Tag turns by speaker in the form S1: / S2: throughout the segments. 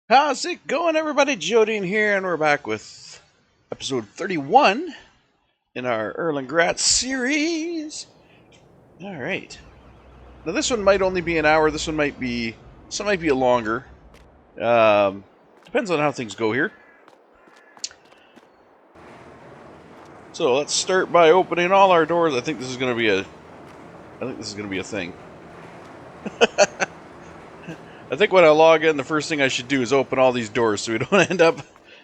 S1: How's it going, everybody? Jodine here, and we're back with episode 31 in our Erlengrat series. All right. Now, this one might only be an hour. Some might be a longer. Depends on how things go here. So let's start by opening all our doors. I think this is going to be a thing. I think when I log in, the first thing I should do is open all these doors so we don't end up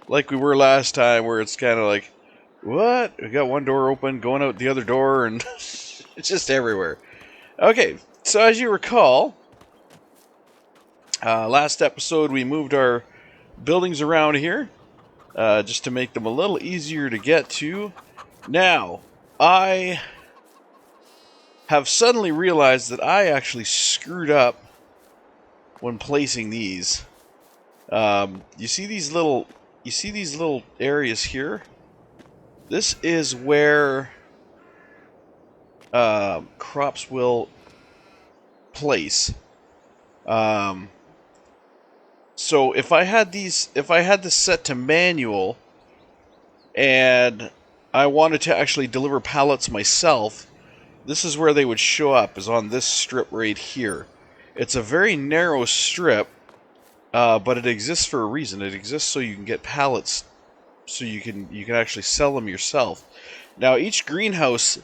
S1: like we were last time, where it's kind of like, what? We got one door open, going out the other door, and it's just everywhere. Okay, so as you recall, last episode we moved our buildings around here just to make them a little easier to get to. Now, I have suddenly realized that I actually screwed up when placing these. You see these little areas here? This is where crops will place. So if I had this set to manual, and I wanted to actually deliver pallets myself, this is where they would show up, is on this strip right here. It's a very narrow strip, but it exists for a reason. It exists so you can get pallets, so you can actually sell them yourself. Now, each greenhouse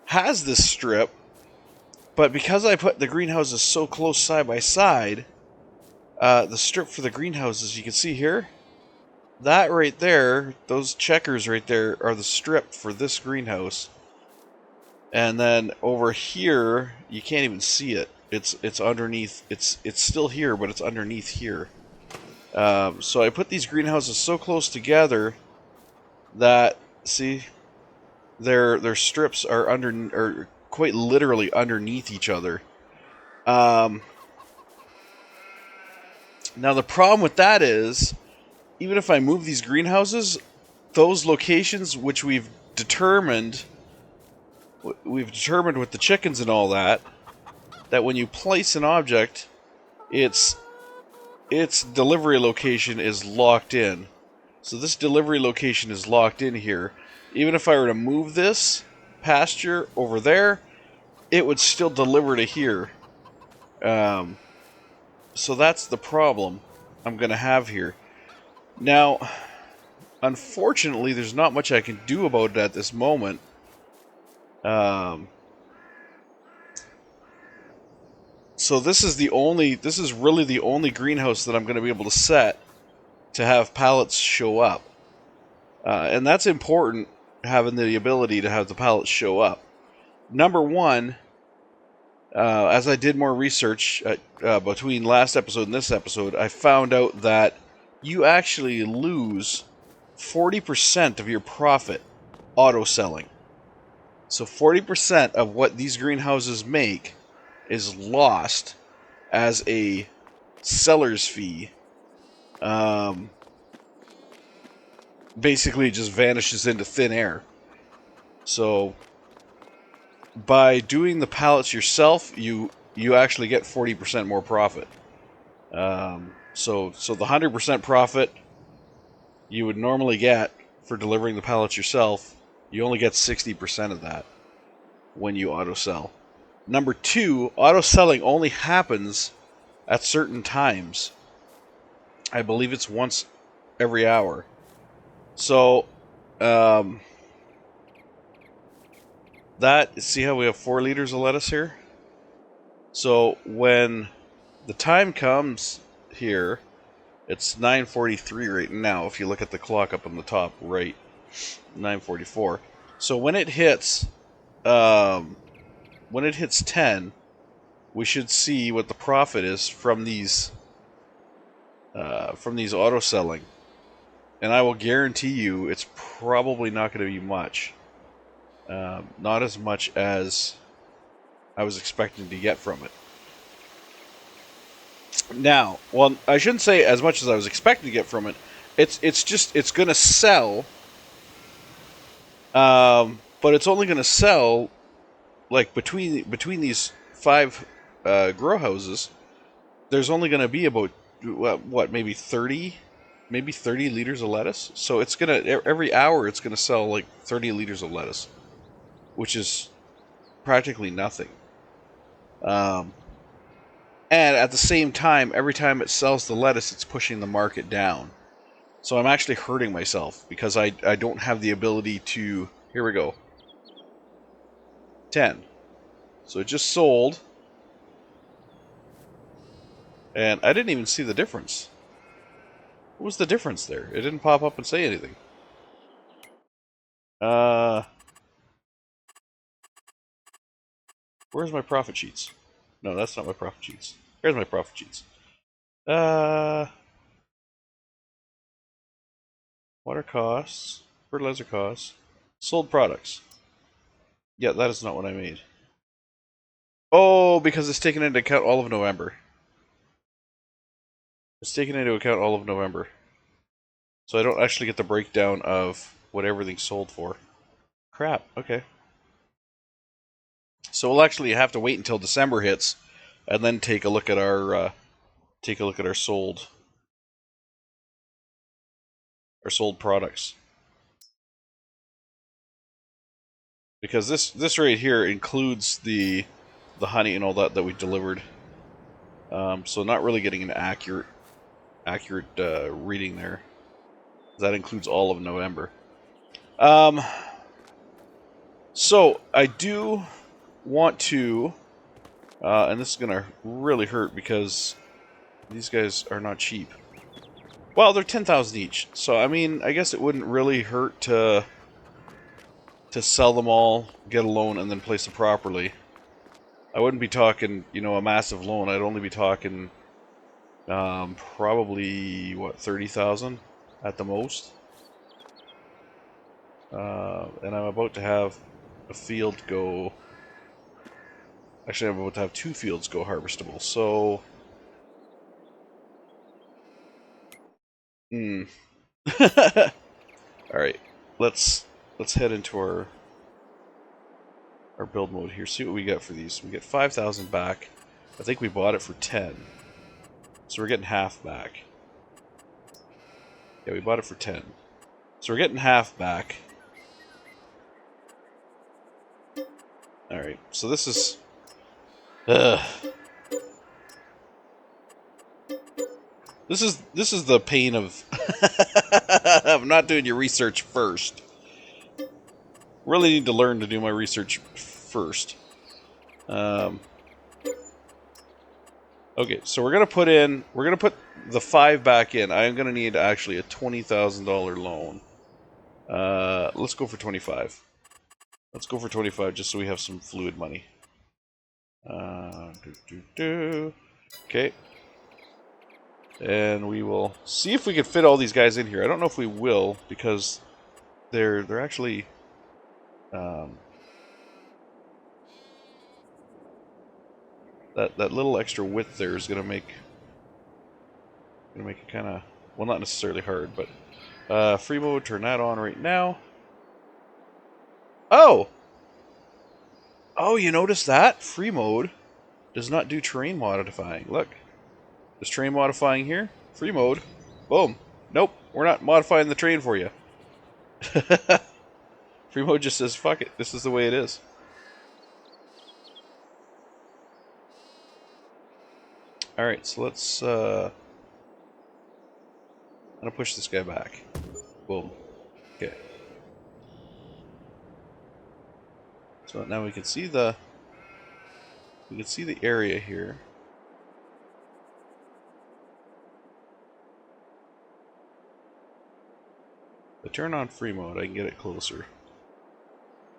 S1: has this strip, but because I put the greenhouses so close side by side, the strip for the greenhouses, you can see here, that right there, those checkers right there are the strip for this greenhouse. And then over here, you can't even see it. It's underneath. It's still here, but it's underneath here. So I put these greenhouses so close together that, see, their strips are quite literally underneath each other. Now the problem with that is, even if I move these greenhouses, those locations which we've determined with the chickens and all that when you place an object, its delivery location is locked in. So this delivery location is locked in here. Even if I were to move this pasture over there, it would still deliver to here. So that's the problem I'm going to have here. Now, unfortunately, there's not much I can do about it at this moment. So this is really the only greenhouse that I'm going to be able to set to have pallets show up. And that's important, having the ability to have the pallets show up. Number one, as I did more research between last episode and this episode, I found out that you actually lose 40% of your profit auto-selling. So 40% of what these greenhouses make is lost as a seller's fee. Basically, it just vanishes into thin air. So by doing the pallets yourself, you actually get 40% more profit. So the 100% profit you would normally get for delivering the pallets yourself, you only get 60% of that when you auto sell. Number two, auto selling only happens at certain times. I believe it's once every hour. So see how we have 4 liters of lettuce here? So when the time comes here, it's 9:43 right now. If you look at the clock up on the top right, 9:44. So when it hits 10, we should see what the profit is from these auto selling, and I will guarantee you it's probably not going to be much. Not as much as I was expecting to get from it. Now, well, I shouldn't say as much as I was expecting to get from it. It's going to sell, but it's only going to sell like between these 5 grow houses. There's only going to be about what, maybe 30 liters of lettuce. So it's gonna, every hour it's gonna sell like 30 liters of lettuce, which is practically nothing. And at the same time, every time it sells the lettuce, it's pushing the market down. So I'm actually hurting myself because I don't have the ability to... Here we go. 10. So it just sold. And I didn't even see the difference. What was the difference there? It didn't pop up and say anything. Where's my profit sheets? No, that's not my profit sheets. Here's my profit sheets. Water costs, fertilizer costs, sold products. Yeah, that is not what I made. Oh, because it's taken into account all of November. It's taken into account all of November. So I don't actually get the breakdown of what everything's sold for. Crap, okay. So we'll actually have to wait until December hits and then take a look at our sold products. Because this right here includes the honey and all that we delivered. So not really getting an accurate reading there. That includes all of November. So I do want to, and this is gonna really hurt because these guys are not cheap. Well, they're 10,000 each, so I mean, I guess it wouldn't really hurt to sell them all, get a loan, and then place them properly. I wouldn't be talking, a massive loan. I'd only be talking probably, what, 30,000 at the most. And I'm about to have a field go... Actually, I'm about to have 2 fields go harvestable, so... Alright, let's head into our build mode here, see what we get for these. We get 5,000 back. I think we bought it for 10. So we're getting half back. Yeah, we bought it for 10. So we're getting half back. Alright, so this is... This is the pain of of not doing your research first. Really need to learn to do my research first. Okay, so we're gonna put the 5 back in. I am gonna need actually a $20,000 loan. Let's go for 25. Let's go for 25 just so we have some fluid money. Okay. And we will see if we can fit all these guys in here. I don't know if we will because they're actually that little extra width there is gonna make it kind of, well, not necessarily hard, but free mode, turn that on right now. Oh, you notice that free mode does not do terrain modifying. Look, there's terrain modifying here. Free mode, boom. Nope, we're not modifying the terrain for you. Free mode just says fuck it. This is the way it is. All right, so let's. I'm gonna push this guy back. Boom. Okay. So now we can see the area here. If I turn on free mode, I can get it closer.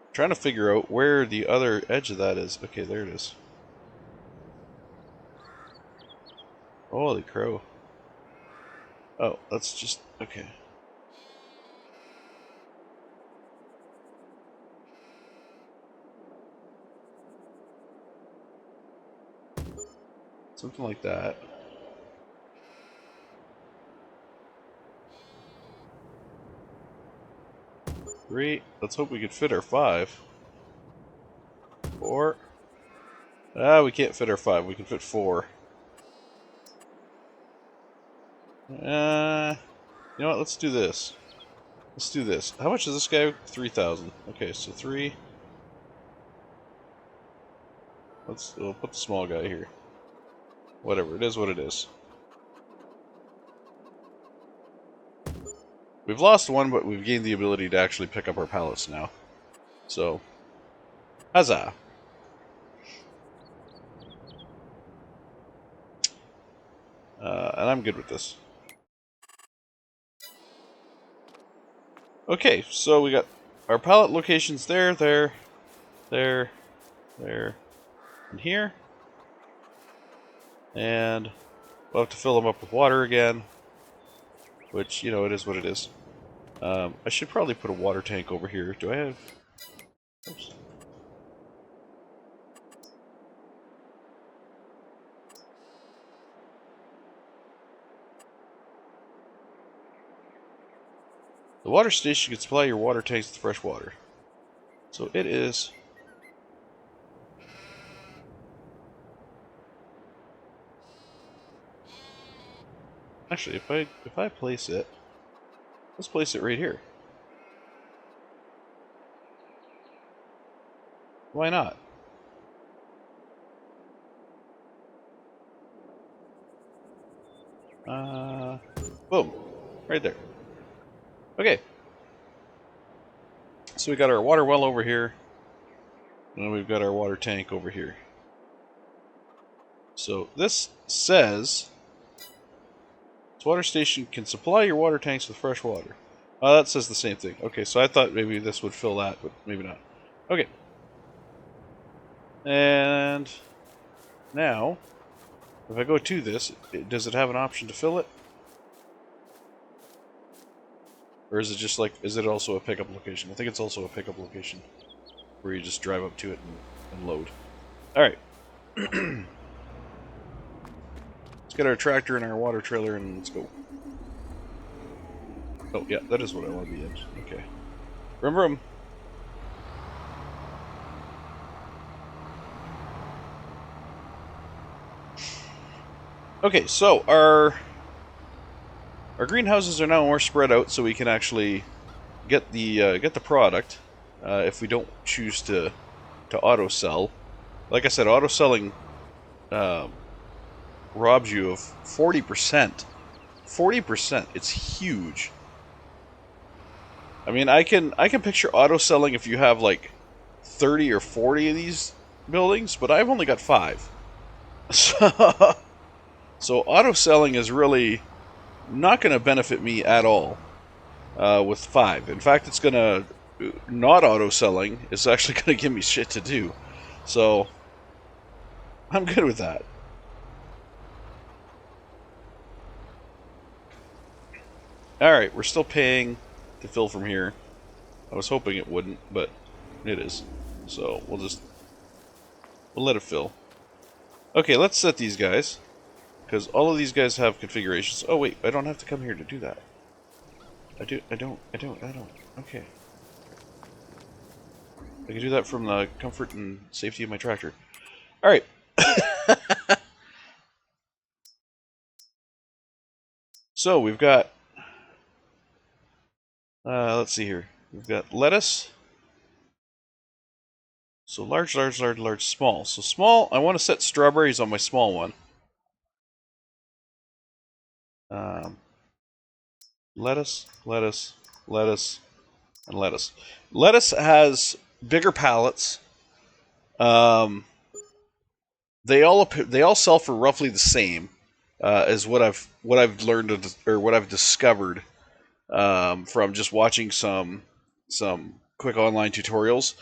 S1: I'm trying to figure out where the other edge of that is. Okay, there it is. Holy crow. Oh, that's just... okay. Something like that. Great. Let's hope we can fit our 5. 4. Ah, we can't fit our 5. We can fit 4. You know what? Let's do this. Let's do this. How much is this guy? 3,000. Okay, so 3. We'll put the small guy here. Whatever, it is what it is. We've lost one, but we've gained the ability to actually pick up our pallets now. So, huzzah! And I'm good with this. Okay, so we got our pallet locations there, and here. And we'll have to fill them up with water again. Which, you know, it is what it is. I should probably put a water tank over here. Do I have... Oops. The water station can supply your water tanks with fresh water. So it is... Actually, if I place it... Let's place it right here. Why not? Boom. Right there. Okay. So we got our water well over here. And we've got our water tank over here. So this says... This water station can supply your water tanks with fresh water. Oh, that says the same thing. Okay, so I thought maybe this would fill that, but maybe not. Okay. And... Now... If I go to this, does it have an option to fill it? Or is it just like, is it also a pickup location? I think it's also a pickup location. Where you just drive up to it and load. Alright. Let's get our tractor and our water trailer and let's go. Oh, yeah, that is what I want to be in. Okay. Vroom. Okay, so our greenhouses are now more spread out, so we can actually get the product if we don't choose to auto sell. Like I said, auto selling robs you of 40%. 40%. It's huge. I mean, I can picture auto selling if you have like 30 or 40 of these buildings, but I've only got 5. So auto selling is really not going to benefit me at all with 5. In fact, it's going to... Not auto selling is actually going to give me shit to do. So, I'm good with that. Alright, we're still paying to fill from here. I was hoping it wouldn't, but it is. So, we'll let it fill. Okay, let's set these guys. Because all of these guys have configurations. Oh wait, I don't have to come here to do that. I don't. Okay. I can do that from the comfort and safety of my tractor. Alright. So, we've got... let's see here. We've got lettuce. So large, small. So small, I want to set strawberries on my small one. Lettuce, and lettuce. Lettuce has bigger pallets. They all sell for roughly the same as what I've learned or what I've discovered from just watching some quick online tutorials.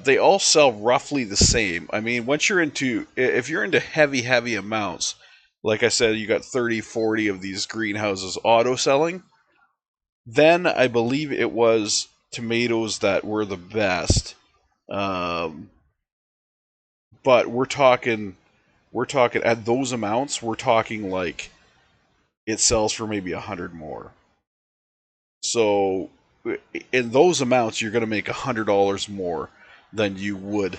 S1: They all sell roughly the same. I mean, if you're into heavy amounts, like I said, you got 30, 40 of these greenhouses auto selling, then I believe it was tomatoes that were the best. But we're talking at those amounts, we're talking like it sells for maybe 100 more. So in those amounts, you're going to make $100 more than you would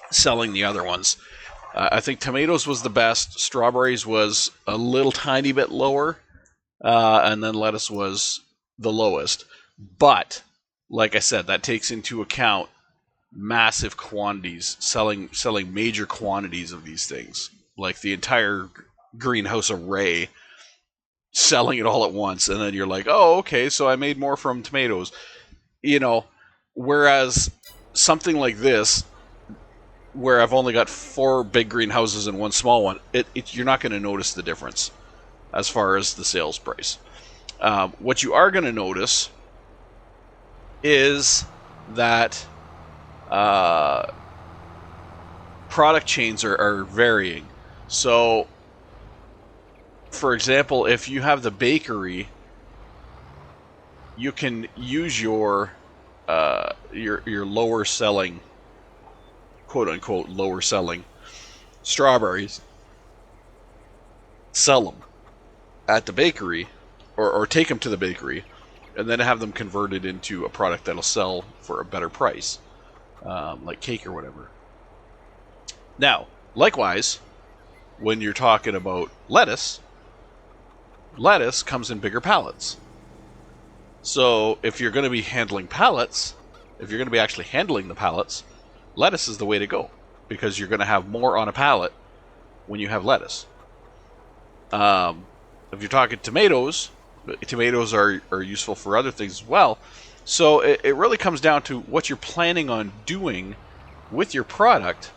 S1: selling the other ones. I think tomatoes was the best. Strawberries was a little tiny bit lower, and then lettuce was the lowest. But like I said, that takes into account massive quantities, selling major quantities of these things, like the entire greenhouse array, selling it all at once, and then you're like, oh, okay, so I made more from tomatoes, you know. Whereas something like this, where I've only got 4 big greenhouses and 1 small one, you're not going to notice the difference as far as the sales price. What you are going to notice is that product chains are varying. So, for example, if you have the bakery, you can use your lower selling, quote unquote, lower selling strawberries, sell them at the bakery, or take them to the bakery, and then have them converted into a product that'll sell for a better price, like cake or whatever. Now, likewise, when you're talking about lettuce comes in bigger pallets. So if you're going to be handling pallets, if you're going to be actually handling the pallets, lettuce is the way to go, because you're going to have more on a pallet when you have lettuce. If you're talking tomatoes are useful for other things as well. So it really comes down to what you're planning on doing with your product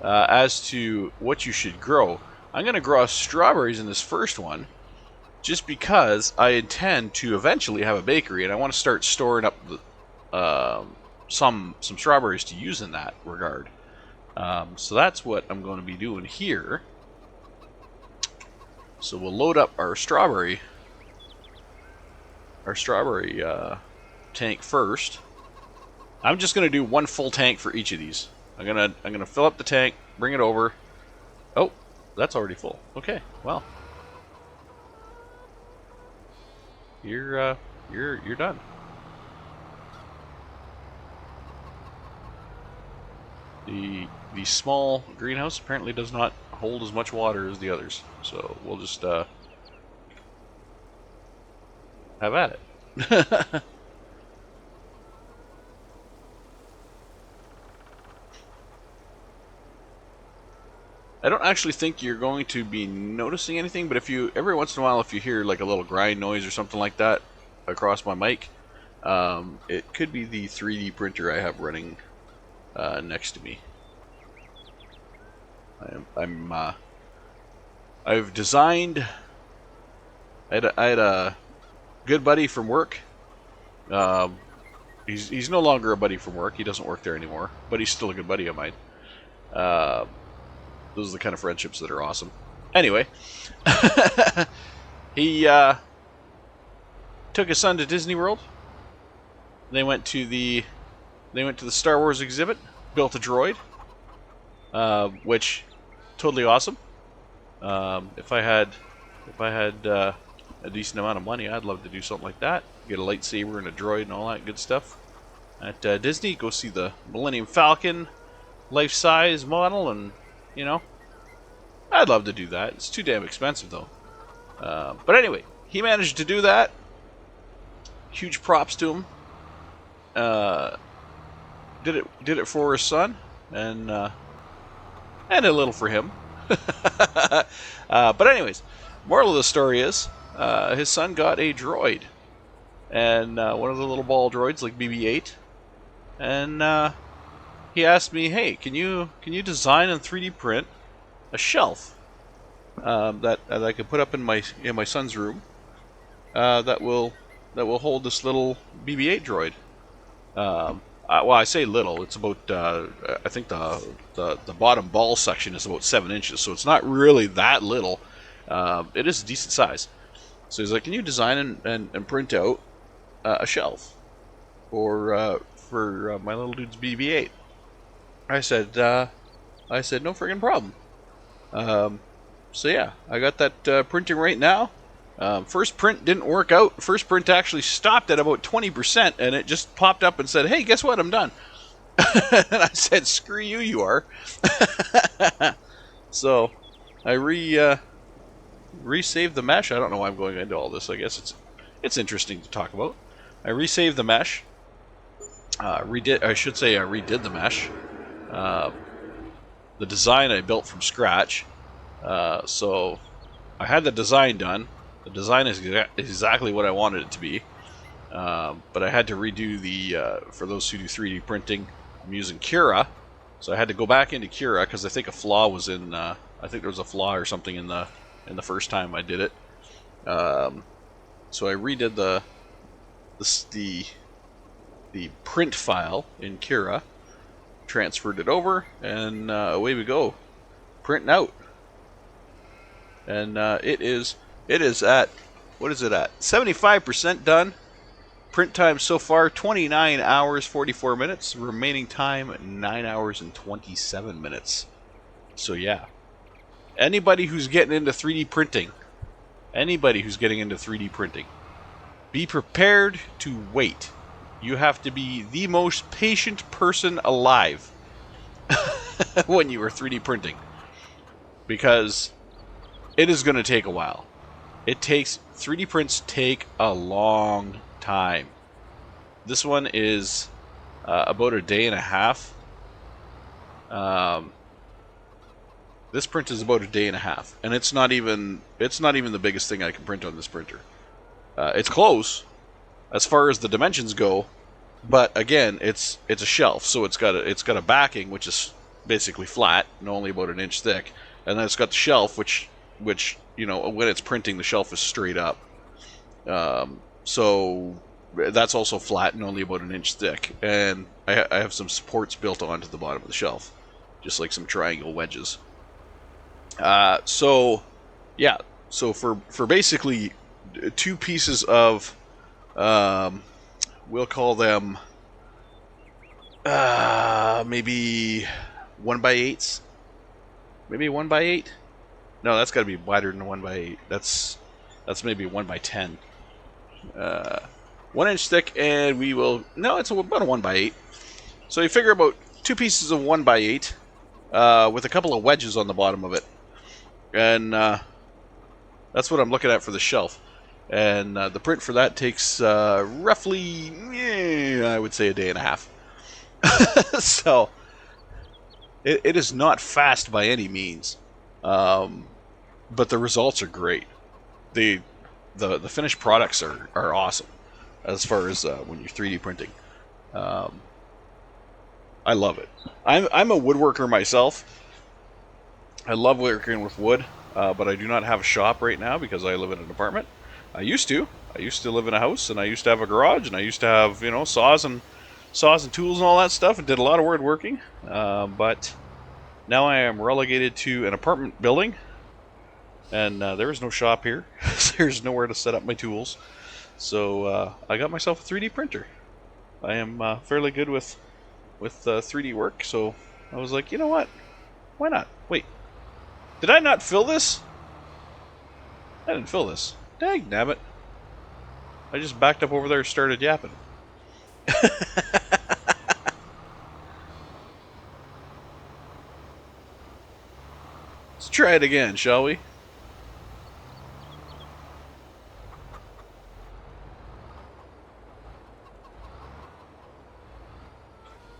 S1: as to what you should grow. I'm going to grow strawberries in this first one just because I intend to eventually have a bakery, and I want to start storing up some strawberries to use in that regard. So that's what I'm going to be doing here. So we'll load up our strawberry tank first. I'm just going to do 1 full tank for each of these. I'm gonna fill up the tank, bring it over. Oh, that's already full. Okay, well, you're done. The small greenhouse apparently does not hold as much water as the others, so we'll just have at it. I don't actually think you're going to be noticing anything, but if you, every once in a while, if you hear like a little grind noise or something like that across my mic, it could be the 3D printer I have running next to me. I've designed. I had a good buddy from work. He's no longer a buddy from work. He doesn't work there anymore, but he's still a good buddy of mine. Those are the kind of friendships that are awesome. Anyway, he took his son to Disney World. They went to the Star Wars exhibit. Built a droid, which totally awesome. If I had a decent amount of money, I'd love to do something like that. Get a lightsaber and a droid and all that good stuff. At Disney, go see the Millennium Falcon life-size model, and you know, I'd love to do that. It's too damn expensive though. But anyway, he managed to do that. Huge props to him. Did it for his son, and a little for him. But anyways, moral of the story is his son got a droid, and one of the little ball droids like BB-8, and he asked me, "Hey, can you design and 3D print a shelf that I could put up in my son's room that will hold this little BB-8 droid?" Well, I say little. It's about I think the bottom ball section is about 7 inches, so it's not really that little. It is a decent size. So he's like, "Can you design and print out a shelf for my little dude's BB-8?" I said, "No friggin' problem." So yeah, I got that printing right now. First print didn't work out. First print actually stopped at about 20%, and it just popped up and said, "Hey, guess what? I'm done." And I said, "Screw you, you are." So I resaved the mesh. I don't know why I'm going into all this. I guess it's interesting to talk about. I resaved the mesh. I redid the mesh. The design I built from scratch. So I had the design done. The design is exactly what I wanted it to be. But I had to redo for those who do 3D printing, I'm using Cura. So I had to go back into Cura because I think a flaw was in, I think there was a flaw or something in the first time I did it. So I redid the print file in Cura, transferred it over, and away we go, printing out. And it is at, what is it at? 75% done. Print time so far 29 hours 44 minutes. Remaining time 9 hours and 27 minutes. So yeah, anybody who's getting into 3D printing, be prepared to wait. You have to be the most patient person alive when you are 3D printing, because it is going to take a while. 3D prints take a long time. This one is about a day and a half. This print is about a day and a half, and it's not even the biggest thing I can print on this printer. It's close as far as the dimensions go, but again, it's a shelf, so it's got a backing which is basically flat and only about an inch thick, and then it's got the shelf which you know, when it's printing, the shelf is straight up. So that's also flat and only about an inch thick, and I have some supports built onto the bottom of the shelf, just like some triangle wedges. So yeah, so for basically two pieces of, we'll call them maybe 1x8s, maybe 1x8. No, that's got to be wider than 1x8. That's maybe 1x10. 1 inch thick, and we will. No, it's about a 1x8. So you figure about two pieces of 1x8 with a couple of wedges on the bottom of it, and that's what I'm looking at for the shelf. And the print for that takes roughly, I would say, a day and a half. So it is not fast by any means. But the results are great. The finished products are awesome as far as when you're 3D printing. I love it. I'm a woodworker myself. I love working with wood, but I do not have a shop right now because I live in an apartment. I used to live in a house, and I used to have a garage, and I used to have, you know, saws and tools and all that stuff, and did a lot of woodworking. But now I am relegated to an apartment building, and there is no shop here. There's nowhere to set up my tools. So I got myself a 3D printer. I am fairly good with 3D work, so I was like, you know what? Why not? Wait, did I not fill this? I didn't fill this. Dang nabbit. I just backed up over there and started yapping. Let's try it again, shall we?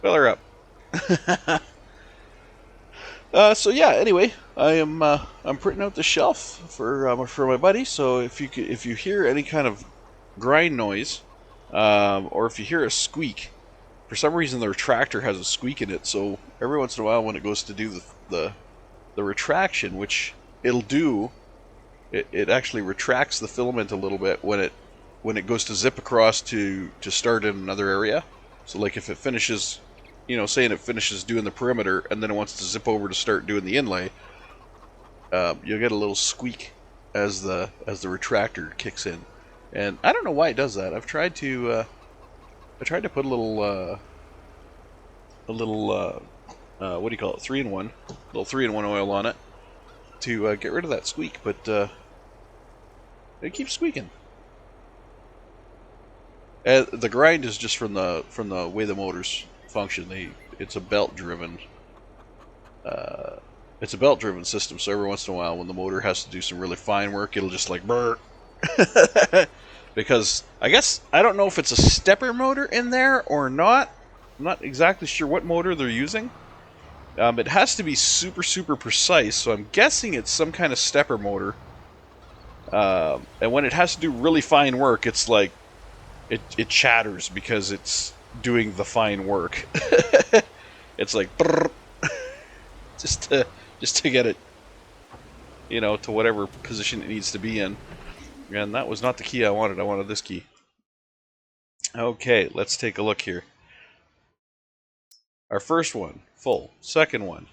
S1: Fill her up. So yeah. Anyway, I'm printing out the shelf for my buddy. So if you hear any kind of grind noise, or if you hear a squeak, for some reason the retractor has a squeak in it. So every once in a while, when it goes to do the retraction, which it'll do, it actually retracts the filament a little bit when it goes to zip across to start in another area. So like if it finishes, you know, saying it finishes doing the perimeter and then it wants to zip over to start doing the inlay, you'll get a little squeak as the retractor kicks in. And I don't know why it does that. I've tried to put a little what do you call it, 3-in-1, little 3-in-1 oil on it to get rid of that squeak, but it keeps squeaking. The grind is just from the way the motors function. It's a belt driven It's a belt-driven system, so every once in a while, when the motor has to do some really fine work, it'll just like brrr. Because I guess I don't know if it's a stepper motor in there or not. I'm not exactly sure what motor they're using. It has to be super, super precise, so I'm guessing it's some kind of stepper motor. And when it has to do really fine work, it's like it chatters because it's doing the fine work. It's like brrr, just to get it, to whatever position it needs to be in. And that was not the key I wanted. I wanted this key. Okay, let's take a look here. Our first one, full. Second one,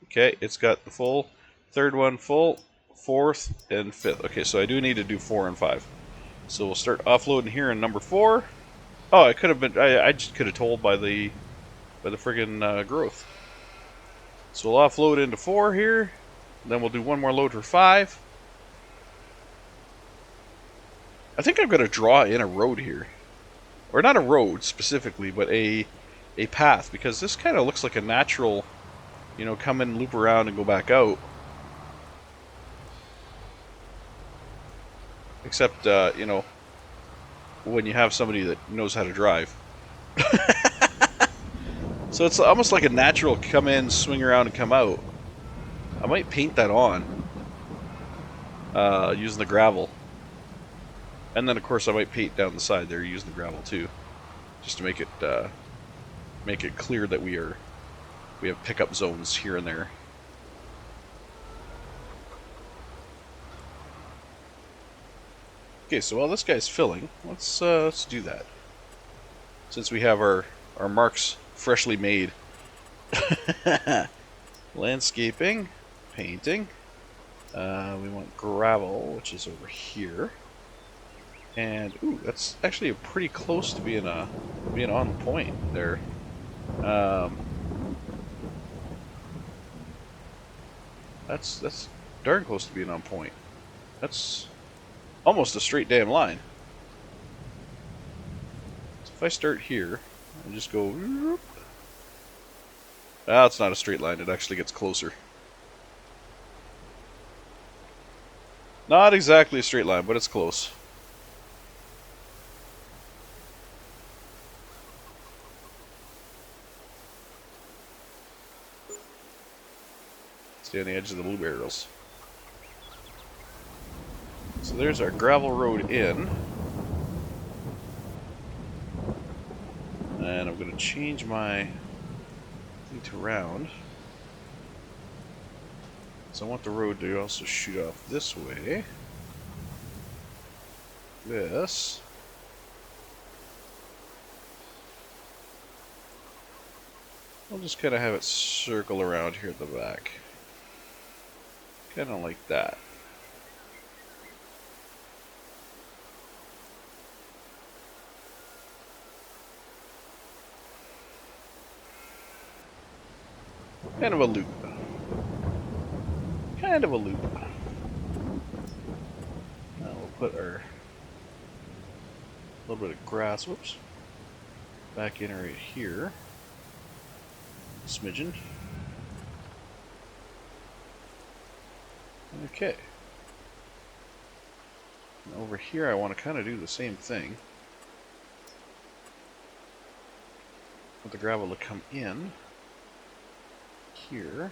S1: okay, it's got the full. Third one, full. Fourth and fifth. Okay, so I do need to do 4 and 5. So we'll start offloading here in number 4. Oh, I could have been. I just could have told by the friggin' growth. So we'll offload into 4 here. Then we'll do one more load for 5. I think I'm going to draw in a road here. Or not a road specifically, but a path. Because this kind of looks like a natural, come in, loop around, and go back out. Except, when you have somebody that knows how to drive. So it's almost like a natural come in, swing around, and come out. I might paint that on using the gravel. And then, of course, I might paint down the side there using the gravel, too. Just to make it clear that we have pickup zones here and there. Okay, so while this guy's filling, let's do that. Since we have our marks freshly made. Landscaping, painting. We want gravel, which is over here. And ooh, that's actually pretty close to being on point there. That's darn close to being on point. That's almost a straight damn line. So if I start here and just go, it's not a straight line. It actually gets closer. Not exactly a straight line, but it's close. Stay on the edge of the blue barrels. So there's our gravel road in. And I'm going to change my thing to round. So I want the road to also shoot off this way. This. I'll just kind of have it circle around here at the back. Kind of like that. Kind of a loop. Kind of a loop. Now we'll put our little bit of grass, whoops, back in right here. Smidgen. Okay. And over here I want to kind of do the same thing. Want the gravel to come in here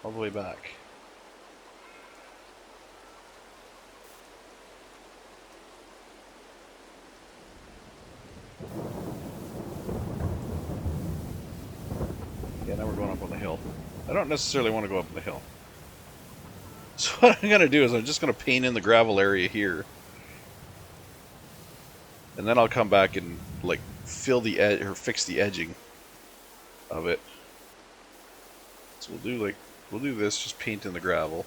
S1: all the way back. Yeah, now we're going up on the hill. I don't necessarily want to go up the hill. So what I'm going to do is I'm just going to paint in the gravel area here. And then I'll come back and like fill the edge or fix the edging of it. So we'll do this, just paint in the gravel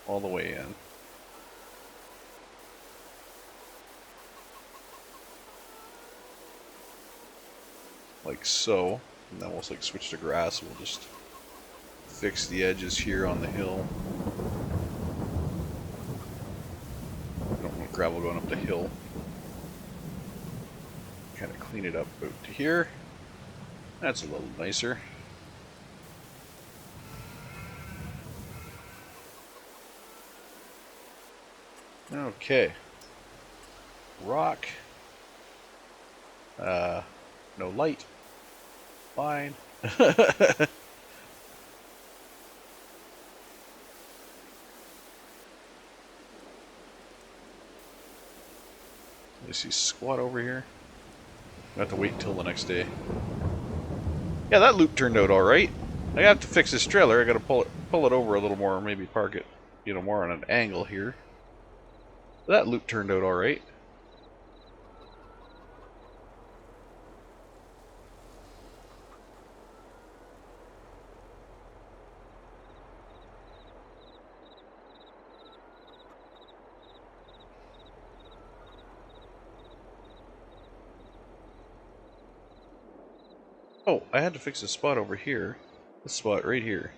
S1: all the way in. Like so. And then we'll like switch to grass. We'll just fix the edges here on the hill. I don't want gravel going up the hill. kind of clean it up out to here. That's a little nicer. Okay. Rock. No light. Fine. Let's see, squat over here. I have to wait until the next day. Yeah, that loop turned out alright. I have to fix this trailer. I gotta pull it over a little more, maybe park it, more on an angle here. That loop turned out alright. Oh, I had to fix a spot over here. This spot right here.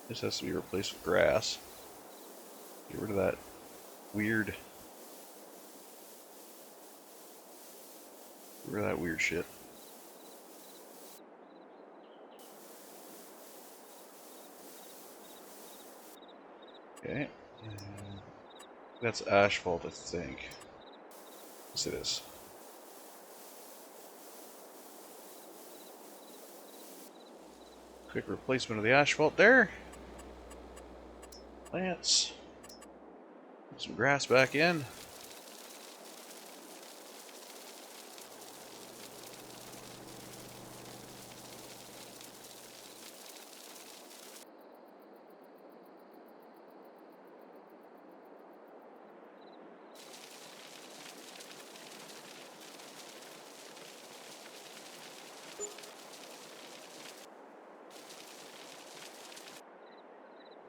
S1: This has to be replaced with grass. Get rid of that weird... Get rid of that weird shit. Okay. That's asphalt, I think. Yes, it is. Quick replacement of the asphalt there. Plants. Put some grass back in.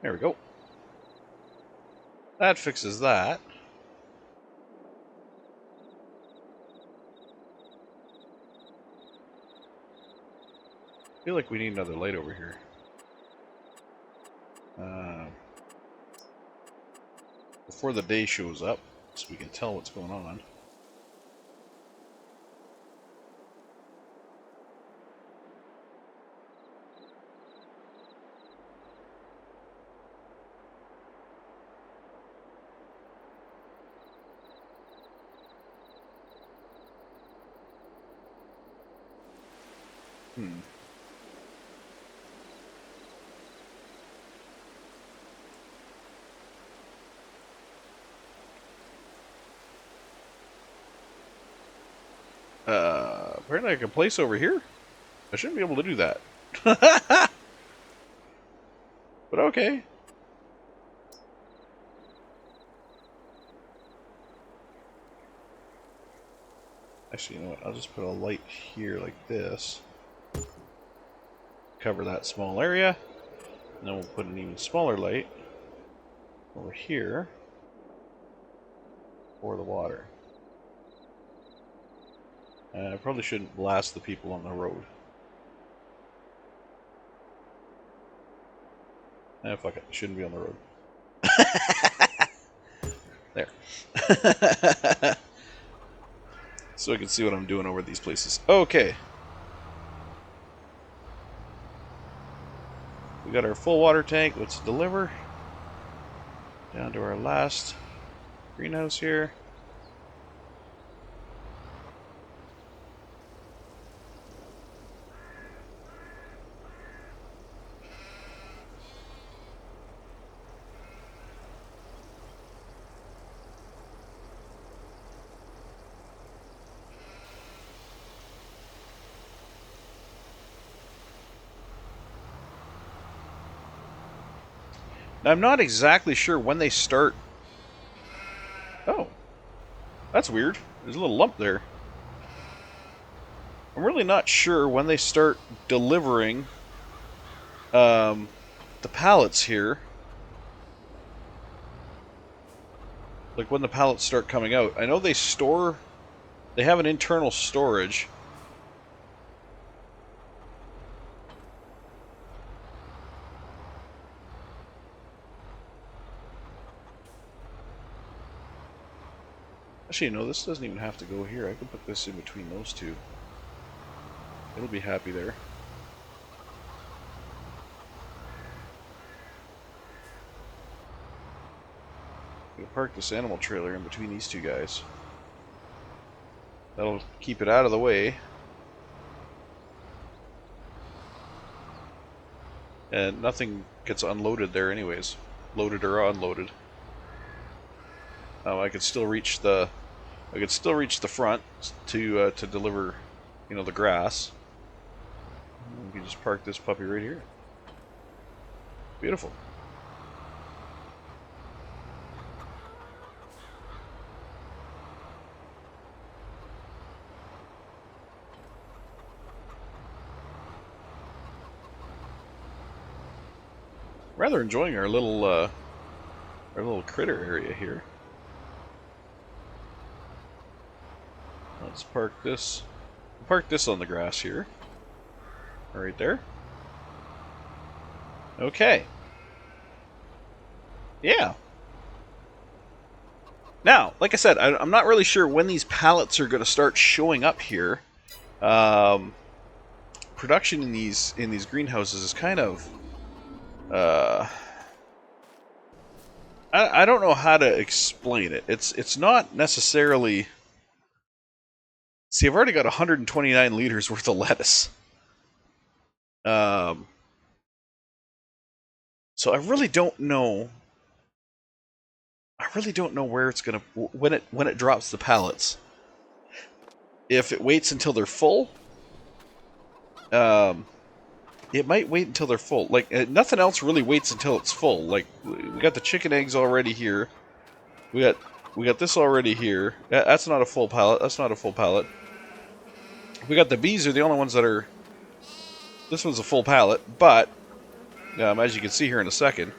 S1: There we go. That fixes that. I feel like we need another light over here. Before the day shows up, so we can tell what's going on. Apparently I can place over here. I shouldn't be able to do that. But okay. Actually, you know what? I'll just put a light here like this. Cover that small area. And then we'll put an even smaller light over here for the water. I probably shouldn't blast the people on the road. Fuck it. Shouldn't be on the road. There. So I can see what I'm doing over these places. Okay. We got our full water tank. Let's deliver. Down to our last greenhouse here. Now, I'm not exactly sure when they start... Oh. That's weird. There's a little lump there. I'm really not sure when they start delivering the pallets here. Like when the pallets start coming out. I know they store... They have an internal storage. Actually, no, this doesn't even have to go here. I can put this in between those two. It'll be happy there. We'll park this animal trailer in between these two guys. That'll keep it out of the way. And nothing gets unloaded there anyways. Loaded or unloaded. I could still reach the front to deliver, you know, the grass. We can just park this puppy right here. Beautiful. Rather enjoying our little critter area here. Let's park this. Park this on the grass here. Right there. Okay. Yeah. Now, like I said, I'm not really sure when these pallets are going to start showing up here. Production in these greenhouses is kind of I don't know how to explain it. It's not necessarily. See, I've already got 129 liters worth of lettuce. So I really don't know. I really don't know where it's gonna when it drops the pallets. If it waits until they're full, it might wait until they're full. Like nothing else really waits until it's full. Like we got the chicken eggs already here. We got this already here. That's not a full pallet. That's not a full pallet. We got the bees are the only ones that are. This one's a full pallet, but as you can see here in a second,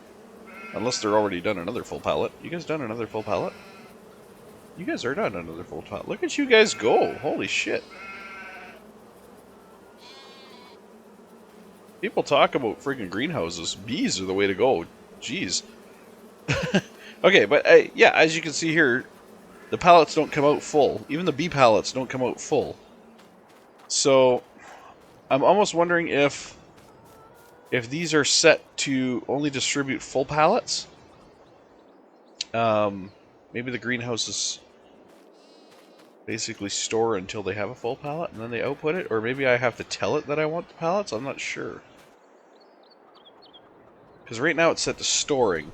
S1: unless they're already done another full pallet. You guys done another full pallet? You guys are done another full pallet. Look at you guys go! Holy shit! People talk about freaking greenhouses. Bees are the way to go. Jeez. Okay, but yeah, as you can see here, the pallets don't come out full. Even the bee pallets don't come out full. So, I'm almost wondering if these are set to only distribute full pallets. Maybe the greenhouses basically store until they have a full pallet and then they output it, or maybe I have to tell it that I want the pallets. I'm not sure. Because right now it's set to storing.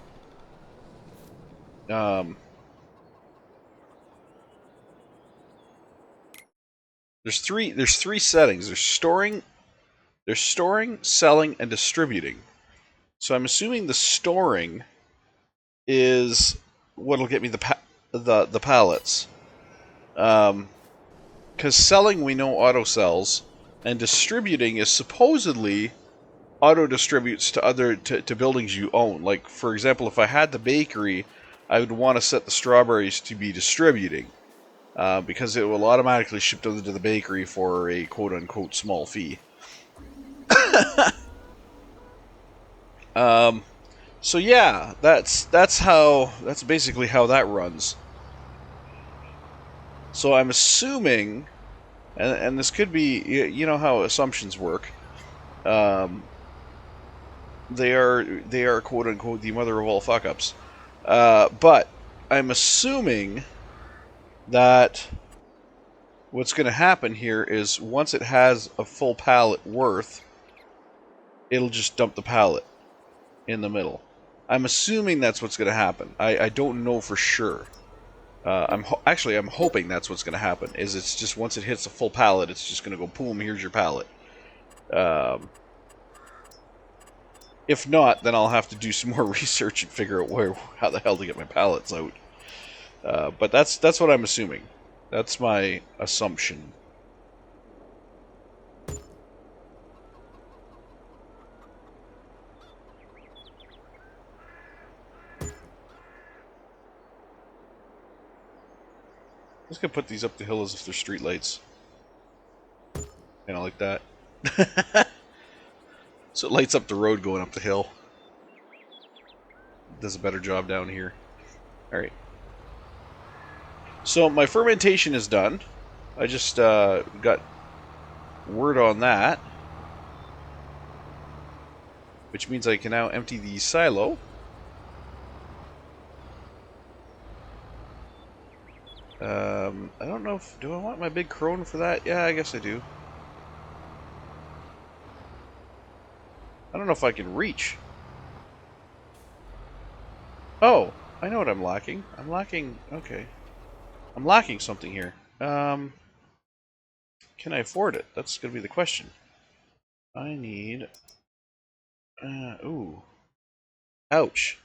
S1: There's three settings. There's storing, selling, and distributing. So I'm assuming the storing is what'll get me the pallets. Because selling we know auto sells, and distributing is supposedly auto distributes to other to buildings you own. Like for example, if I had the bakery, I would want to set the strawberries to be distributing. Because it will automatically ship them to the bakery for a quote-unquote small fee. So yeah, that's basically how that runs. So I'm assuming, and this could be, you know how assumptions work. They are quote-unquote the mother of all fuck-ups. But I'm assuming that what's going to happen here is once it has a full pallet worth, it'll just dump the pallet in the middle. I'm assuming that's what's going to happen. I don't know for sure. I'm hoping that's what's going to happen. Is it's just once it hits a full pallet, it's just going to go boom. Here's your pallet. If not, then I'll have to do some more research and figure out how the hell to get my pallets out. But that's what I'm assuming. That's my assumption. I'm just gonna put these up the hill as if they're street lights. Kind of like that. So it lights up the road going up the hill. Does a better job down here. Alright. So my fermentation is done. I just got word on that, which means I can now empty the silo. I don't know if... Do I want my big crone for that? Yeah, I guess I do. I don't know if I can reach. Oh, I know what I'm lacking. I'm lacking... Okay. I'm lacking something here. Can I afford it? That's going to be the question. I need... ooh. Ouch.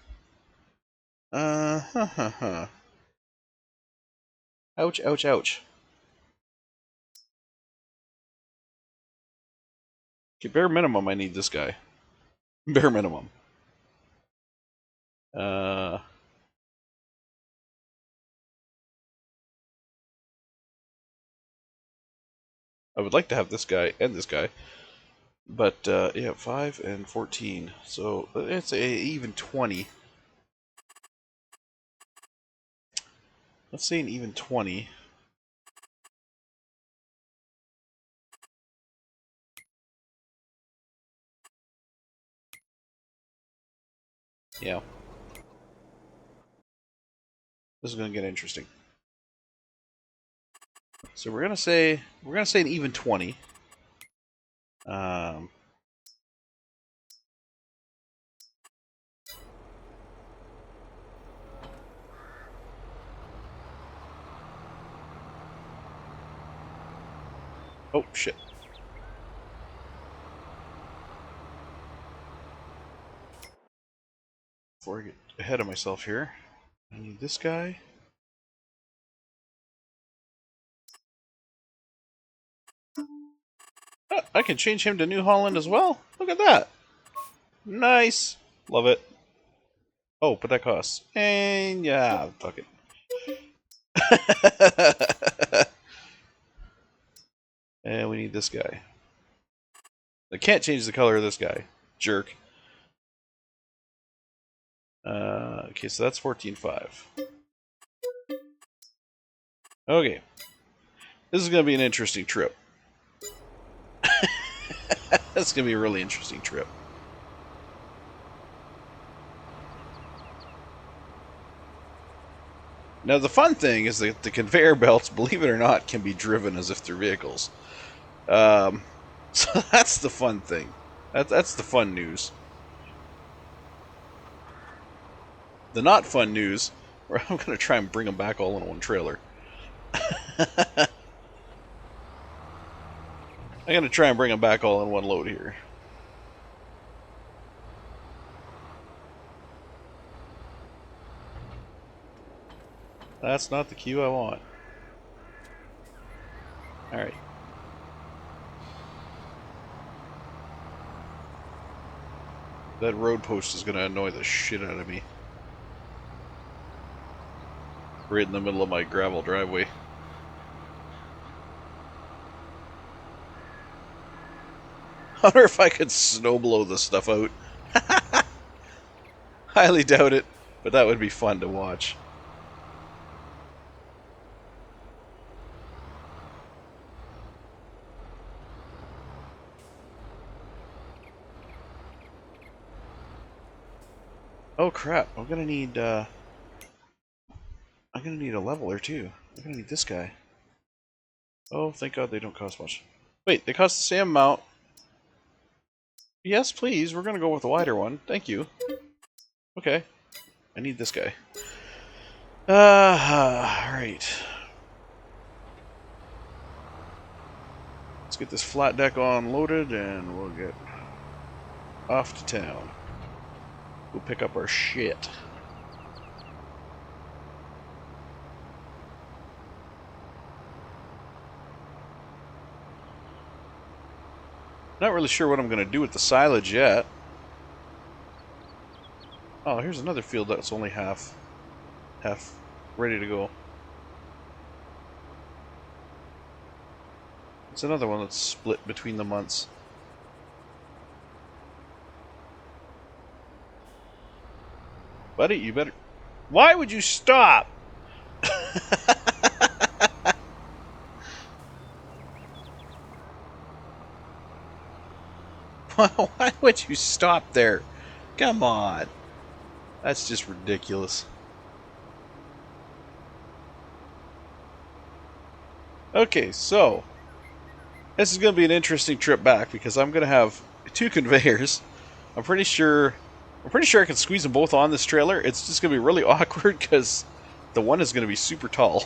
S1: Ouch, ouch, ouch. Okay, bare minimum, I need this guy. Bare minimum. I would like to have this guy and this guy. But, yeah, 5 and 14. So, it's a even 20. Let's say an even 20. Yeah. This is going to get interesting. So we're gonna say an even 20. Oh shit. Before I get ahead of myself here, I need this guy. I can change him to New Holland as well. Look at that. Nice. Love it. Oh, but that costs. And yeah, fuck it. And we need this guy. I can't change the color of this guy. Jerk. Okay, so that's 14.5. Okay. This is going to be an interesting trip. That's going to be a really interesting trip. Now, the fun thing is that the conveyor belts, believe it or not, can be driven as if they're vehicles. So that's the fun thing. That's the fun news. The not fun news, where I'm going to try and bring them back all in one trailer. I'm going to try and bring them back all in one load here. That's not the queue I want. Alright. That road post is going to annoy the shit out of me. Right in the middle of my gravel driveway. I wonder if I could snowblow this stuff out. Highly doubt it, but that would be fun to watch. Oh crap, I'm gonna need a leveler too. I'm gonna need this guy. Oh, thank God they don't cost much. Wait, they cost the same amount. Yes, please, we're gonna go with the wider one. Thank you. Okay. I need this guy. Alright. Let's get this flat deck unloaded and we'll get off to town. We'll pick up our shit. Not really sure what I'm going to do with the silage yet. Oh, here's another field that's only half ready to go. It's another one that's split between the months. Buddy, you better... Why would you stop? Why would you stop there? Come on. That's just ridiculous. Okay, so this is going to be an interesting trip back because I'm going to have 2 conveyors. I'm pretty sure I can squeeze them both on this trailer. It's just going to be really awkward because the one is going to be super tall.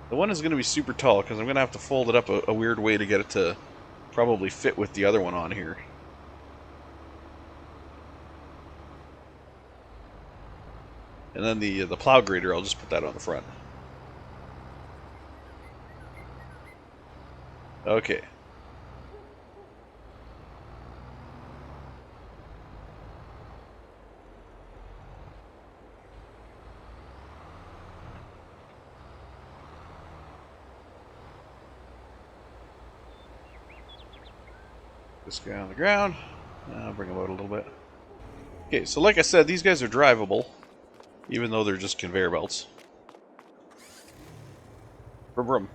S1: The one is going to be super tall because I'm going to have to fold it up a weird way to get it to probably fit with the other one on here. And then the plow grader, I'll just put that on the front. Okay. This guy on the ground. I'll bring him out a little bit. Okay, so like I said, these guys are drivable, even though they're just conveyor belts. Vroom vroom.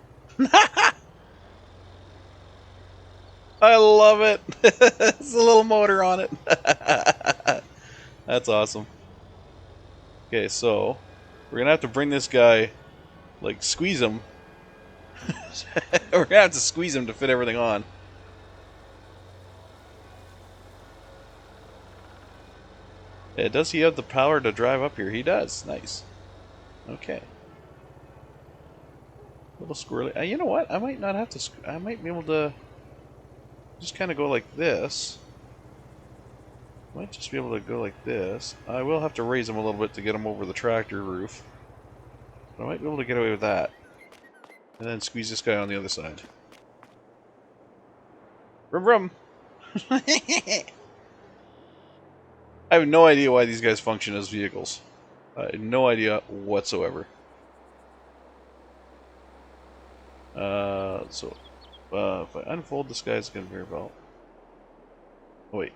S1: I love it. It's a little motor on it. That's awesome. Okay, so we're gonna have to bring this guy, like, squeeze him. We're gonna have to squeeze him to fit everything on. Yeah, does he have the power to drive up here? He does. Nice. Okay. A little squirrely. You know what? I might not have to. I might be able to just kind of go like this. Might just be able to go like this. I will have to raise him a little bit to get him over the tractor roof. But I might be able to get away with that. And then squeeze this guy on the other side. Vroom vroom! I have no idea why these guys function as vehicles. I have no idea whatsoever. If I unfold this guy's conveyor belt... Oh, wait,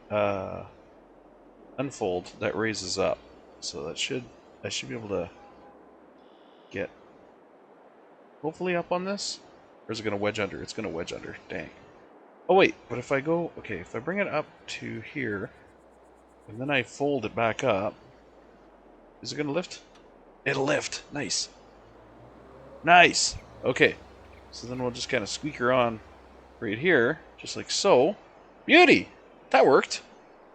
S1: unfold, that raises up. So I should be able to get hopefully up on this? Or is it going to wedge under? It's going to wedge under. Dang. Oh wait, but if I go... Okay, if I bring it up to here, and then I fold it back up, is it going to lift? It'll lift. Nice. Nice! Okay. So then we'll just kind of squeak her on right here, just like so. Beauty! That worked.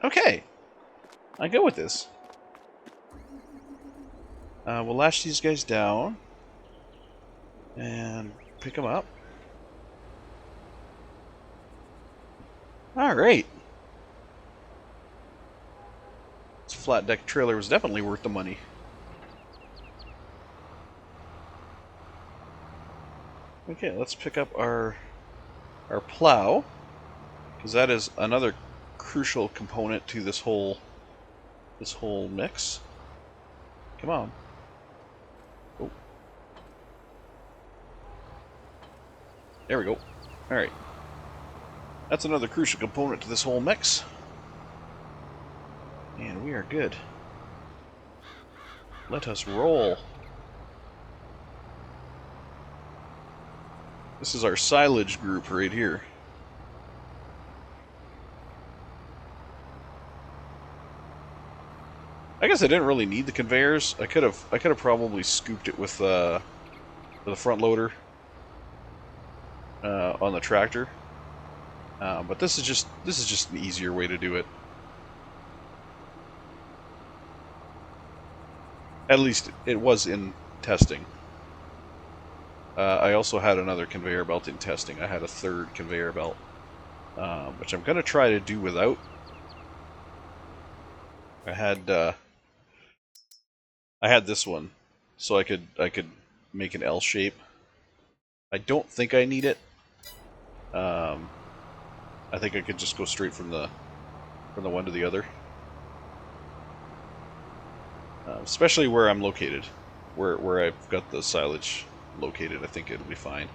S1: Okay. I'm good with this. We'll lash these guys down and pick them up. Alright. This flat deck trailer was definitely worth the money. Okay, let's pick up our plow, because that is another crucial component to this whole mix. Come on. Oh. There we go. Alright. That's another crucial component to this whole mix. And we are good. Let us roll. This is our silage group right here. I guess I didn't really need the conveyors. I could have probably scooped it with the front loader on the tractor. But this is just an easier way to do it. At least it was in testing. I also had another conveyor belt in testing. I had a third conveyor belt, which I'm going to try to do without. I had this one, so I could make an L shape. I don't think I need it. I think I could just go straight from the one to the other. Especially where I'm located, where I've got the silage located, I think it'll be fine.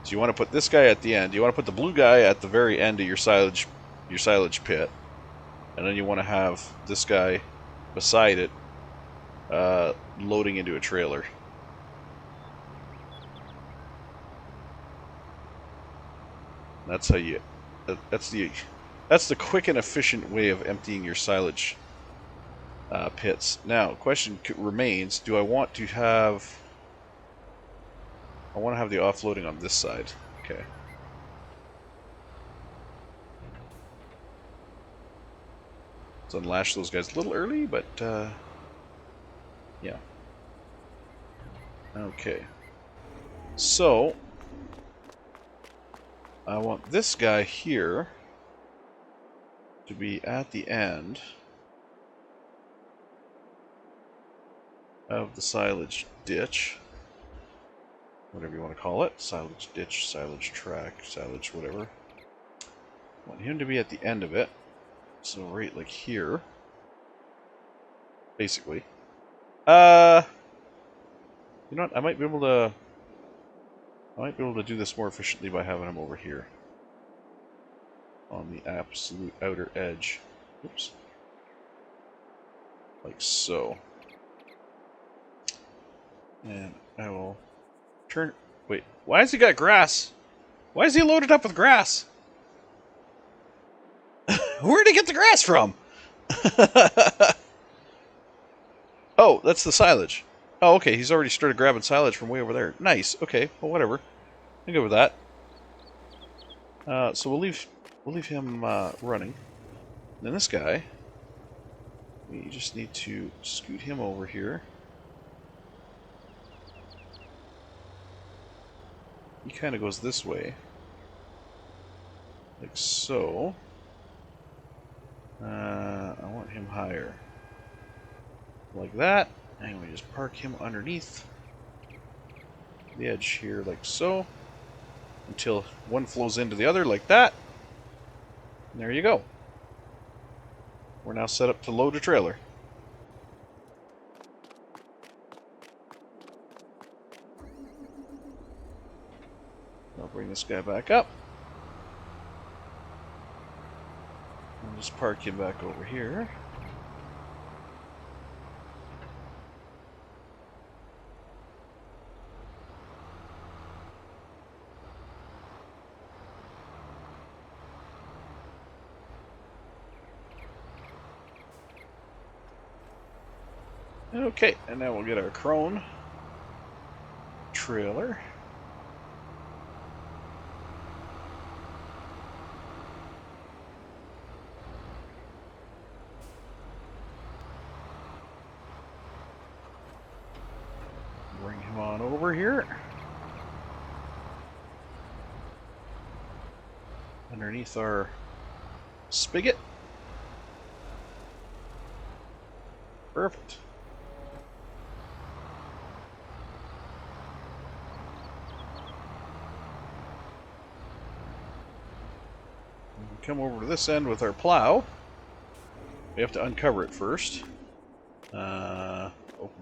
S1: So you want to put this guy at the end. You want to put the blue guy at the very end of your silage pit, and then you want to have this guy beside it, loading into a trailer. That's how you. That's the quick and efficient way of emptying your silage pits. Now, question remains: do I want to have? I want to have the offloading on this side. Okay. Let's unlash those guys a little early, but yeah. Okay. So I want this guy here to be at the end of the silage ditch, whatever you want to call it, silage ditch, silage track, silage whatever. I want him to be at the end of it, so right like here, basically. You know what? I might be able to do this more efficiently by having him over here on the absolute outer edge. Oops. Like so. And I will turn... Wait, why has he got grass? Why is he loaded up with grass? Where did he get the grass from? Oh, that's the silage. Oh, okay, he's already started grabbing silage from way over there. Nice, okay, well, whatever. I'm good with that. So we'll leave him running. And then this guy, we just need to scoot him over here. He kind of goes this way. Like so. I want him higher. Like that. And we just park him underneath the edge here like so. Until one flows into the other like that. And there you go. We're now set up to load a trailer. I'll bring this guy back up. I'll just park him back over here. Okay, and now we'll get our crone trailer. Bring him on over here. Underneath our spigot. Perfect. Come over to this end with our plow. We have to uncover it first. Open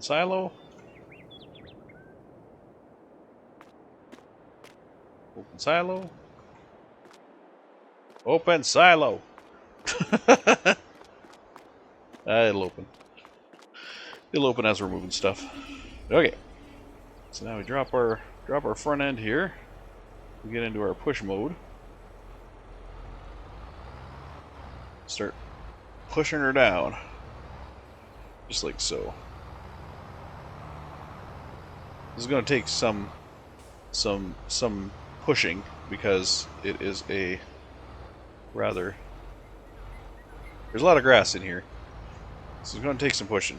S1: silo. Open silo. Open silo. It'll open. It'll open as we're moving stuff. Okay. So now we drop our front end here. We get into our push mode. Start pushing her down. Just like so. This is going to take some pushing because it is a rather... There's a lot of grass in here. So it's going to take some pushing.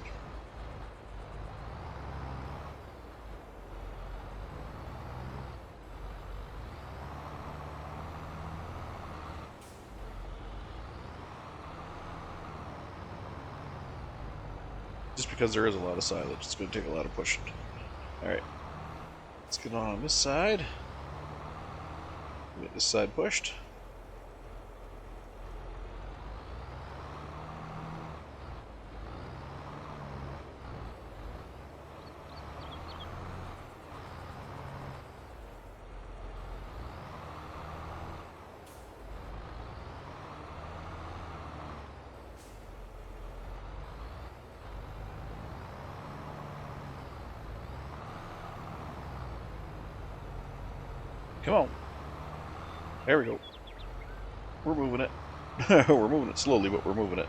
S1: Just because there is a lot of silage, it's going to take a lot of pushing. Alright. Let's get on this side. Get this side pushed. Come on. There we go. We're moving it. We're moving it slowly, but we're moving it.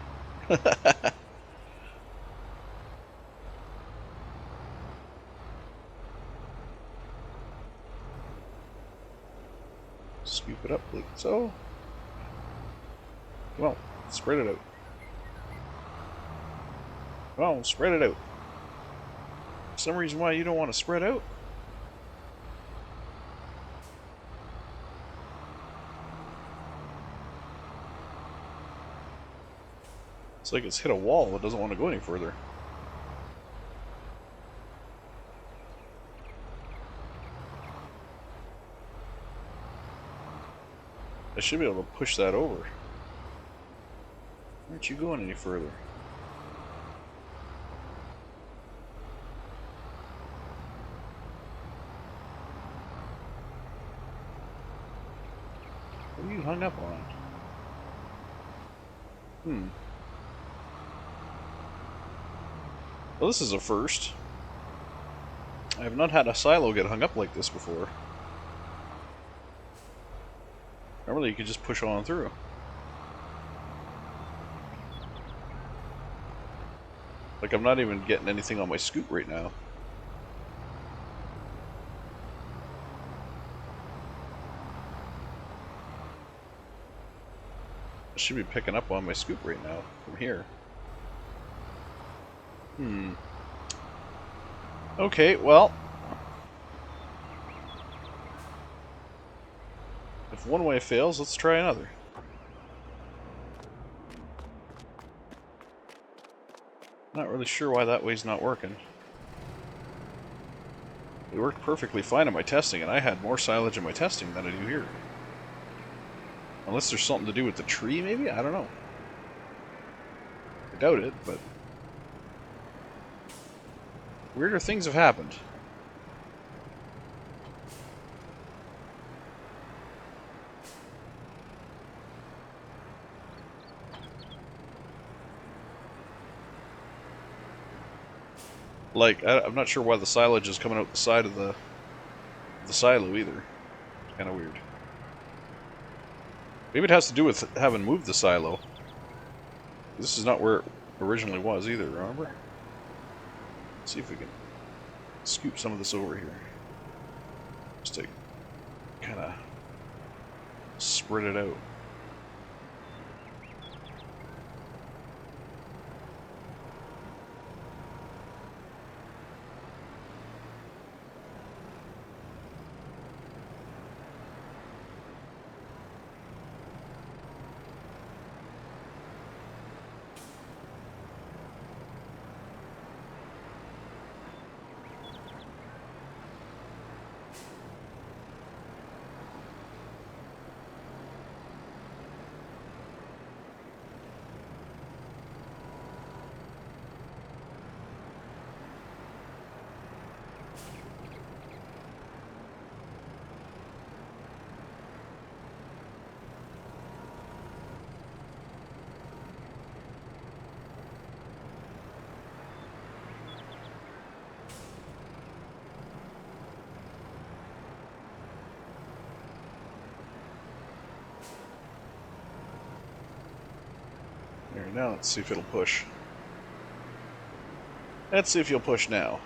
S1: Scoop it up like so. Come on, spread it out. Come on, spread it out. Some reason why you don't want to spread out? It's like it's hit a wall. It doesn't want to go any further. I should be able to push that over. Why aren't you going any further? What are you hung up on? Well, this is a first. I have not had a silo get hung up like this before. Normally you could just push on through. Like, I'm not even getting anything on my scoop right now. I should be picking up on my scoop right now from here. Okay, well, if one way fails, let's try another. Not really sure why that way's not working. It worked perfectly fine in my testing, and I had more silage in my testing than I do here. Unless there's something to do with the tree, maybe? I don't know. I doubt it, but... weirder things have happened. Like, I'm not sure why the silage is coming out the side of the silo either. It's kind of weird. Maybe it has to do with having moved the silo. This is not where it originally was either, remember? Let's see if we can scoop some of this over here. Just to kind of spread it out. There, now let's see if it'll push. Let's see if you'll push now.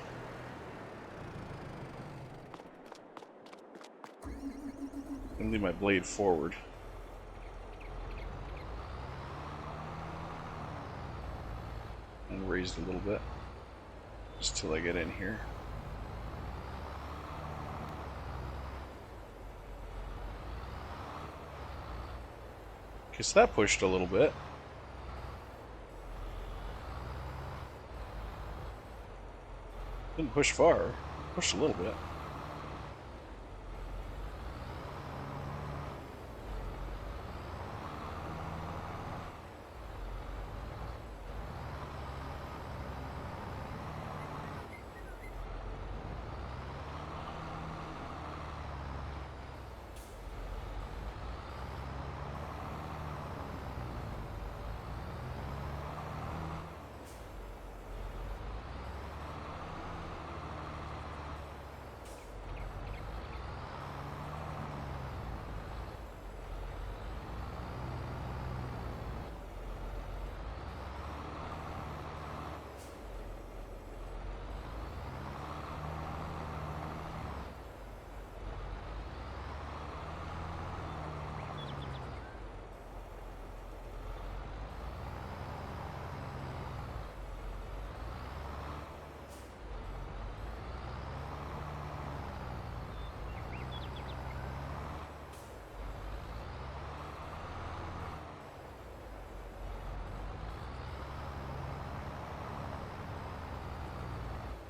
S1: I'm gonna leave my blade forward. And raised a little bit. Just till I get in here. Okay, so that pushed a little bit. Didn't push far. Pushed a little bit.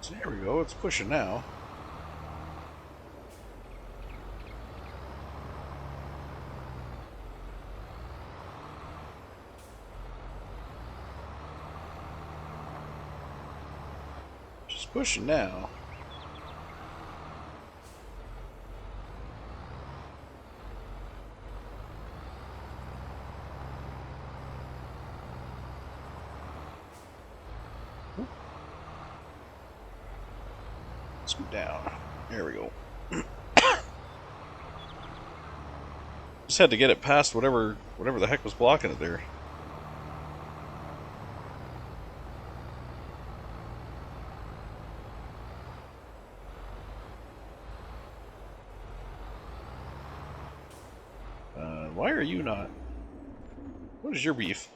S1: So here we go, it's pushing now. Just pushing now. Scoot down. There we go. Just had to get it past whatever the heck was blocking it there. Why are you not? What is your beef?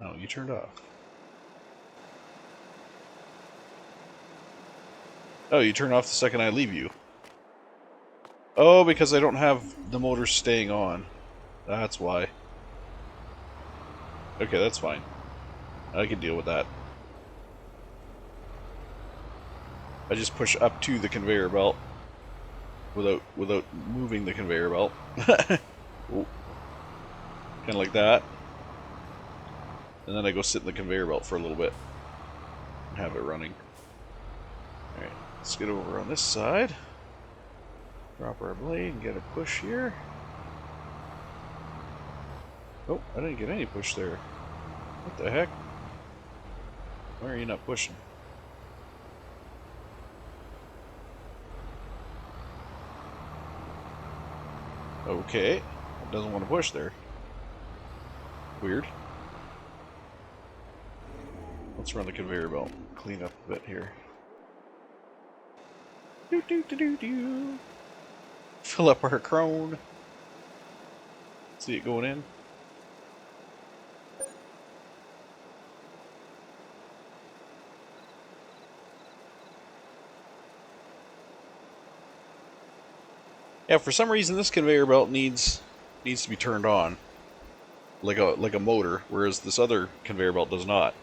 S1: Oh, you turned off. Oh, you turn off the second I leave you. Oh, because I don't have the motor staying on. That's why. Okay, that's fine. I can deal with that. I just push up to the conveyor belt without moving the conveyor belt. Kind of like that. And then I go sit in the conveyor belt for a little bit and have it running. Alright, let's get over on this side. Drop our blade and get a push here. Oh, I didn't get any push there. What the heck? Why are you not pushing? Okay, it doesn't want to push there. Weird. Let's run the conveyor belt. Clean up a bit here. Do do do do do. Fill up our crone. See it going in. Yeah, for some reason this conveyor belt needs to be turned on, like a motor, whereas this other conveyor belt does not.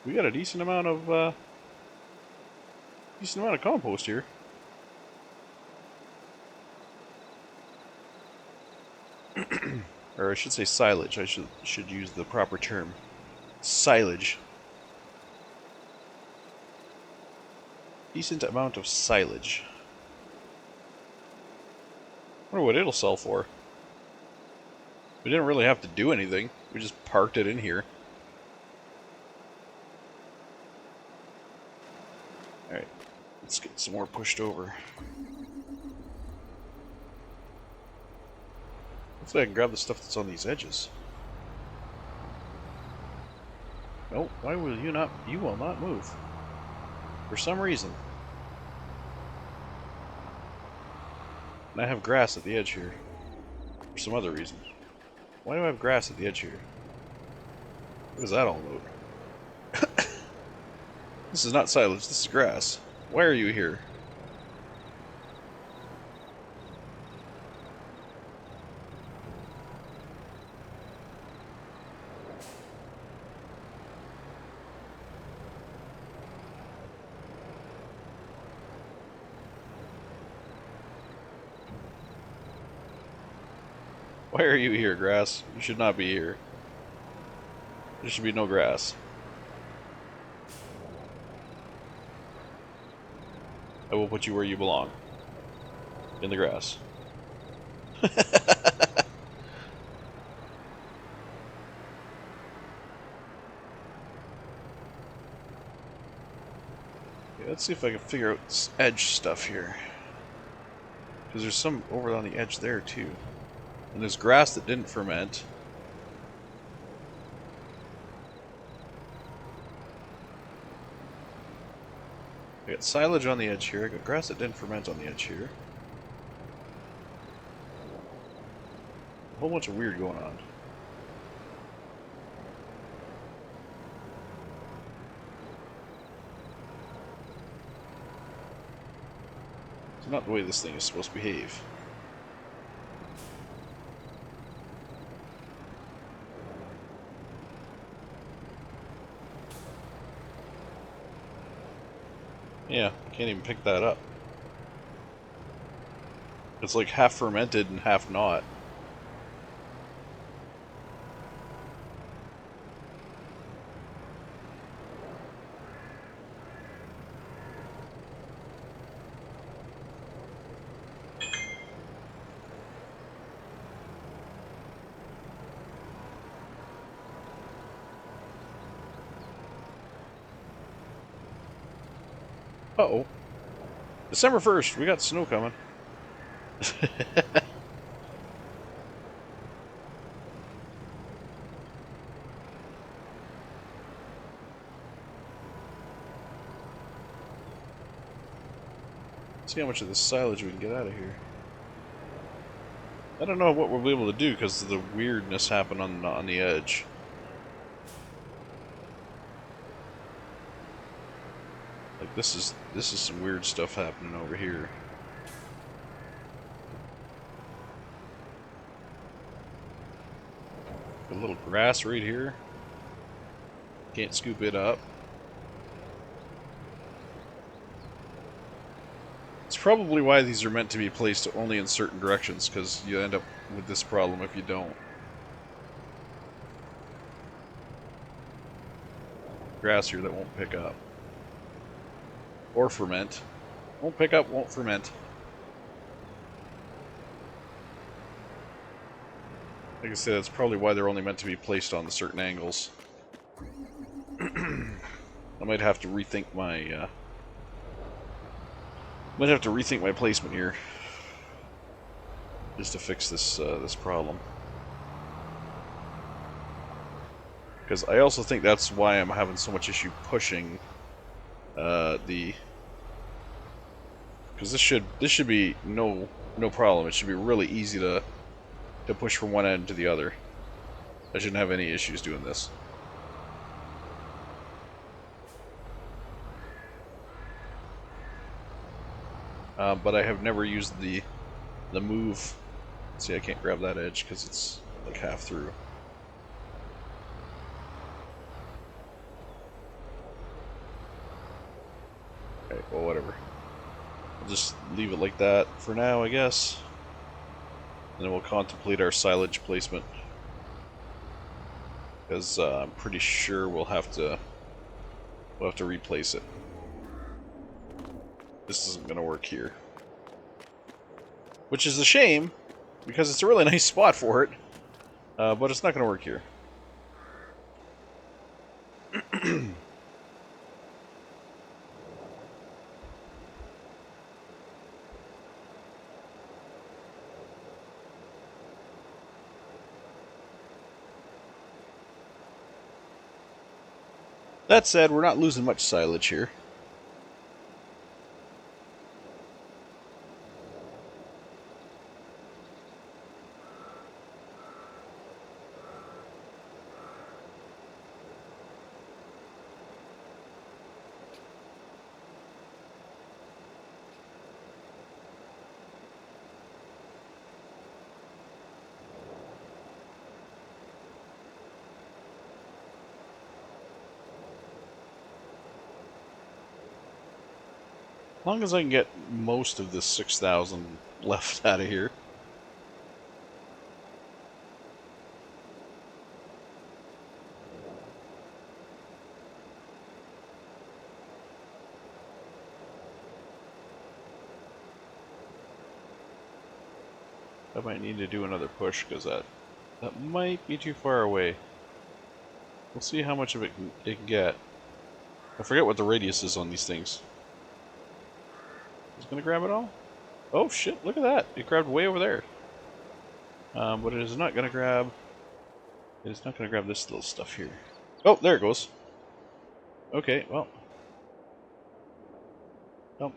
S1: We got a decent amount of compost here. Or I should say silage. I should use the proper term. Silage. Decent amount of silage. I wonder what it'll sell for. We didn't really have to do anything. We just parked it in here. Alright, let's get some more pushed over. Hopefully I can grab the stuff that's on these edges. No, why will you not? You will not move. For some reason. And I have grass at the edge here. For some other reason. Why do I have grass at the edge here? What is that all about? This is not silage, this is grass. Why are you here? Why are you here, grass? You should not be here. There should be no grass. I will put you where you belong. In the grass. Okay, let's see if I can figure out this edge stuff here. Because there's some over on the edge there too. And there's grass that didn't ferment. I got silage on the edge here. I got grass that didn't ferment on the edge here. A whole bunch of weird going on. It's not the way this thing is supposed to behave. Yeah, can't even pick that up. It's like half fermented and half not. Uh-oh. December 1st, we got snow coming. See how much of this silage we can get out of here. I don't know what we'll be able to do because of the weirdness happened on the edge. Like this is some weird stuff happening over here. A little grass right here. Can't scoop it up. It's probably why these are meant to be placed only in certain directions, because you end up with this problem if you don't. Grass here that won't pick up. Or ferment. Won't pick up, won't ferment. Like I said, that's probably why they're only meant to be placed on the certain angles. I might have to rethink my placement here, just to fix this this problem. Because I also think that's why I'm having so much issue pushing the. Because this should be no problem. It should be really easy to push from one end to the other. I shouldn't have any issues doing this. But I have never used the move. See, I can't grab that edge because it's like half through. Okay, well, whatever. I'll just leave it like that for now, I guess. And then we'll contemplate our silage placement. Because I'm pretty sure we'll have to replace it. This isn't going to work here. Which is a shame, because it's a really nice spot for it. But it's not going to work here. That said, we're not losing much silage here. As long as I can get most of this 6,000 left out of here. I might need to do another push because that might be too far away. We'll see how much of it can get. I forget what the radius is on these things. Is it gonna grab it all? Oh shit, look at that. It grabbed way over there. But it is not gonna grab... It is not gonna grab this little stuff here. Oh, there it goes. Okay, well. Oh.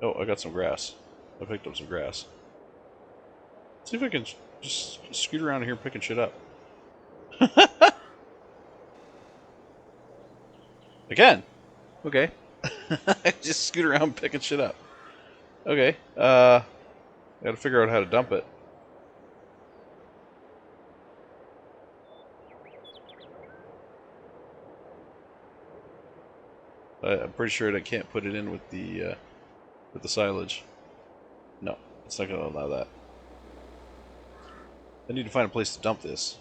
S1: Oh, I got some grass. I picked up some grass. Let's see if I can just scoot around here picking shit up. I can. Okay. Just scoot around picking shit up. Okay, gotta figure out how to dump it. I'm pretty sure I can't put it in with the silage. No, it's not gonna allow that. I need to find a place to dump this.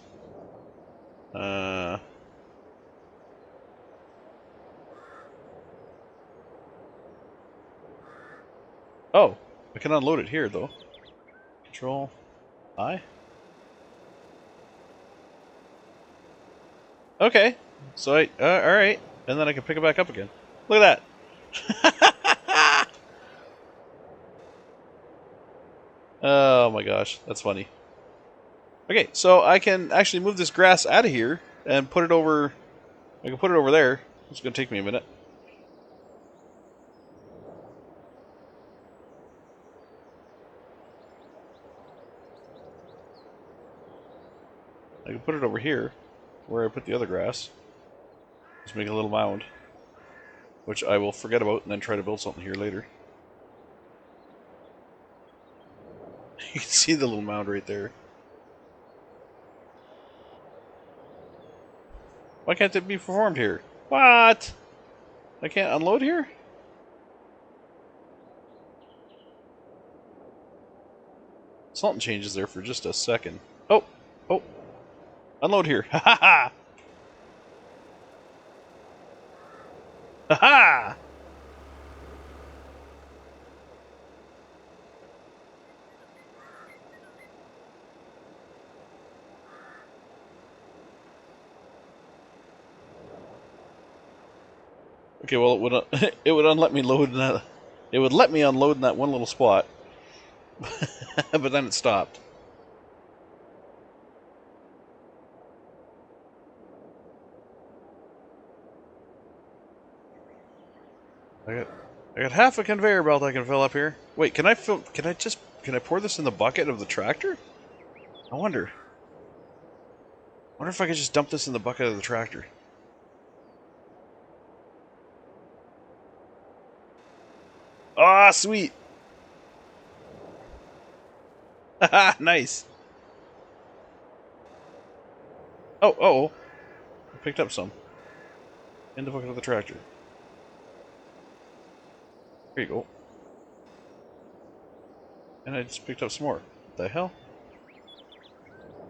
S1: Oh, I can unload it here though. Control I. Okay, so all right, and then I can pick it back up again. Look at that. Oh my gosh, that's funny. Okay, so I can actually move this grass out of here and put it over. I can put it over there. It's gonna take me a minute. I can put it over here, where I put the other grass. Just make a little mound, which I will forget about and then try to build something here later. You can see the little mound right there. Why can't it be performed here? What? I can't unload here? Something changes there for just a second. Oh, oh, unload here. Ha ha ha! Ha ha! Okay, well it would it would unlet me load in that. It would let me unload in that one little spot, but then it stopped. I got half a conveyor belt I can fill up here. Wait, can I fill? Can I pour this in the bucket of the tractor? I wonder. Wonder if I could just dump this in the bucket of the tractor. Ah, sweet. Haha, nice. Oh. I picked up some. In the bucket of the tractor. Here you go. And I just picked up some more. What the hell?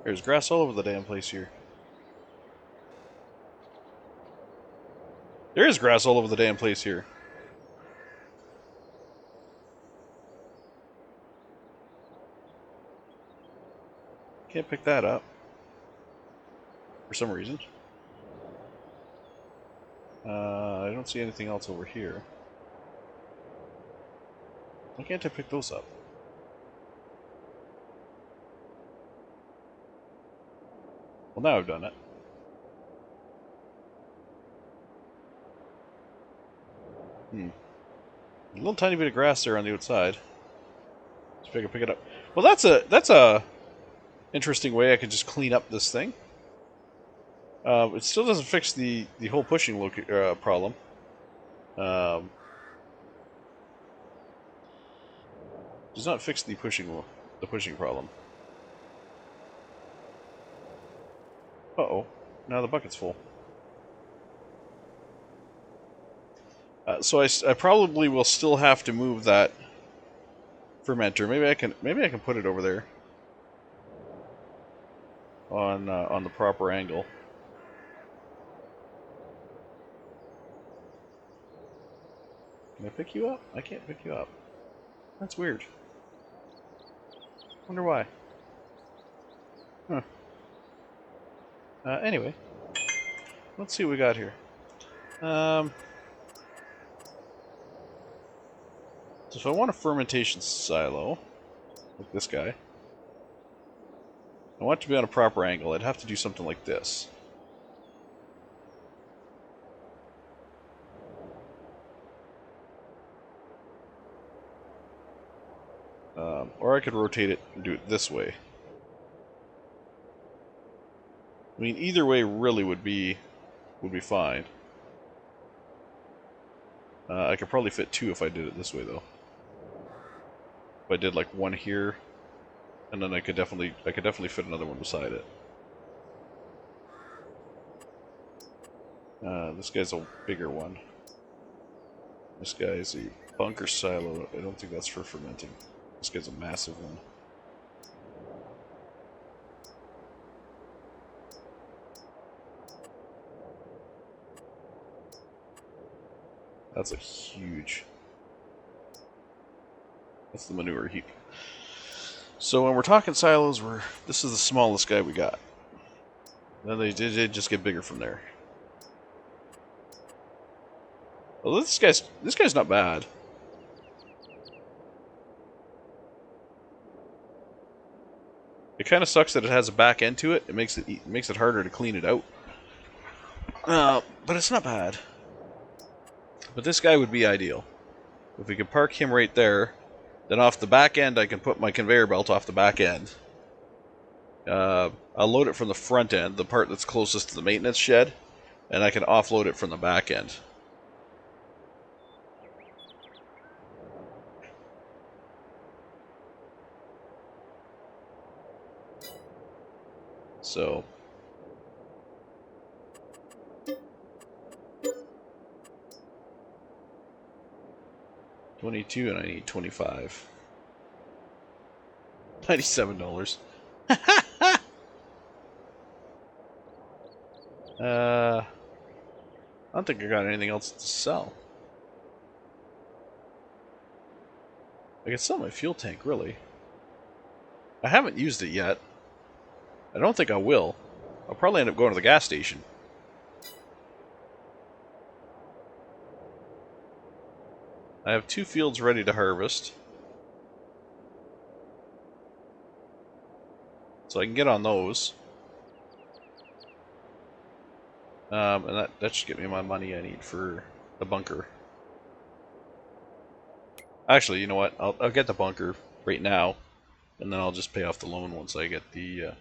S1: There's grass all over the damn place here. There is grass all over the damn place here. Can't pick that up. For some reason. I don't see anything else over here. Why can't I pick those up? Well, now I've done it. A little tiny bit of grass there on the outside. See if I can pick it up. Well, that's a interesting way I could just clean up this thing. It still doesn't fix the whole pushing problem. Does not fix the pushing problem. Uh-oh. Now the bucket's full. So I probably will still have to move that fermenter. Maybe I can put it over there on the proper angle. Can I pick you up? I can't pick you up. That's weird. Wonder why. Huh. Anyway, let's see what we got here. So if I want a fermentation silo, like this guy, I want it to be on a proper angle. I'd have to do something like this. Or I could rotate it and do it this way. I mean, either way really would be fine. I could probably fit 2 if I did it this way, though. If I did like 1 here, and then I could definitely fit another one beside it. This guy's a bigger one. This guy is a bunker silo. I don't think that's for fermenting. This guy's a massive one. That's a huge... That's the manure heap. So when we're talking silos, this is the smallest guy we got. Then they did just get bigger from there. Well, this guy's not bad. It kind of sucks that it has a back end to it. It makes it harder to clean it out. But it's not bad. But this guy would be ideal. If we could park him right there, then off the back end I can put my conveyor belt off the back end. I'll load it from the front end, the part that's closest to the maintenance shed, and I can offload it from the back end. So... 22 and I need 25. $97. I don't think I got anything else to sell. I can sell my fuel tank, really. I haven't used it yet. I don't think I will. I'll probably end up going to the gas station. I have 2 fields ready to harvest. So I can get on those. And that should get me my money I need for the bunker. Actually, you know what? I'll get the bunker right now, and then I'll just pay off the loan once I get the...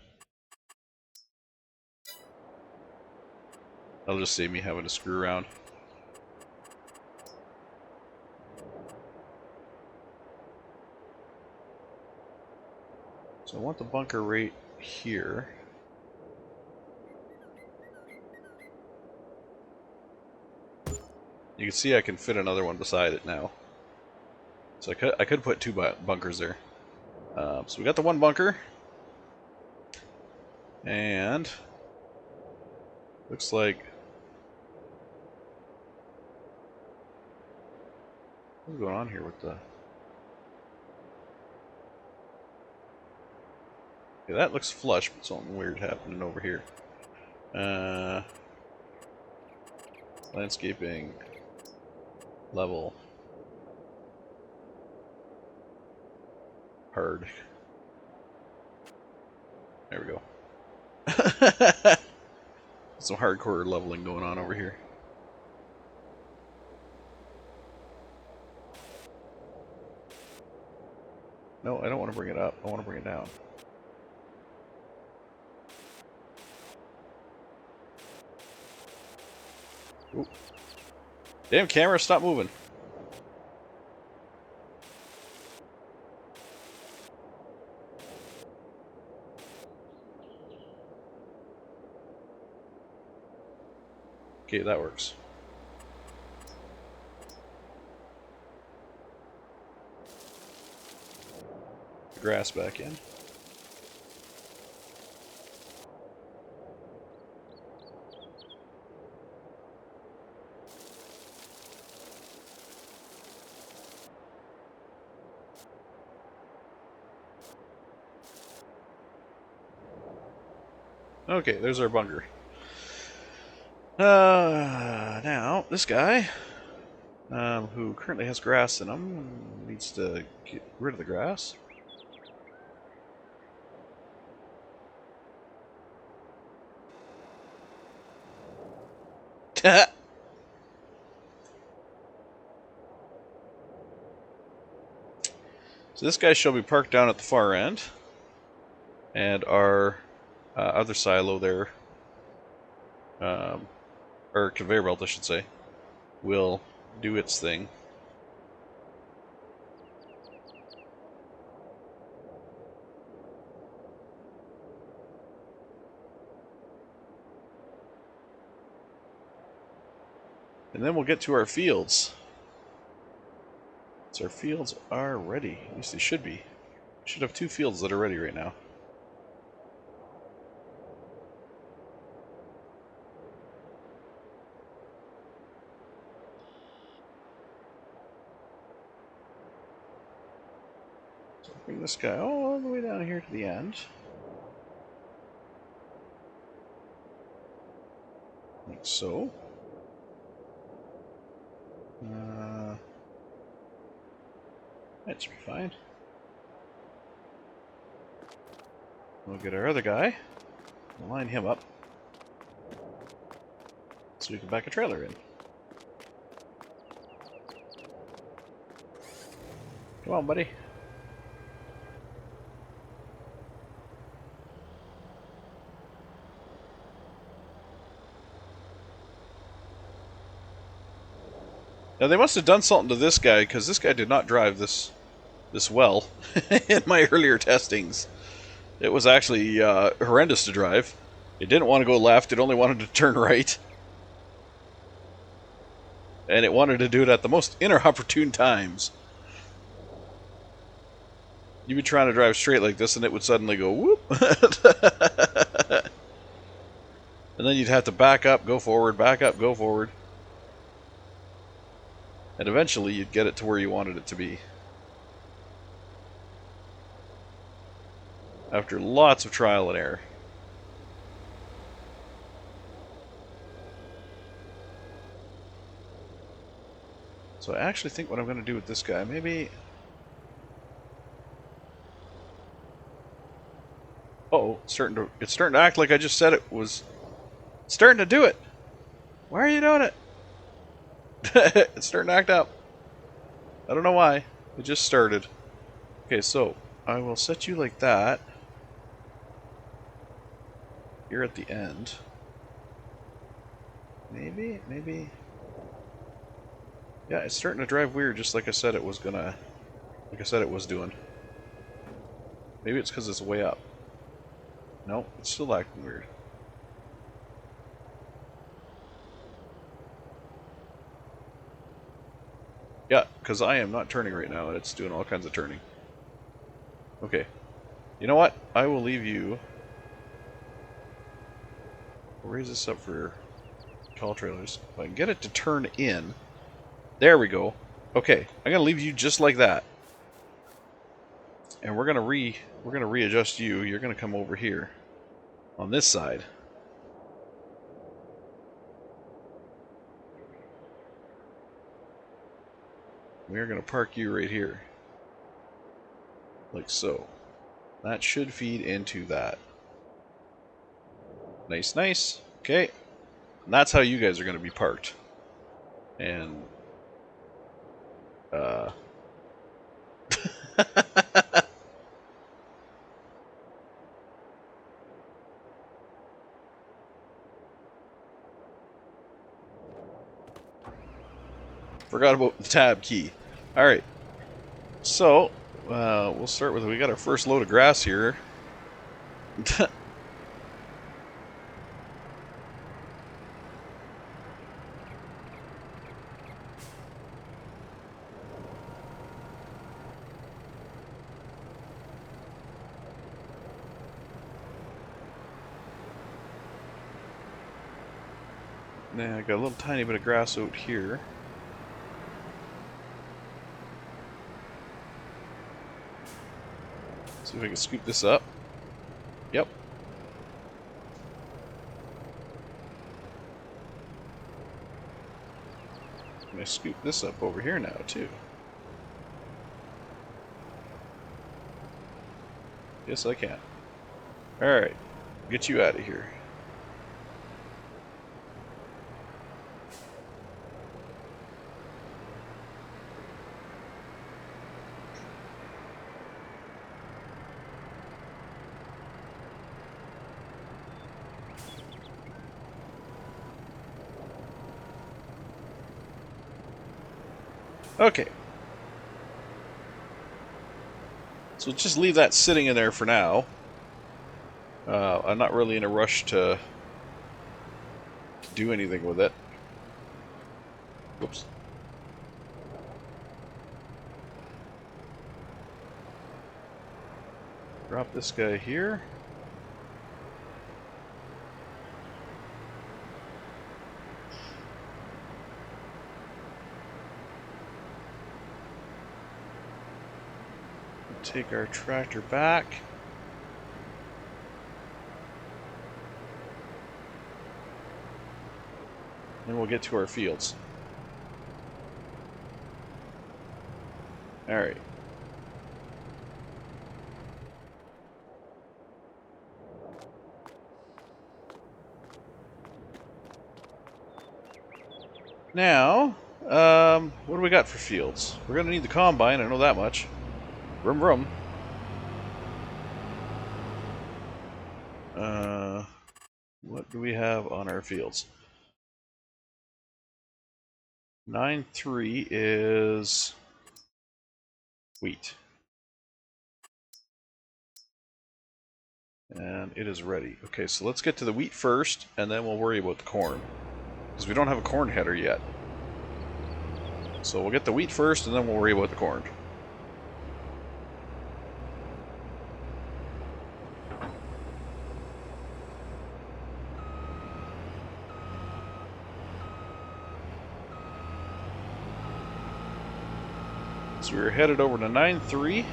S1: That'll just save me having to screw around. So I want the bunker right here. You can see I can fit another one beside it now. So I could put 2 bunkers there. So we got the 1 bunker. And... looks like... what's going on here with the... Okay, that looks flush, but something weird happening over here. Landscaping... level... hard. There we go. Some hardcore leveling going on over here. No, I don't want to bring it up. I want to bring it down. Ooh. Damn camera, stop moving. Okay, that works. The grass back in. Okay, there's our bunker. Now, this guy, who currently has grass in him, needs to get rid of the grass. So this guy shall be parked down at the far end, and our other silo there, or conveyor belt I should say, will do its thing. And then we'll get to our fields. So our fields are ready. At least they should be. We should have 2 fields that are ready right now. So bring this guy all the way down here to the end. Like so. That should be fine. We'll get our other guy. We'll line him up. So we can back a trailer in. Come on, buddy. Now they must have done something to this guy, because this guy did not drive this well in my earlier testings. It was actually horrendous to drive. It didn't want to go left, it only wanted to turn right. And it wanted to do it at the most inopportune times. You'd be trying to drive straight like this and it would suddenly go whoop. And then you'd have to back up, go forward, back up, go forward. And eventually you'd get it to where you wanted it to be. After lots of trial and error. So I actually think what I'm going to do with this guy, maybe... Uh-oh, it's starting to act like I just said it was... It's starting to do it! Why are you doing it? It's starting to act up. I don't know why. It just started. Okay, so I will set you like that. Here at the end. Maybe. Yeah, it's starting to drive weird, just like I said it was gonna. Like I said it was doing. Maybe it's because it's way up. No, it's still acting weird. Yeah, because I am not turning right now, and it's doing all kinds of turning. Okay. You know what? I will leave you... I'll raise this up for tall trailers. If I can get it to turn in... There we go. Okay, I'm gonna leave you just like that. And we're gonna readjust you. You're gonna come over here. On this side. We're going to park you right here. Like so. That should feed into that. Nice, nice. Okay. And that's how you guys are going to be parked. And... Forgot about the tab key. Alright. So, we'll start with... We got our first load of grass here. Now, I got a little tiny bit of grass out here. See if I can scoop this up. Yep. I'm gonna scoop this up over here now, too. Yes, I can. Alright. Get you out of here. Okay. So just leave that sitting in there for now. I'm not really in a rush to do anything with it. Whoops. Drop this guy here. Take our tractor back. And we'll get to our fields. Alright. Now, what do we got for fields? We're going to need the combine, I know that much. Vroom vroom. What do we have on our fields? 9.3 is wheat. And it is ready. Okay, so let's get to the wheat first, and then we'll worry about the corn. Because we don't have a corn header yet. So we'll get the wheat first, and then we'll worry about the corn. So we're headed over to 9.3.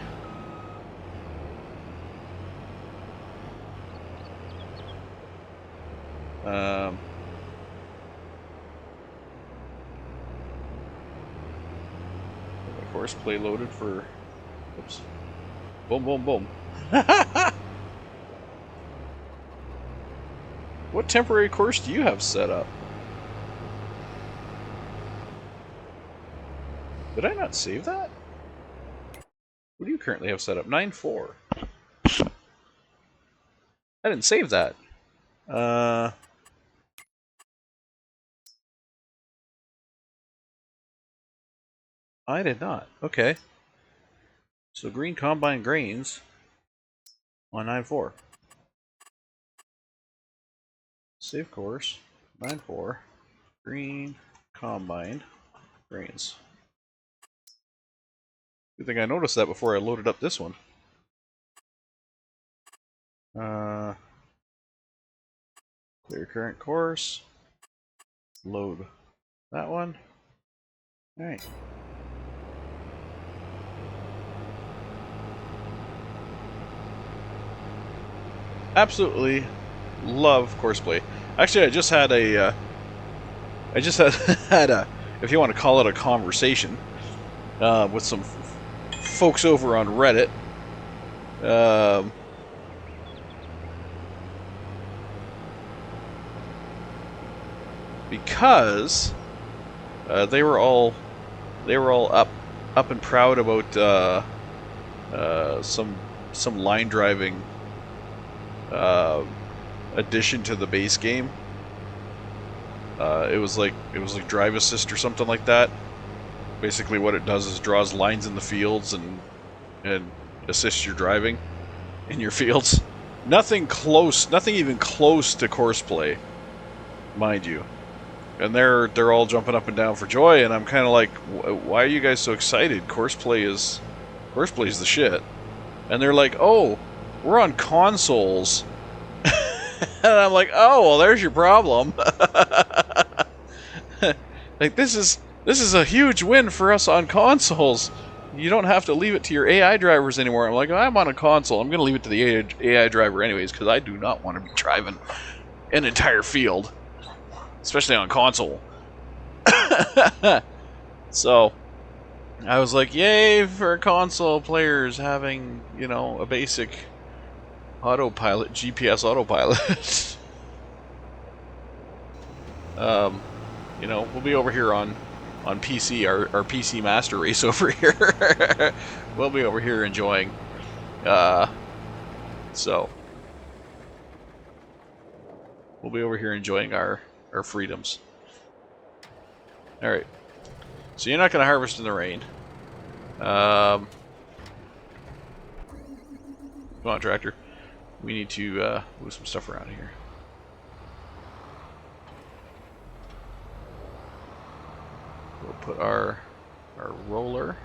S1: Of course, play loaded for. Oops. Boom, boom, boom. What temporary course do you have set up? Did I not save that? What do you currently have set up? 9.4. I didn't save that. I did not. Okay. So green combine grains on 9.4. Save course. 9.4. Green combine grains. Good thing I noticed that before I loaded up this one. Clear current course. Load that one. Alright. Absolutely love courseplay. Actually, I just had a, had a, if you want to call it a conversation, with some folks over on Reddit. Because they were all up and proud about some line driving addition to the base game. It was like Drive Assist or something like that. Basically, what it does is draws lines in the fields and assists your driving in your fields. Nothing even close to courseplay, mind you. And they're all jumping up and down for joy, and I'm kind of like, why are you guys so excited? Courseplay is the shit. And they're like, oh, we're on consoles. And I'm like, oh, well, there's your problem. Like, this is a huge win for us on consoles. You don't have to leave it to your AI drivers anymore. I'm like, I'm on a console. I'm going to leave it to the AI driver anyways, because I do not want to be driving an entire field, especially on console. So I was like, yay for console players having, a basic autopilot, GPS autopilot. We'll be over here on PC, our PC Master Race over here. We'll be over here enjoying. So we'll be over here enjoying our freedoms. All right. So you're not going to harvest in the rain. Come on, tractor. We need to move some stuff around here. We'll put our roller.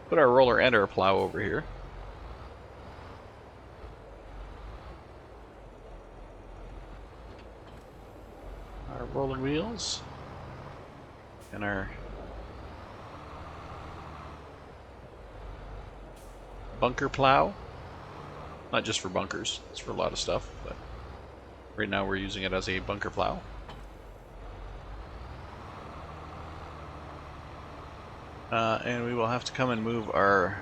S1: Put our roller and our plow over here. Our rolling wheels. And our bunker plow. Not just for bunkers, it's for a lot of stuff, but right now we're using it as a bunker plow. And we will have to come and move our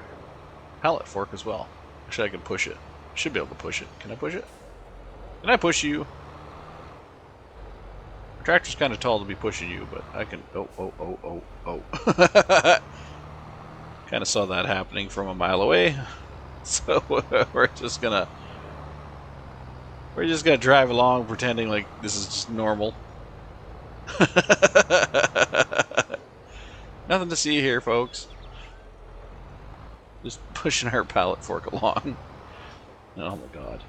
S1: pallet fork as well. Actually, I can push it. Should be able to push it. Can I push it? Can I push you? The tractor's kind of tall to be pushing you, but I can... Oh. Kind of saw that happening from a mile away. So we're just gonna drive along pretending like this is just normal. Nothing to see here, folks. Just pushing our pallet fork along. Oh my god.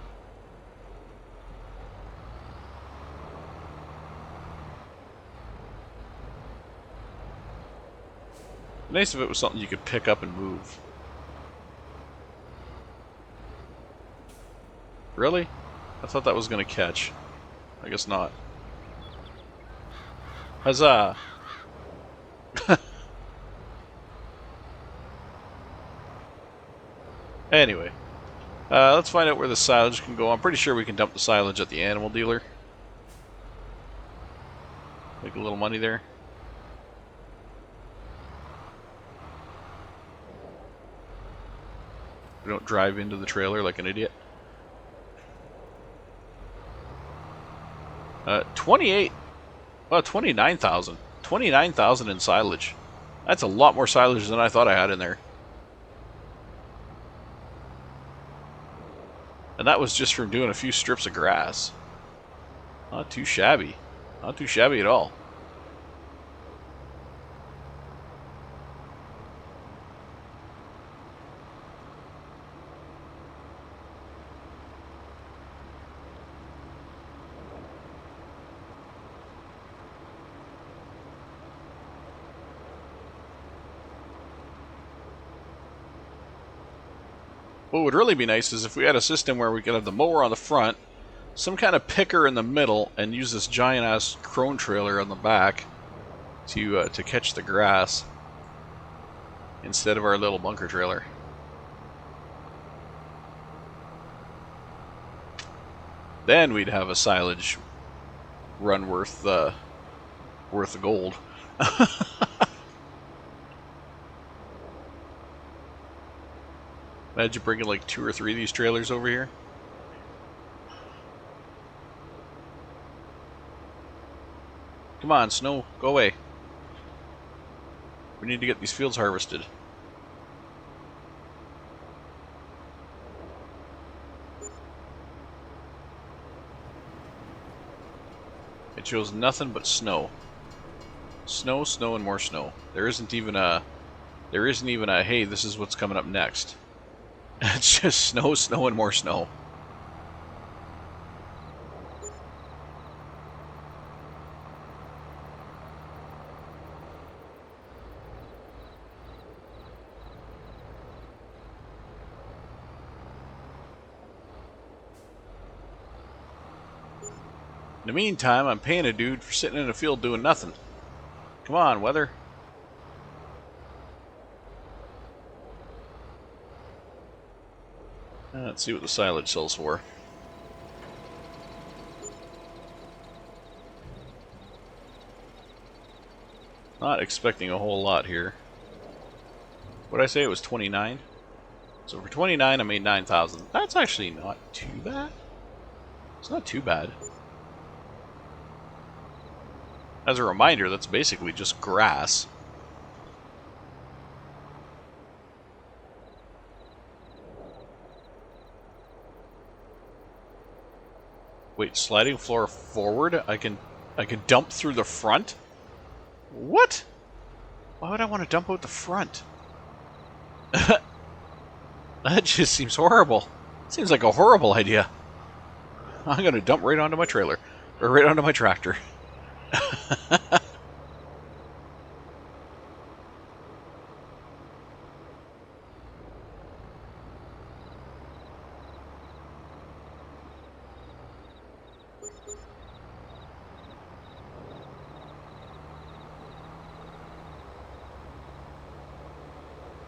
S1: Nice if it was something you could pick up and move. Really? I thought that was gonna catch. I guess not. Huzzah! Anyway, let's find out where the silage can go. I'm pretty sure we can dump the silage at the animal dealer. Make a little money there. We don't drive into the trailer like an idiot. 28. Well, 29,000. 29,000 in silage. That's a lot more silage than I thought I had in there. And that was just from doing a few strips of grass. Not too shabby. Not too shabby at all. What would really be nice is if we had a system where we could have the mower on the front, some kind of picker in the middle, and use this giant-ass crone trailer on the back to catch the grass instead of our little bunker trailer. Then we'd have a silage run worth the gold. Imagine bringing like 2 or 3 of these trailers over here. Come on, snow, go away. We need to get these fields harvested. It shows nothing but snow. Snow, snow, and more snow. There isn't even a hey, this is what's coming up next. It's just snow, snow, and more snow. In the meantime, I'm paying a dude for sitting in a field doing nothing. Come on, weather. Let's see what the silage sells for. Not expecting a whole lot here. What did I say? It was 29? So for 29 I made 9,000. That's actually not too bad. It's not too bad. As a reminder, that's basically just grass. Wait, sliding floor forward? I can dump through the front? What? Why would I want to dump out the front? That just seems horrible. Seems like a horrible idea. I'm going to dump right onto my trailer. Or right onto my tractor.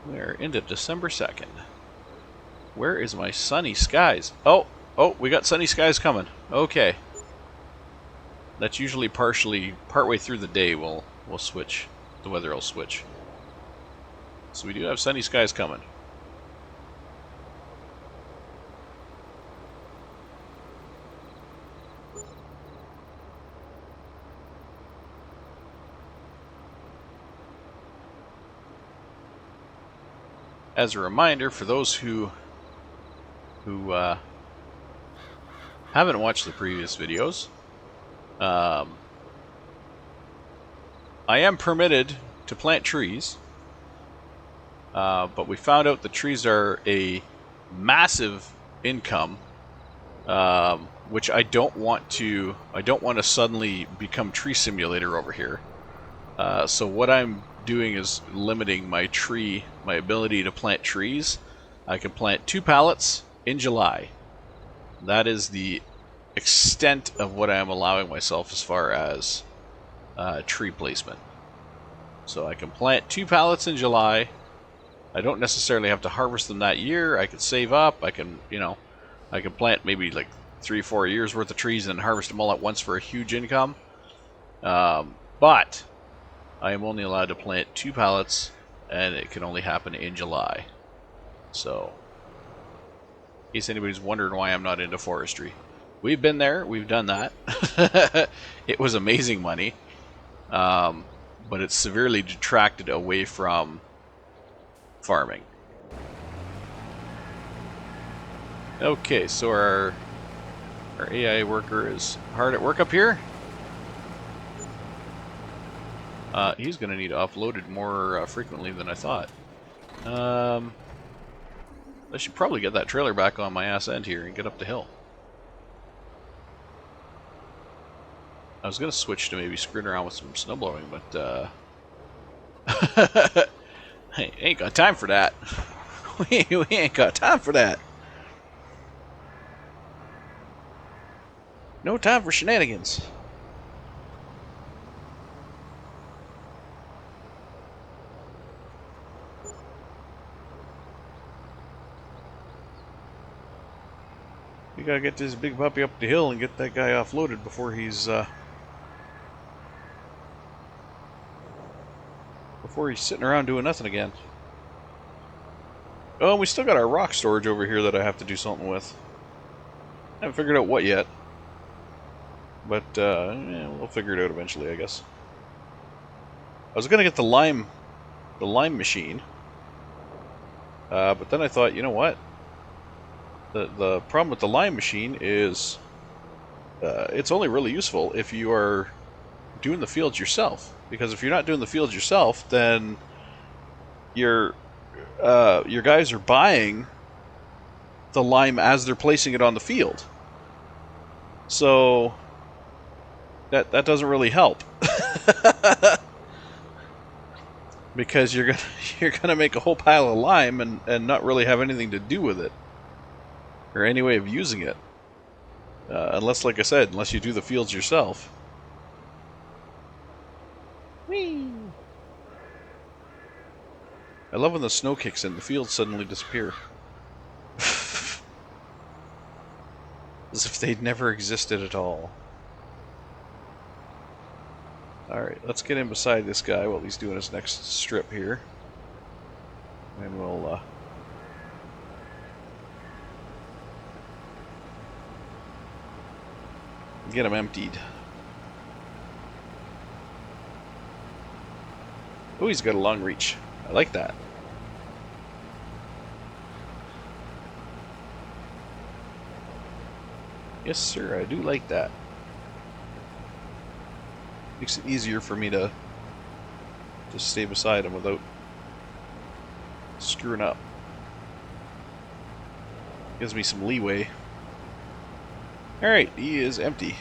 S1: We're into December 2nd. Where is my sunny skies? Oh, we got sunny skies coming. Okay. That's usually partway through the day we'll switch. The weather will switch. So we do have sunny skies coming. As a reminder, for those who haven't watched the previous videos, I am permitted to plant trees, but we found out the trees are a massive income, which I don't want to suddenly become tree simulator over here. So what I'm doing is limiting my ability to plant trees. I can plant 2 pallets in July. That is the extent of what I am allowing myself as far as tree placement. So I can plant 2 pallets in July. I don't necessarily have to harvest them that year. I can save up. I can plant maybe like 3-4 years worth of trees and harvest them all at once for a huge income. But I am only allowed to plant 2 pallets, and it can only happen in July. So, in case anybody's wondering why I'm not into forestry. We've been there, we've done that. It was amazing money, but it's severely detracted away from farming. Okay, so our AI worker is hard at work up here. He's going to need uploaded more frequently than I thought. I should probably get that trailer back on my ass end here and get up the hill. I was going to switch to maybe screwing around with some snowblowing, but I ain't got time for that. We ain't got time for that. No time for shenanigans. We gotta get this big puppy up the hill and get that guy offloaded before he's sitting around doing nothing again. Oh, and we still got our rock storage over here that I have to do something with. I haven't figured out what yet, but yeah, we'll figure it out eventually, I guess. I was gonna get the lime machine, but then I thought, you know what? The problem with the lime machine is it's only really useful if you are doing the fields yourself. Because if you're not doing the fields yourself, then your guys are buying the lime as they're placing it on the field. So that doesn't really help. Because you're gonna make a whole pile of lime and not really have anything to do with it. Or any way of using it. Unless, like I said, unless you do the fields yourself. Whee! I love when the snow kicks in, the fields suddenly disappear. As if they'd never existed at all. Alright, let's get in beside this guy while he's doing his next strip here. And we'll get him emptied. Oh, he's got a long reach. I like that. Yes, sir, I do like that. Makes it easier for me to Just stay beside him without screwing up. Gives me some leeway. Alright, he is empty.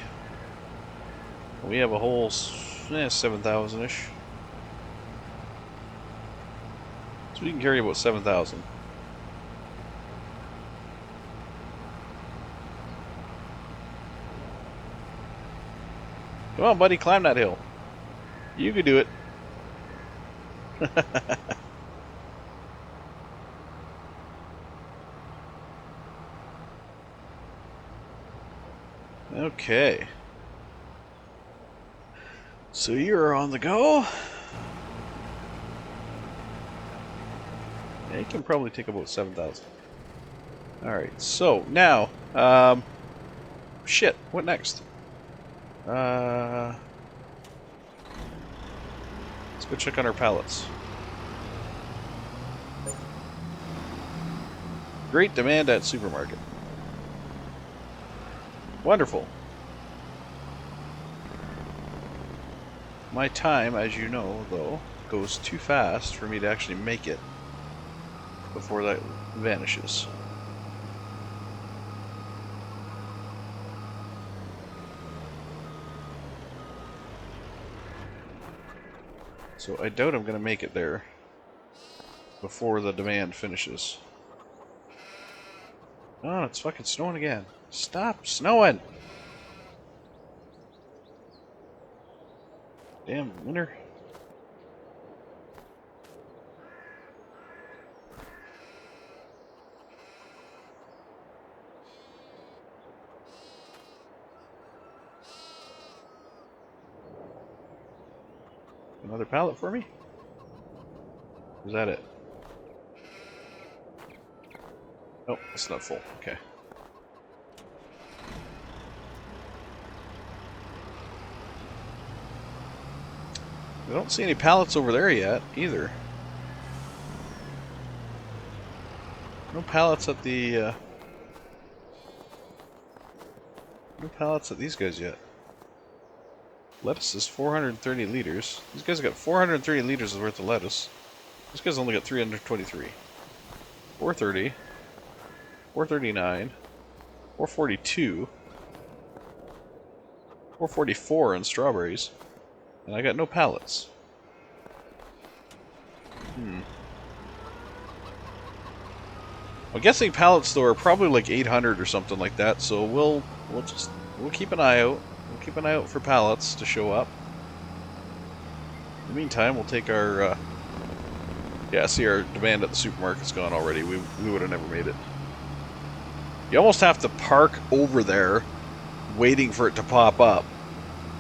S1: We have a whole 7,000-ish. So we can carry about 7,000. Come on, buddy, climb that hill. You can do it. Okay. So you're on the go. Yeah, you can probably take about 7,000. Alright, so now, shit, what next? Let's go check on our pallets. Great demand at supermarket. Wonderful. My time, as you know, though, goes too fast for me to actually make it before that vanishes. So I doubt I'm going to make it there before the demand finishes. Oh, it's fucking snowing again. Stop snowing! Damn winter. Another pallet for me? Is that it? Oh, it's not full. Okay. I don't see any pallets over there yet, either. No pallets at the, no pallets at these guys yet. Lettuce is 430 liters. These guys got 430 liters worth of lettuce. This guy's only got 323. 430. 439. 442. 444 in strawberries. And I got no pallets. I'm guessing pallets though are probably like 800 or something like that, so we'll keep an eye out. We'll keep an eye out for pallets to show up. In the meantime, we'll take our yeah, see, our demand at the supermarket's gone already. We would have never made it. You almost have to park over there waiting for it to pop up.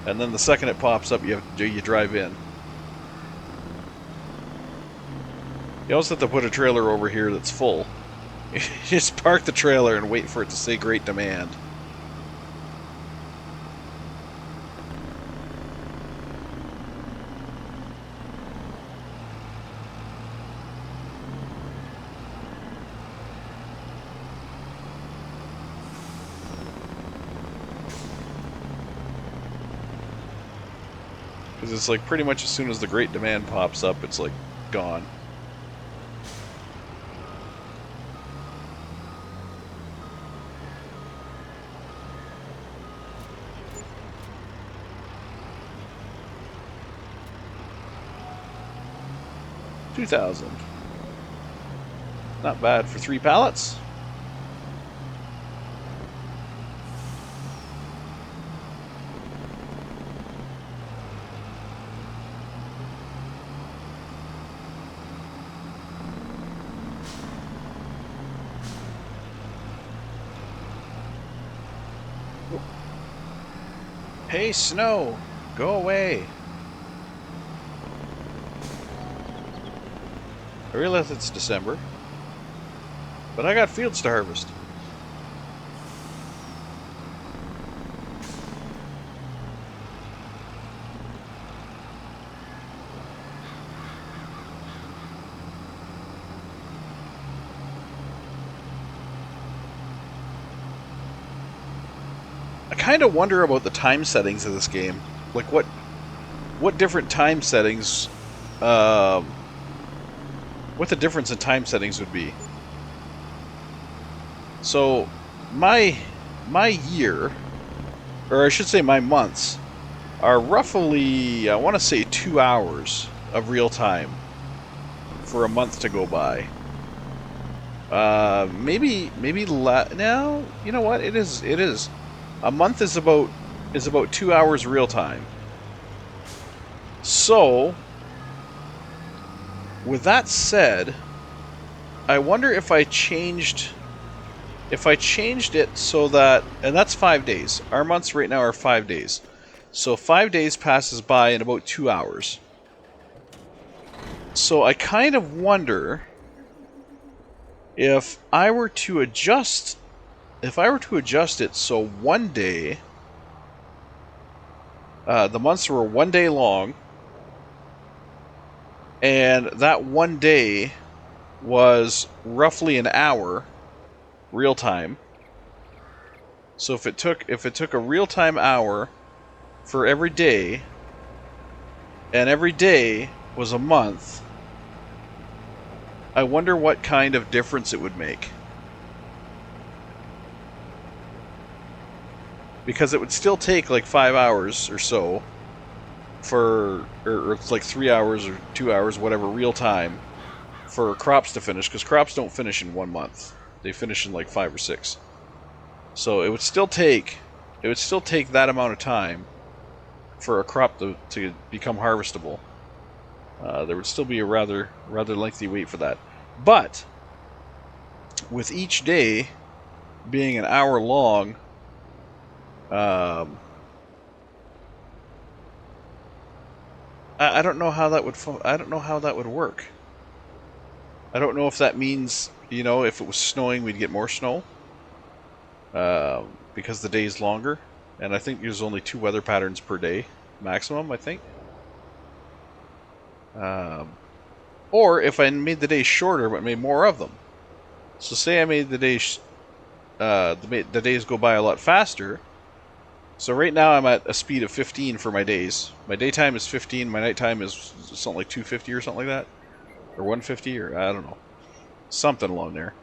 S1: And then the second it pops up, you drive in. You also have to put a trailer over here that's full. You just park the trailer and wait for it to say great demand. Because it's like pretty much as soon as the great demand pops up, it's like gone. $2,000. Not bad for 3 pallets. Hey, snow, go away. I realize it's December, but I got fields to harvest. I kind of wonder about the time settings of this game. Like what different time settings um, what the difference in time settings would be. So my year, or I should say my months, are roughly, I want to say, 2 hours of real time for a month to go by. Maybe now. You know what? It is. A month is about 2 hours real time. So, with that said, I wonder if I changed it so that, and that's 5 days. Our months right now are 5 days. So 5 days passes by in about 2 hours. So I kind of wonder if I were to adjust it so one day, the months were 1 day long, and that 1 day was roughly an hour real time. So if it took a real time hour for every day, and every day was a month, I wonder what kind of difference it would make. Because it would still take like 5 hours or so or it's like 3 hours or 2 hours, whatever, real time for crops to finish, because crops don't finish in 1 month. They finish in like 5 or 6. So it would still take that amount of time for a crop to become harvestable. There would still be a rather lengthy wait for that. But with each day being an hour long, I don't know how that would work. I don't know if that means, if it was snowing, we'd get more snow, because the day is longer, and I think there's only 2 weather patterns per day maximum, I think. Or if I made the days shorter but made more of them. So say I made the days the days go by a lot faster. So right now I'm at a speed of 15 for my days. My daytime is 15, my nighttime is something like 250 or something like that. Or 150, or I don't know. Something along there.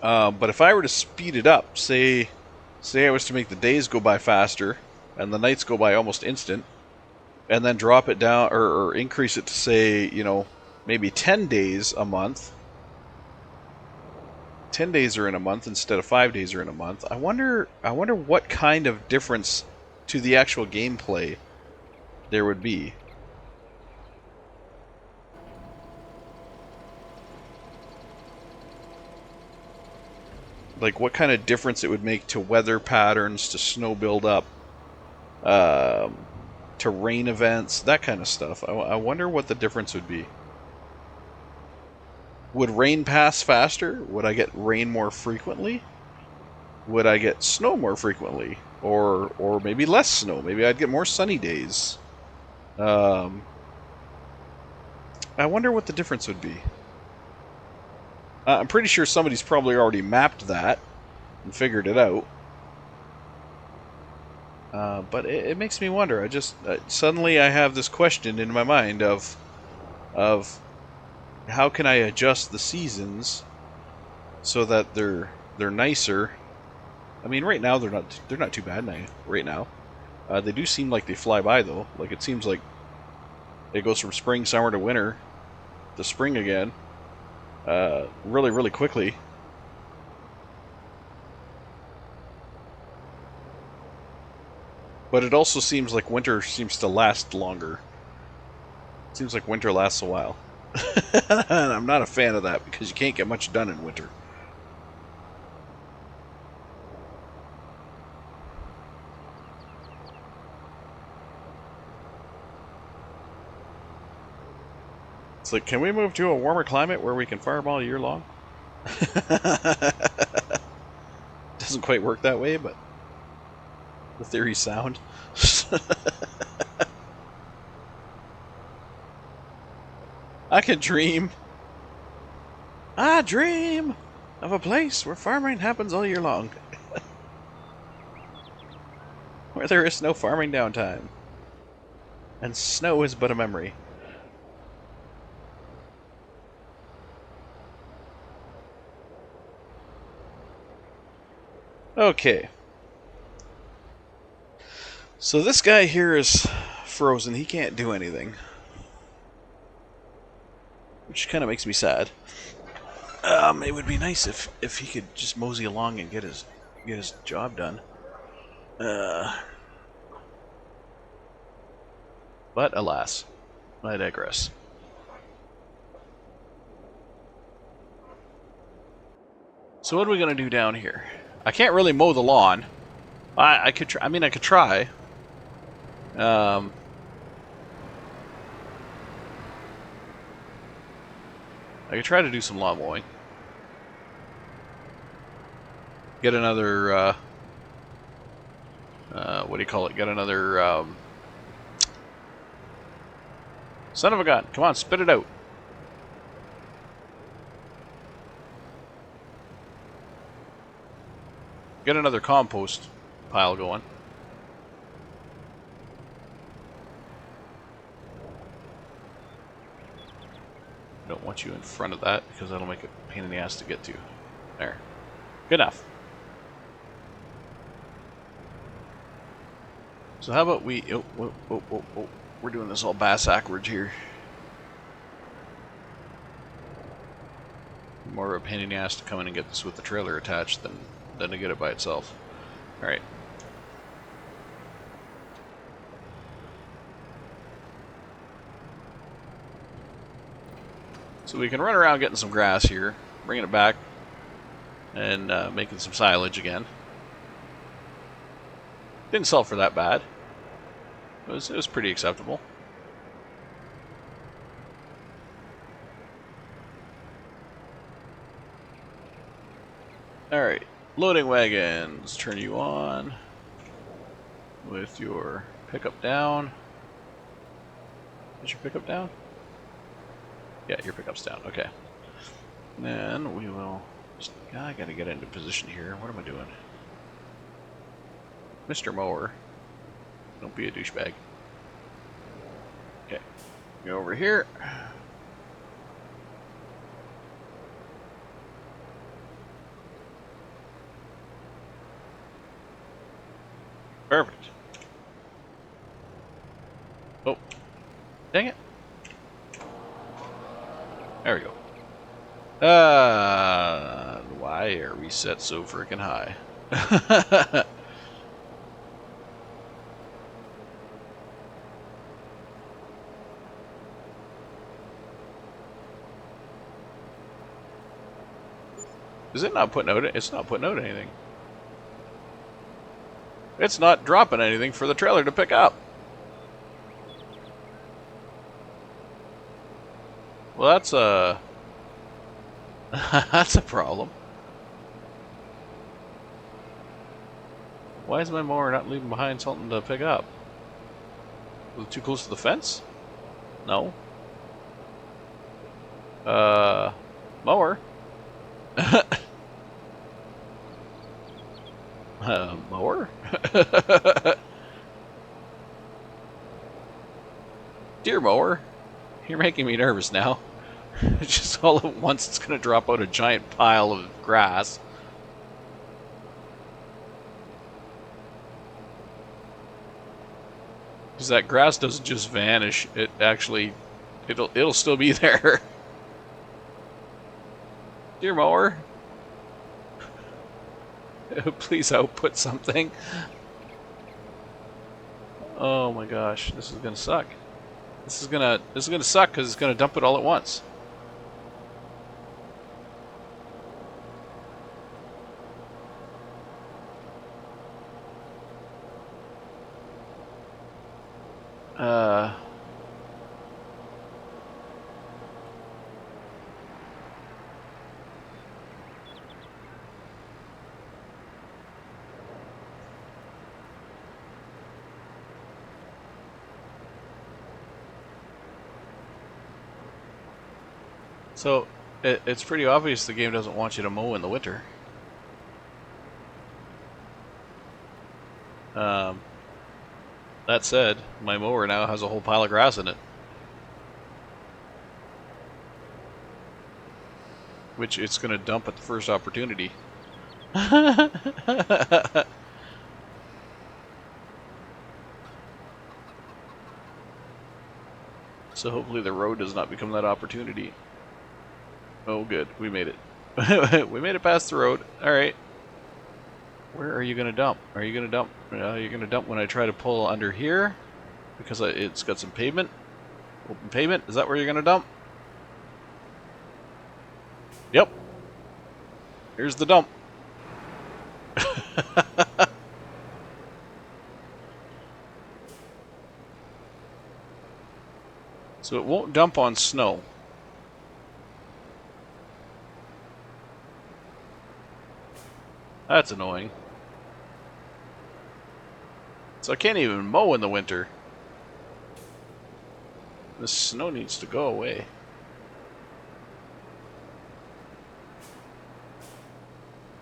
S1: But if I were to speed it up, say I was to make the days go by faster and the nights go by almost instant, and then drop it down or increase it to, say, maybe 10 days a month. 10 days are in a month instead of 5 days are in a month. I wonder what kind of difference to the actual gameplay there would be. Like what kind of difference it would make to weather patterns, to snow buildup, to rain events, that kind of stuff. I wonder what the difference would be. Would rain pass faster? Would I get rain more frequently? Would I get snow more frequently? Or maybe less snow? Maybe I'd get more sunny days. I wonder what the difference would be. I'm pretty sure somebody's probably already mapped that and figured it out. But it makes me wonder. Suddenly I have this question in my mind of how can I adjust the seasons so that they're nicer. I mean, right now they're not too bad right now. They do seem like they fly by though. Like it seems like it goes from spring, summer to winter to spring again, really, really quickly. But it also seems like winter seems to last longer. It seems like winter lasts a while. And I'm not a fan of that because you can't get much done in winter. It's like, can we move to a warmer climate where we can farm all year long? Doesn't quite work that way, but the theory's sound. I can dream. I dream of a place where farming happens all year long. Where there is no farming downtime. And snow is but a memory. Okay. So this guy here is frozen. He can't do anything, which kind of makes me sad. It would be nice if he could just mosey along and get his job done. But alas, I digress. So what are we gonna do down here? I can't really mow the lawn. I could try. I mean, I could try. I could try to do some lawn mowing. Get another. What do you call it? Get another. Son of a gun! Come on, spit it out. Get another compost pile going. I don't want you in front of that because that'll make it a pain in the ass to get to. There. Good enough. So how about we... Oh. We're doing this all bass-ackwards here. More of a pain in the ass to come in and get this with the trailer attached than to get it by itself. Alright. So we can run around getting some grass here, bringing it back, and making some silage again. Didn't sell for that bad. It was pretty acceptable. Alright, loading wagons. Turn you on with your pickup down. Is your pickup down? Yeah, your pickup's down. Okay. Then we will... I gotta get into position here. What am I doing? Mr. Mower. Don't be a douchebag. Okay. Go over here. Perfect. Oh. Dang it. There we go. Why are we set so freaking high? Is it not putting out? It's not putting out anything. It's not dropping anything for the trailer to pick up. Well, that's a that's a problem. Why is my mower not leaving behind something to pick up? Was it too close to the fence? No. Mower. Mower? Dear mower, you're making me nervous now. Just all at once it's going to drop out a giant pile of grass. Because that grass doesn't just vanish, it actually, it'll still be there. Dear mower, please output something. Oh my gosh, this is gonna suck. This is gonna suck because it's gonna dump it all at once. So, it's pretty obvious the game doesn't want you to mow in the winter. That said, my mower now has a whole pile of grass in it. Which it's going to dump at the first opportunity. So hopefully the road does not become that opportunity. Oh, good. We made it. We made it past the road. All right. Where are you going to dump? Are you going to dump? You're going to dump when I try to pull under here? Because it's got some pavement? Open pavement? Is that where you're going to dump? Yep. Here's the dump. So it won't dump on snow. That's annoying. So I can't even mow in the winter. This snow needs to go away.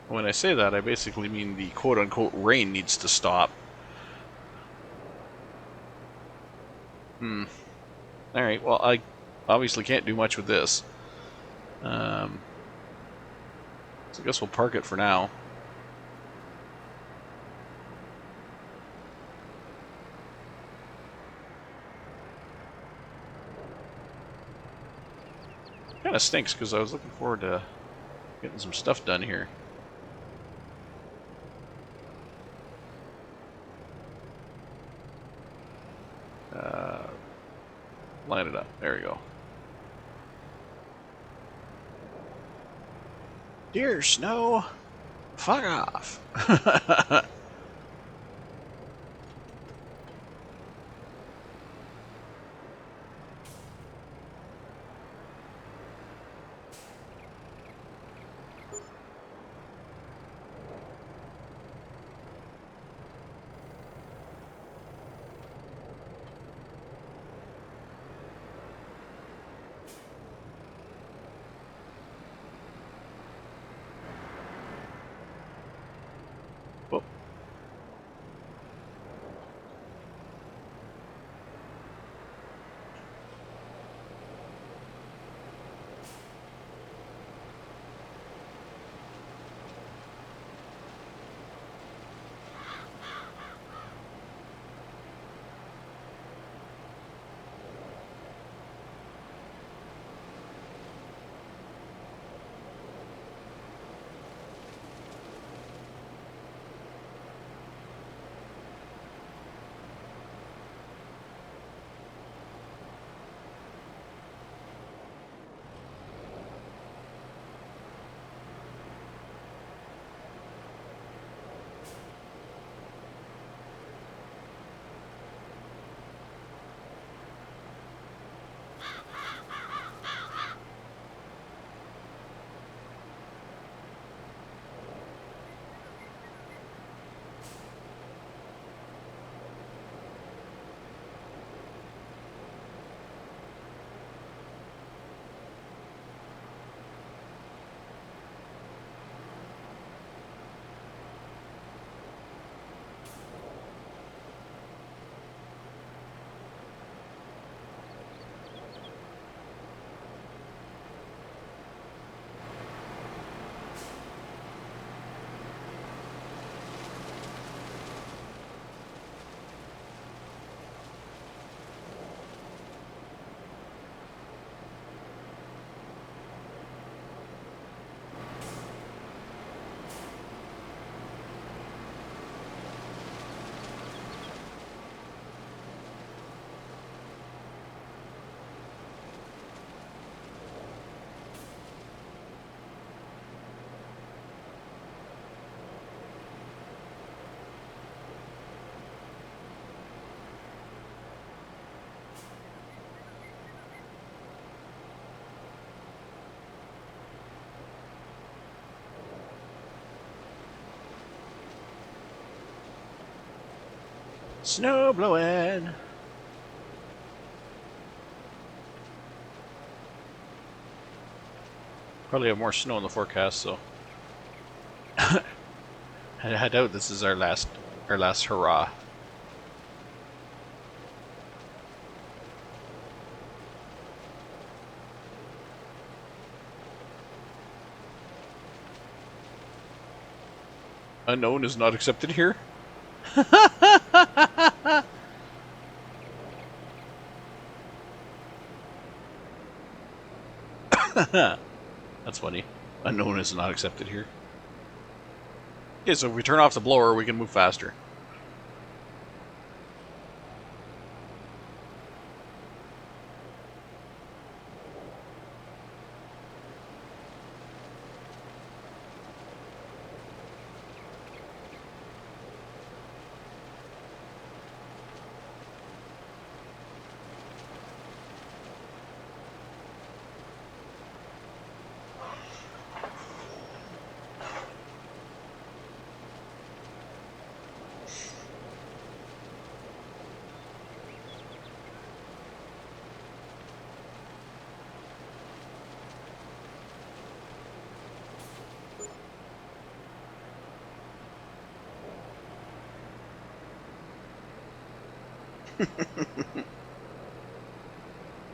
S1: When I say that, I basically mean the quote-unquote rain needs to stop. Alright, well, I obviously can't do much with this. So I guess we'll park it for now. Kind of stinks because I was looking forward to getting some stuff done here. Line it up. There we go. Dear snow, fuck off. Whoop. Snow blowing. Probably have more snow in the forecast, so I doubt this is our last hurrah. Unknown is not accepted here? That's funny. Unknown is not accepted here. Okay, so if we turn off the blower, we can move faster.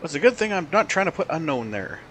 S1: It's a good thing I'm not trying to put unknown there.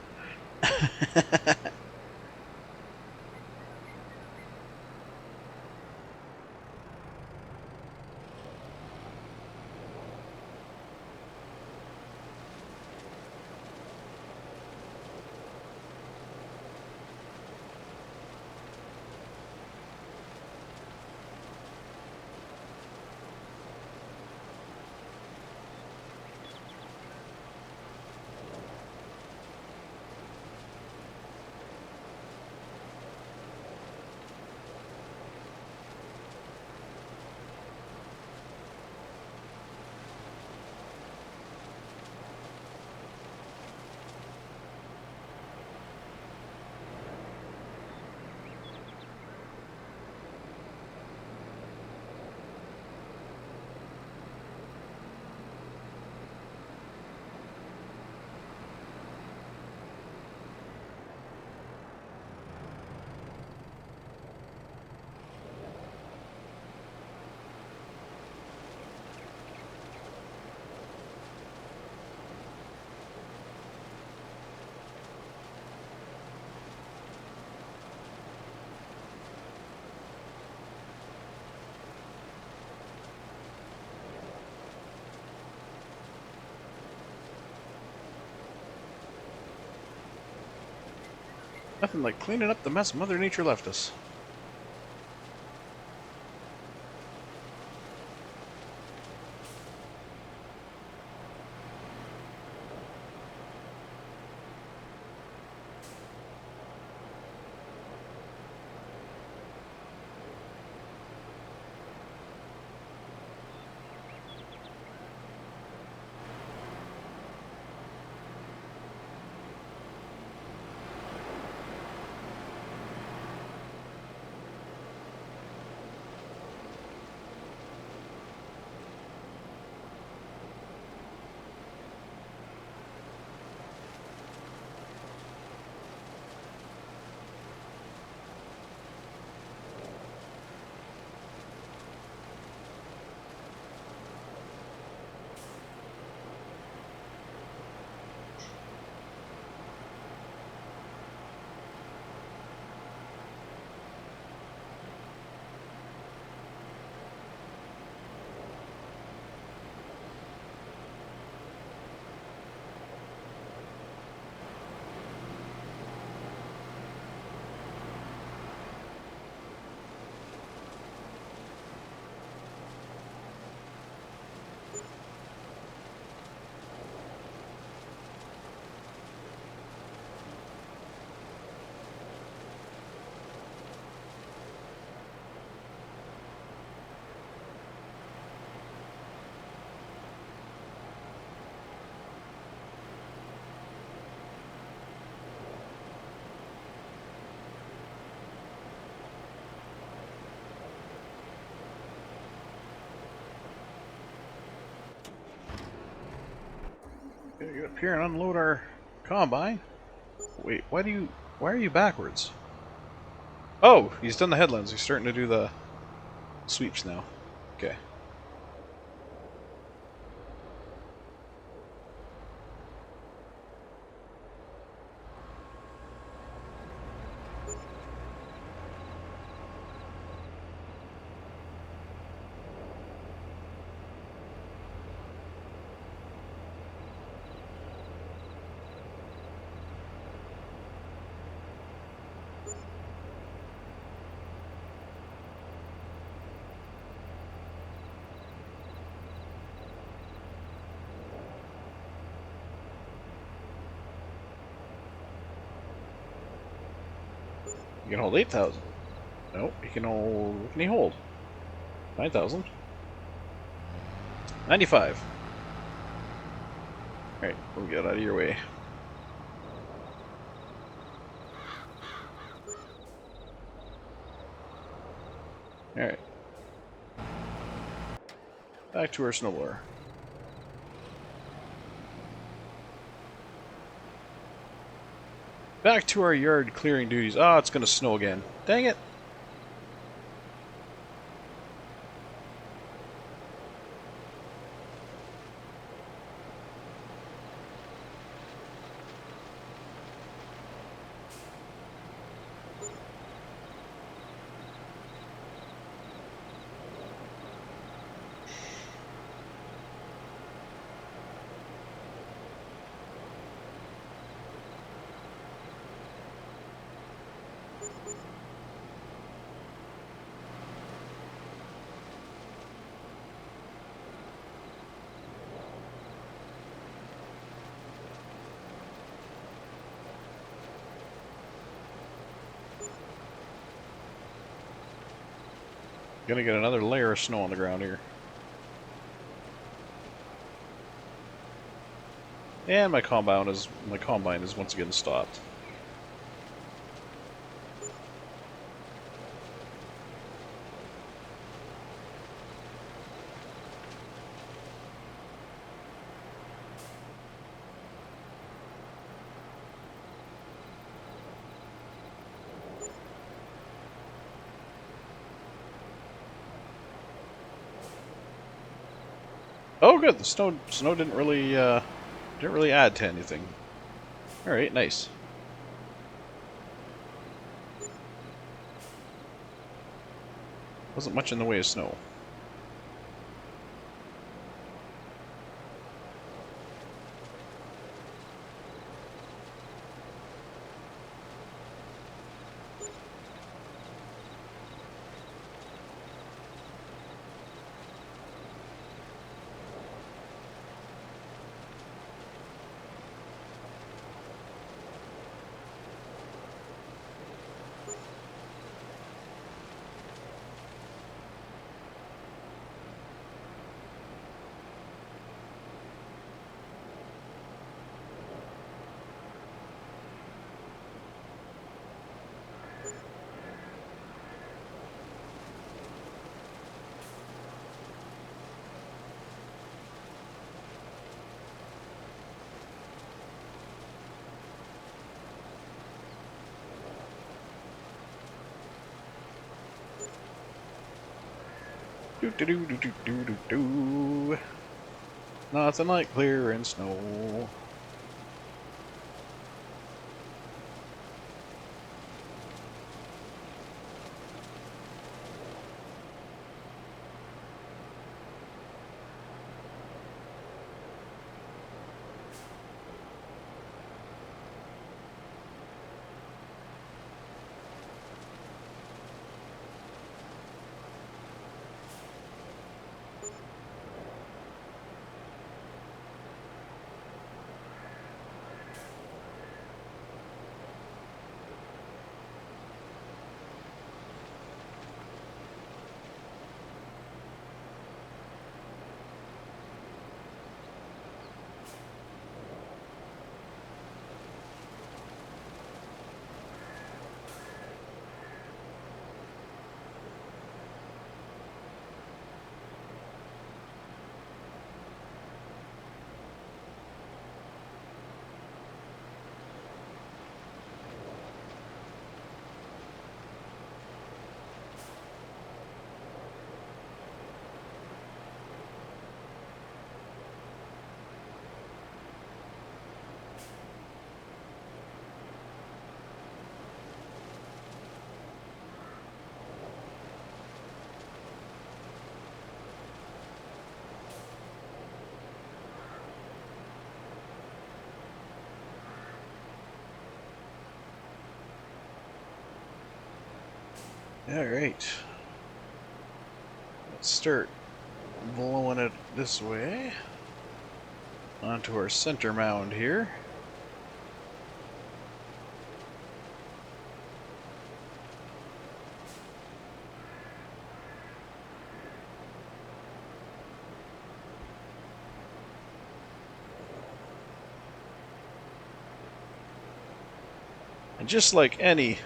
S1: Nothing like cleaning up the mess Mother Nature left us. Gotta get up here and unload our combine. Wait, why are you backwards? Oh, he's done the headlands. He's starting to do the sweeps now. Okay. can hold 8,000. No, he can hold... What can he hold? 9,000. 95. Alright, we'll get out of your way. Alright. Back to our snowblower. Back to our yard clearing duties. Ah, it's gonna snow again. Dang it! Gonna get another layer of snow on the ground here. And my combine is once again stopped. Oh, good. The snow didn't really add to anything. All right, nice. Wasn't much in the way of snow. Do do do do do do do do. Nothing like clearing snow. Alright. Let's start blowing it this way. Onto our center mound here. And just like any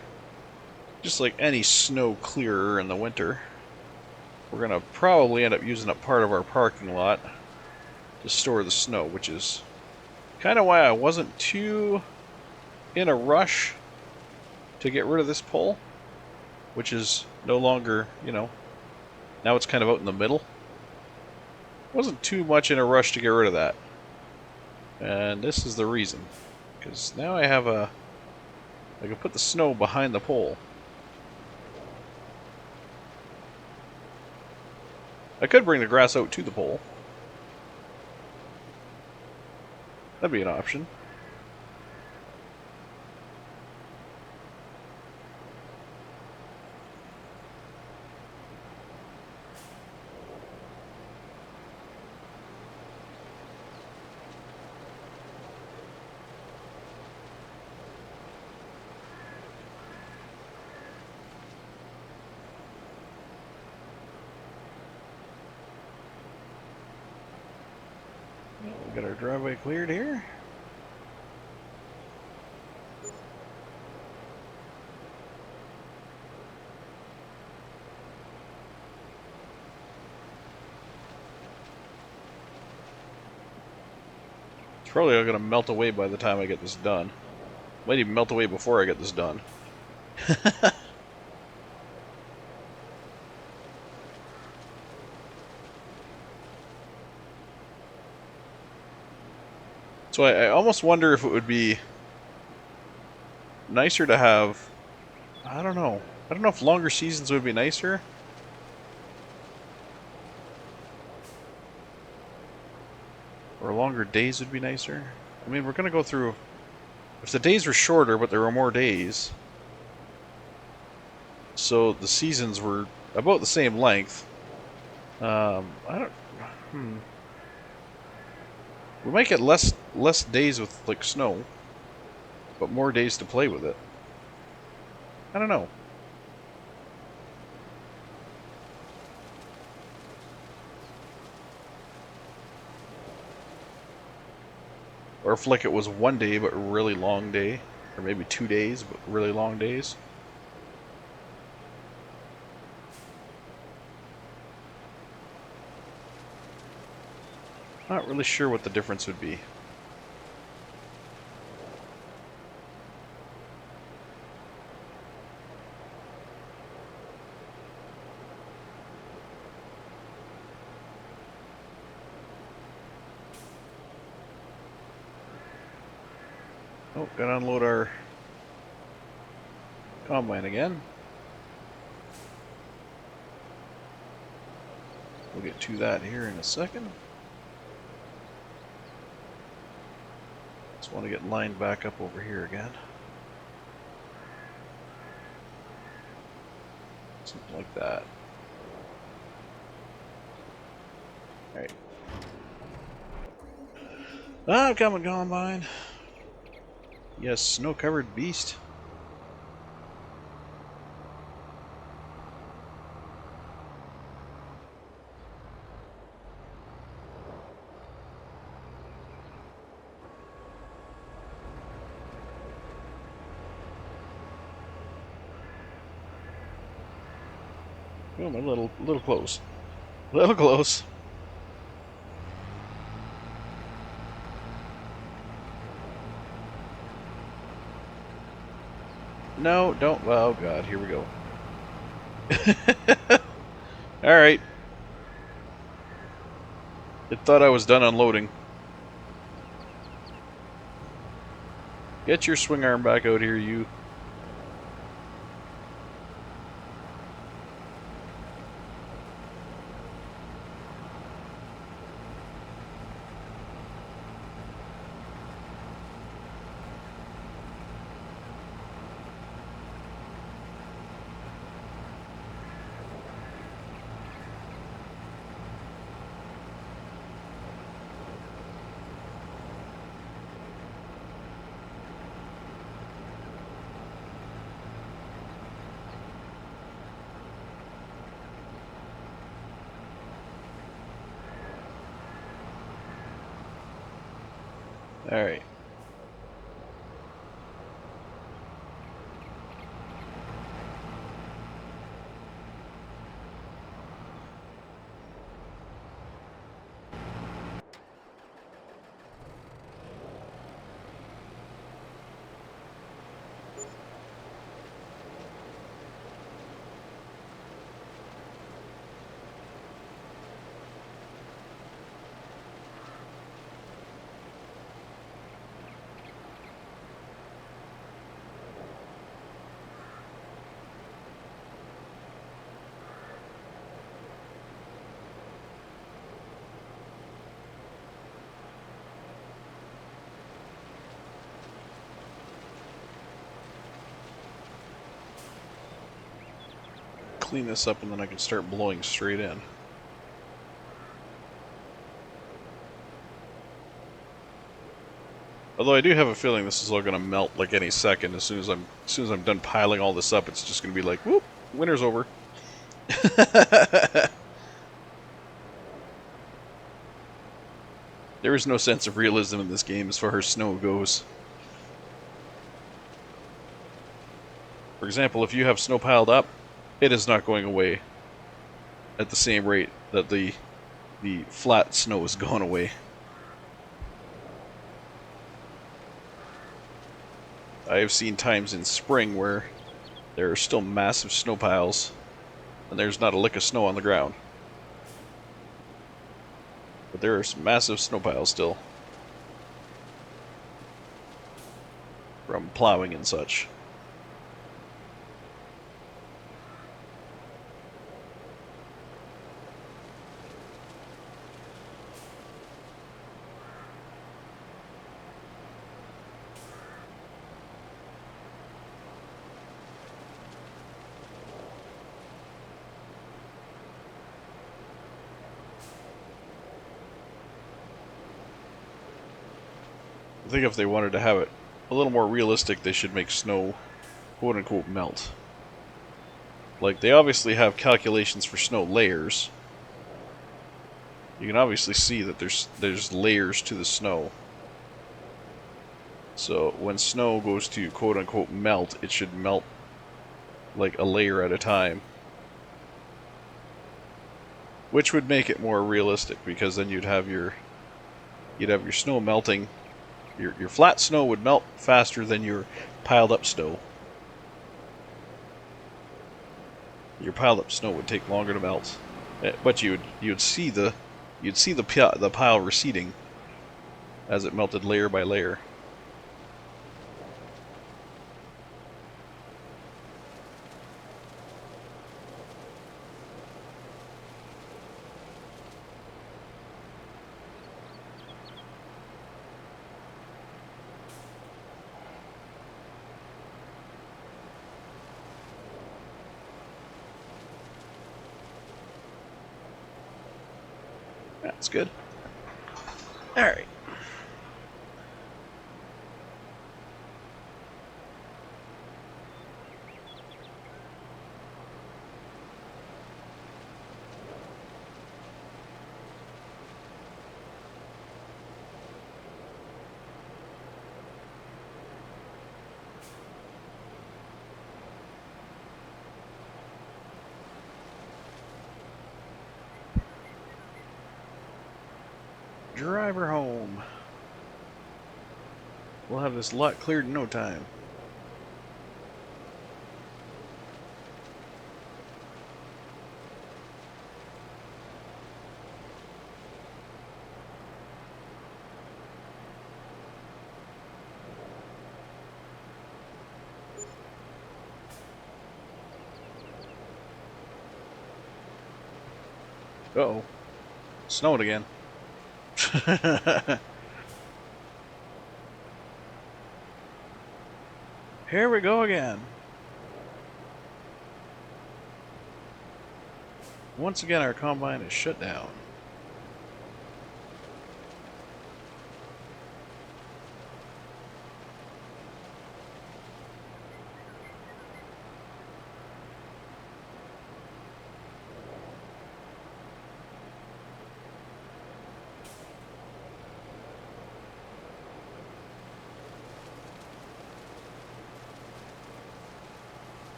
S1: snow clearer in the winter, we're gonna probably end up using up part of our parking lot to store the snow, which is kind of why I wasn't too in a rush to get rid of this pole, which is no longer, you know, now it's kind of out in the middle. Wasn't too much in a rush to get rid of that. And this is the reason. Because now I have I can put the snow behind the pole. I could bring the grass out to the pole. That'd be an option. We got our driveway cleared here. It's probably all going to melt away by the time I get this done. Might even melt away before I get this done. So I almost wonder if it would be nicer to have, I don't know. I don't know if longer seasons would be nicer. Or longer days would be nicer. I mean, we're going to go through, if the days were shorter but there were more days, so the seasons were about the same length. I don't, we might get less days with like snow, but more days to play with it. I don't know. Or if like it was one day but a really long day, or maybe 2 days but really long days. Not really sure what the difference would be. Oh, gotta unload our combine again. We'll get to that here in a second. Just want to get lined back up over here again. Something like that. Alright. Ah, coming combine. Yes, snow-covered beast. Oh, I'm a little close. A little close. No, don't. Oh, God, here we go. Alright. It thought I was done unloading. Get your swing arm back out here, you. Alright. clean this up and then I can start blowing straight in. Although I do have a feeling this is all going to melt like any second. As soon as I'm done piling all this up, it's just going to be like, whoop, winter's over. There is no sense of realism in this game as far as snow goes. For example, if you have snow piled up, it is not going away at the same rate that the flat snow is going away. I have seen times in spring where there are still massive snow piles and there's not a lick of snow on the ground. But there are some massive snow piles still from plowing and such. I think if they wanted to have it a little more realistic, they should make snow quote-unquote melt. Like, they obviously have calculations for snow layers. You can obviously see that there's layers to the snow. So when snow goes to quote-unquote melt, it should melt like a layer at a time. Which would make it more realistic, because then you'd have your snow melting. Your flat snow would melt faster than your piled up snow. Your piled up snow would take longer to melt, but you'd see the pile receding as it melted layer by layer. That's good. Alright. Drive her home. We'll have this lot cleared in no time. Uh-oh. Snowing again. Here we go again. Once again, our combine is shut down.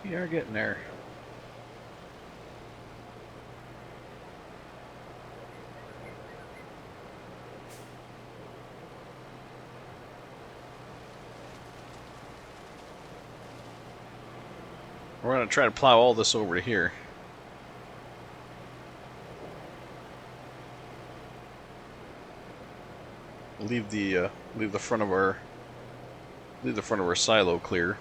S1: We are getting there. We're going to try to plow all this over to here. Leave the front of our silo clear.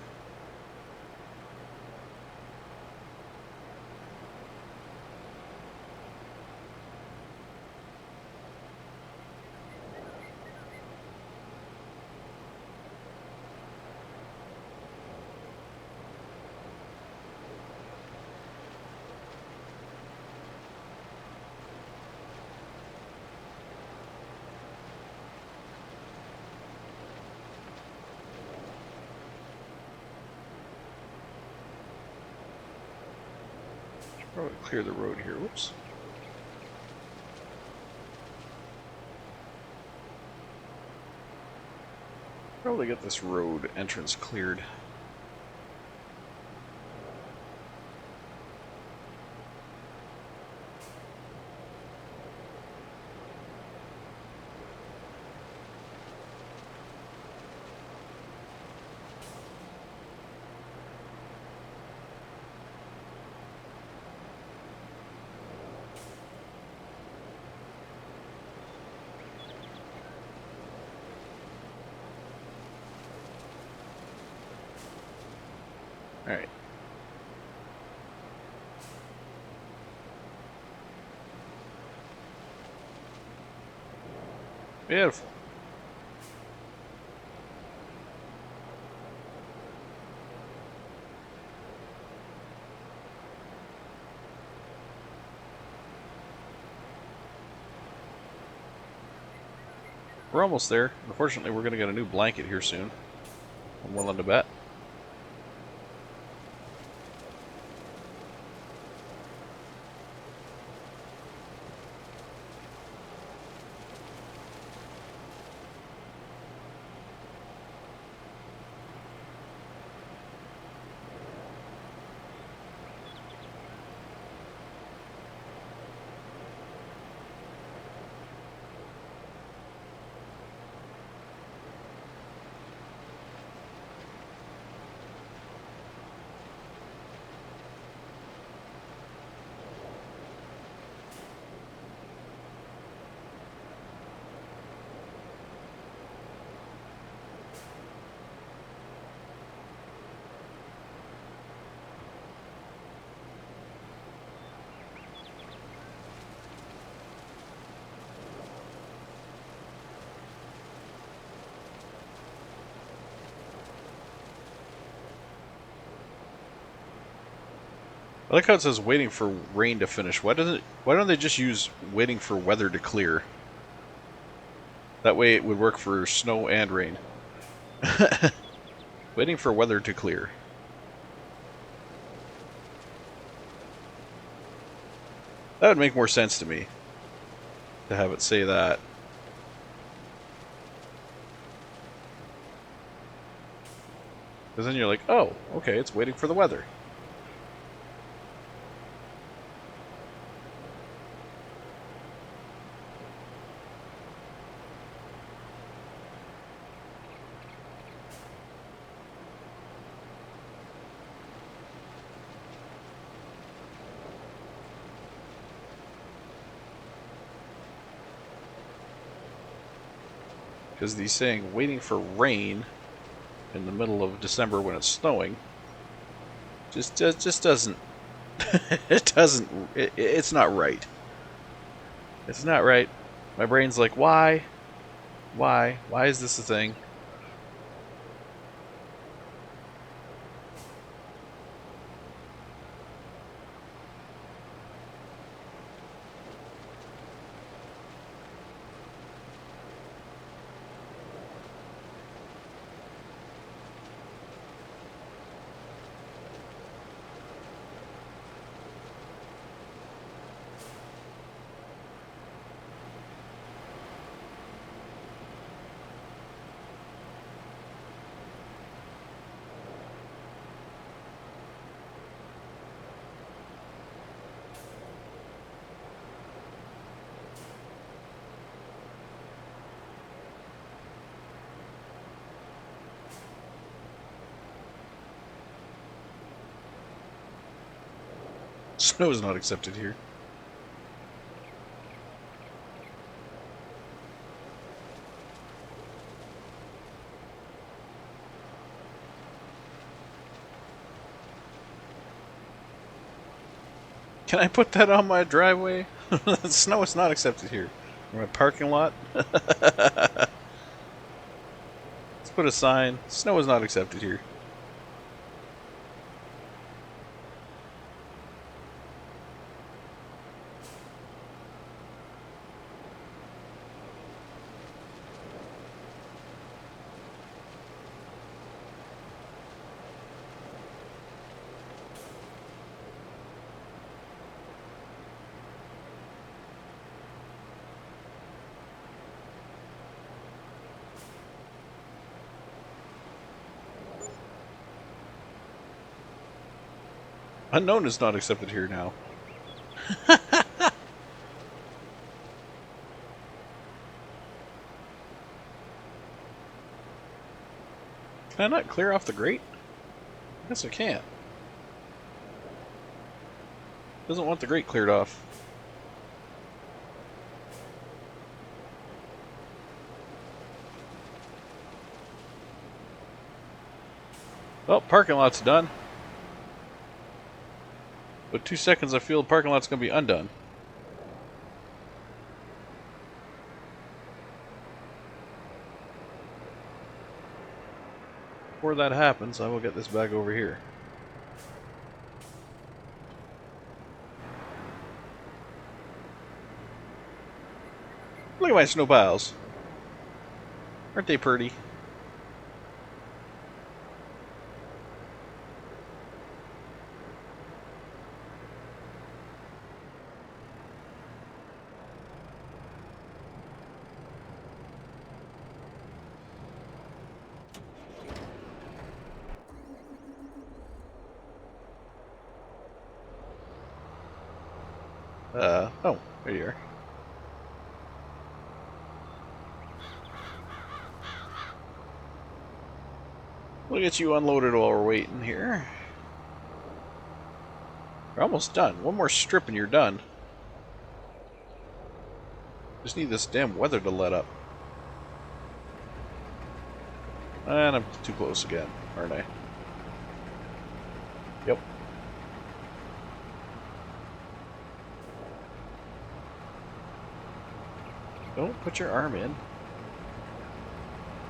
S1: Probably clear the road here. Whoops. Probably get this road entrance cleared. Alright. Beautiful. We're almost there. Unfortunately, we're going to get a new blanket here soon. I'm willing to bet. I like how it says waiting for rain to finish. Why don't they just use waiting for weather to clear? That way it would work for snow and rain. Waiting for weather to clear. That would make more sense to me, to have it say that. Because then you're like, oh, okay, it's waiting for the weather. Because the saying waiting for rain in the middle of December when it's snowing just doesn't it's not right. It's not right. My brain's like, why is this a thing? Snow is not accepted here. Can I put that on my driveway? Snow is not accepted here. Or my parking lot? Let's put a sign. Snow is not accepted here. Unknown is not accepted here now. Can I not clear off the grate? I guess I can't. Doesn't want the grate cleared off. Well, parking lot's done. But 2 seconds I feel the parking lot's going to be undone. Before that happens, I will get this bag over here. Look at my snow piles. Aren't they pretty? Oh, there you are. We'll get you unloaded while we're waiting here. We're almost done. One more strip and you're done. Just need this damn weather to let up. And I'm too close again, aren't I? Yep. Don't put your arm in.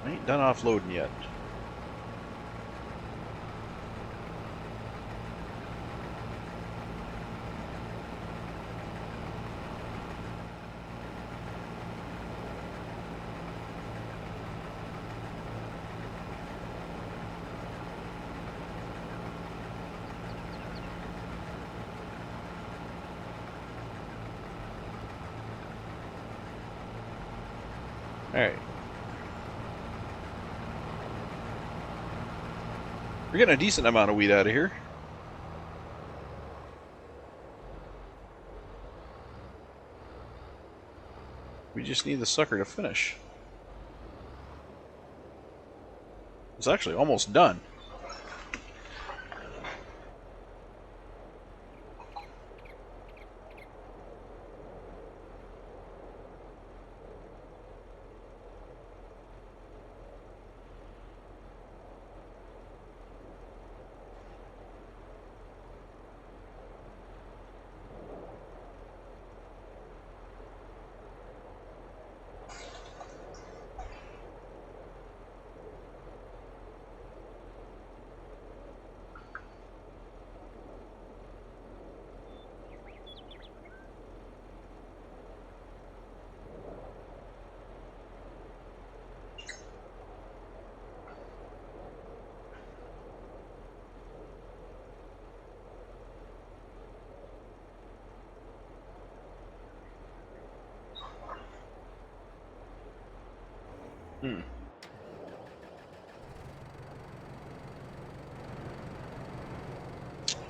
S1: I ain't done offloading yet. Alright. We're getting a decent amount of wheat out of here. We just need the sucker to finish. It's actually almost done.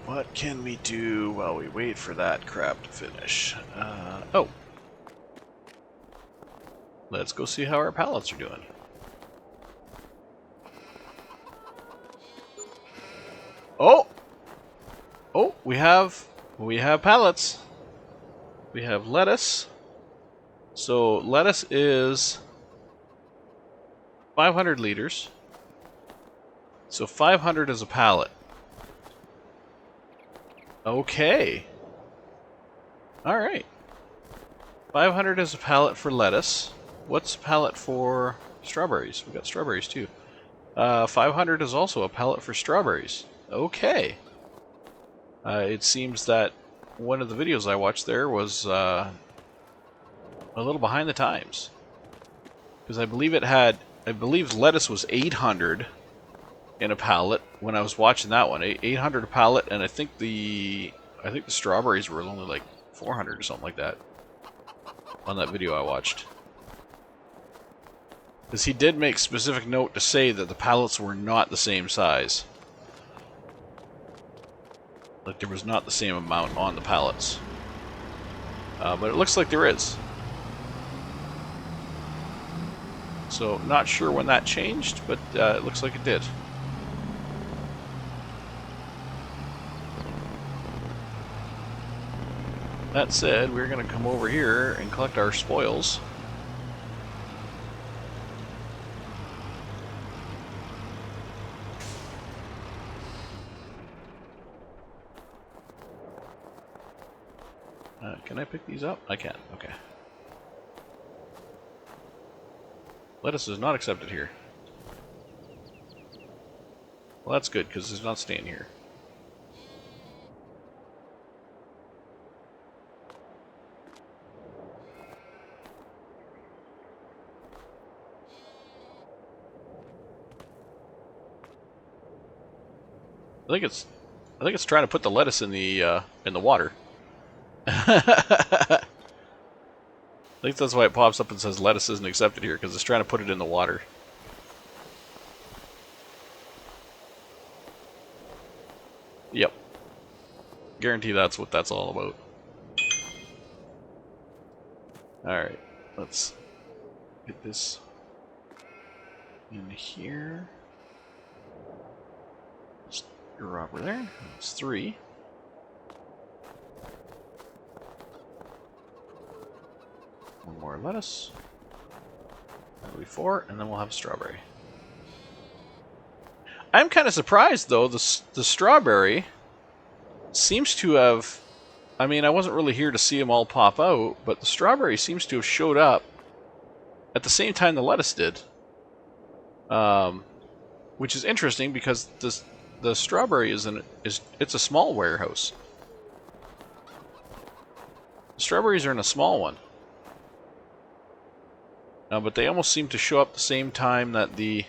S1: What can we do while we wait for that crap to finish? Oh. Let's go see how our pallets are doing. Oh! Oh, we have we have pallets. We have lettuce. So lettuce is 500 liters. So 500 is a pallet. Okay. Alright. 500 is a pallet for lettuce. What's a pallet for strawberries? We got strawberries too. 500 is also a pallet for strawberries. Okay. It seems that one of the videos I watched there was a little behind the times. Because I believe lettuce was 800 in a pallet when I was watching that one. 800 a pallet, and I think the strawberries were only like 400 or something like that on that video I watched. Because he did make specific note to say that the pallets were not the same size. Like there was not the same amount on the pallets. But it looks like there is. So, not sure when that changed, but it looks like it did. That said, we're going to come over here and collect our spoils. Can I pick these up? I can. Okay. Lettuce is not accepted here. Well, that's good, because it's not staying here. I think it's trying to put the lettuce in the water. I think that's why it pops up and says lettuce isn't accepted here, because it's trying to put it in the water. Yep. Guarantee that's what that's all about. Alright, let's get this in here. Just drop her there. That's 3. One more lettuce. That'll be 4, and then we'll have a strawberry. I'm kind of surprised, though. The strawberry seems to have... I mean, I wasn't really here to see them all pop out, but the strawberry seems to have showed up at the same time the lettuce did. Which is interesting, because the strawberry it's a small warehouse. The strawberries are in a small one. But they almost seem to show up the same time that the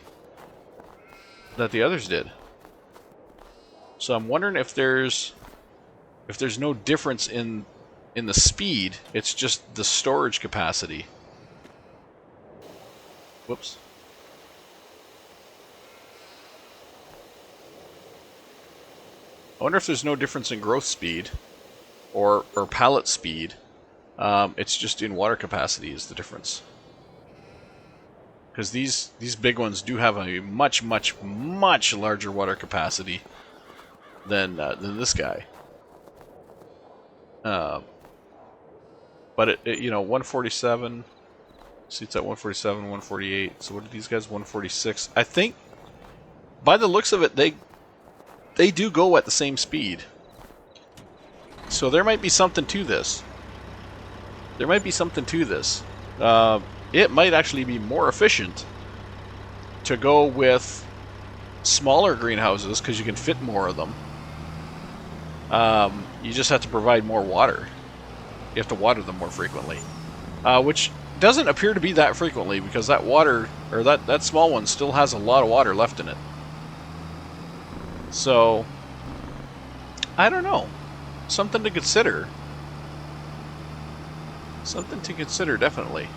S1: others did. So I'm wondering if there's no difference in the speed. It's just the storage capacity. Whoops. I wonder if there's no difference in growth speed or pallet speed. It's just in water capacity is the difference. Because these big ones do have a much larger water capacity than this guy. But it 147. See, it's at 147, 148. So what are these guys? 146. I think, by the looks of it, they do go at the same speed. So there might be something to this. There might be something to this. It might actually be more efficient to go with smaller greenhouses because you can fit more of them. You just have to provide more water. You have to water them more frequently. Which doesn't appear to be that frequently, because that water, or that small one, still has a lot of water left in it. So, I don't know. Something to consider. Something to consider, definitely.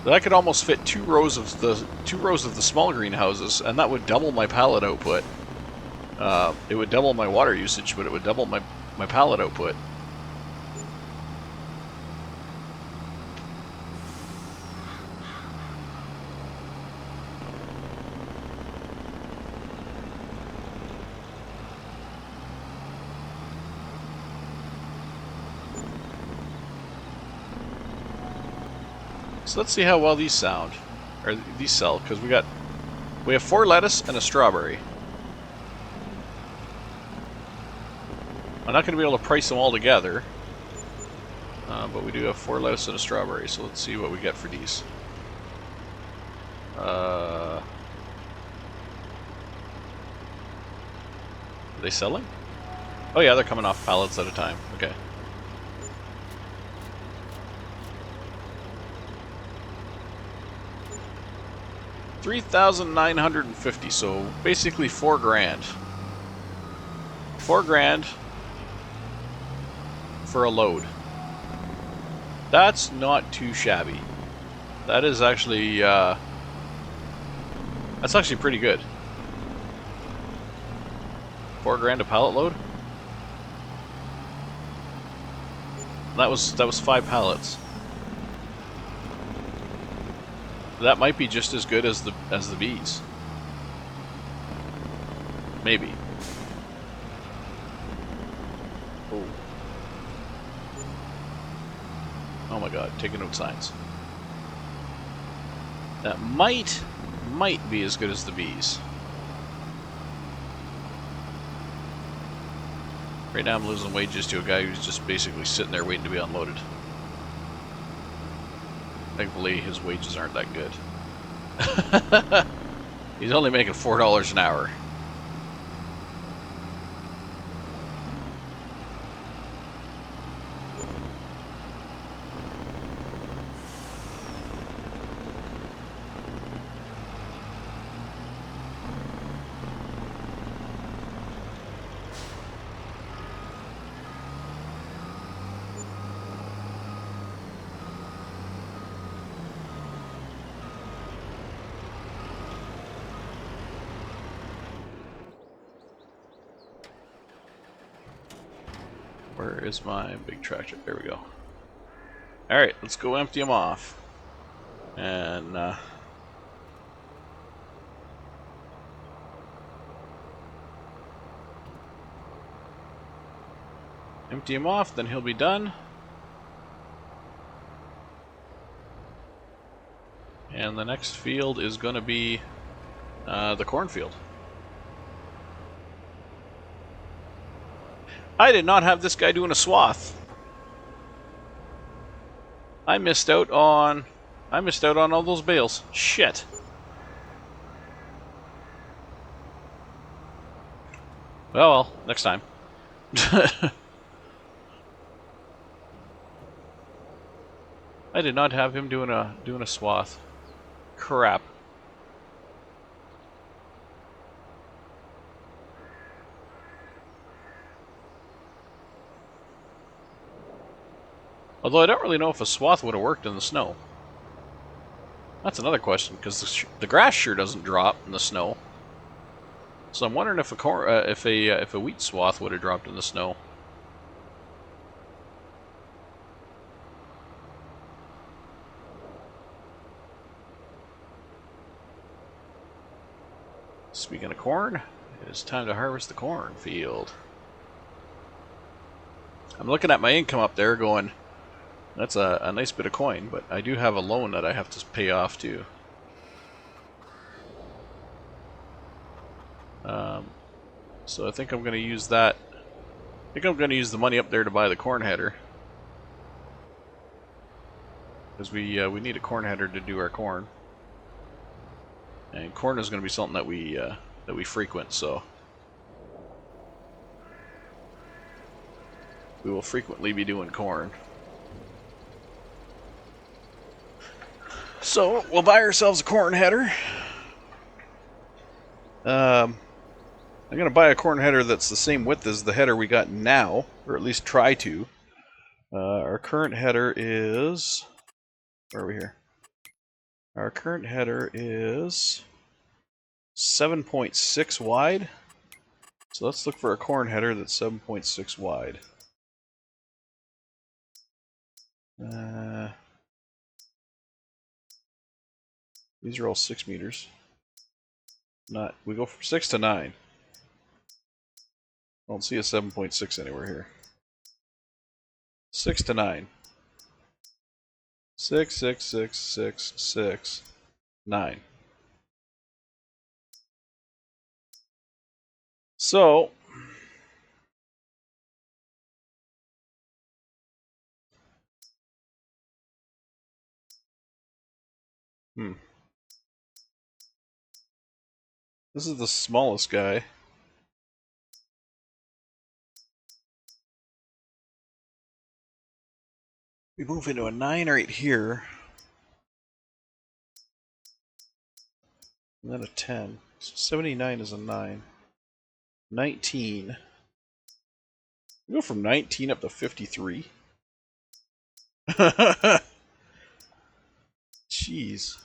S1: But I could almost fit two rows of the small greenhouses, and that would double my pallet output. It would double my water usage, but it would double my pallet output. So let's see how well these sound, or these sell, because we have 4 lettuce and a strawberry. I'm not going to be able to price them all together, but we do have 4 lettuce and a strawberry, so let's see what we get for these. Are they selling? Oh yeah, they're coming off pallets at a time. Okay. $3,950, so basically $4 grand. $4 grand for a load. That's not too shabby. That is actually that's actually pretty good. $4 grand a pallet load. That was 5 pallets. That might be just as good as the bees. Maybe. Oh. Oh my god, taking note signs. That might be as good as the bees. Right now I'm losing wages to a guy who's just basically sitting there waiting to be unloaded. Thankfully his wages aren't that good. He's only making $4 an hour. Where is my big tractor? There we go. Alright, let's go empty them off. And, empty him off, then he'll be done. And the next field is going to be the cornfield. I did not have this guy doing a swath. I missed out on all those bales. Shit. Well, next time. I did not have him doing a swath. Crap. Although I don't really know if a swath would have worked in the snow. That's another question, because the grass sure doesn't drop in the snow. So I'm wondering if a wheat swath would have dropped in the snow. Speaking of corn, it is time to harvest the cornfield. I'm looking at my income up there going, that's a nice bit of coin, but I do have a loan that I have to pay off too. So I think I'm going to use that. I think I'm going to use the money up there to buy the corn header. Because we need a corn header to do our corn. And corn is going to be something that we frequent, so we will frequently be doing corn. So we'll buy ourselves a corn header. I'm going to buy a corn header that's the same width as the header we got now, or at least try to. Our current header is... Where are we here? Our current header is 7.6 wide. So let's look for a corn header that's 7.6 wide. These are all 6 meters. We go from 6 to 9. I don't see a 7.6 anywhere here. 6 to 9. 6, 6, 6, 6, 6, 9. So, this is the smallest guy. We move into a 9 right here. And then a 10. So 79 is a 9. 19. We go from 19 up to 53. Jeez.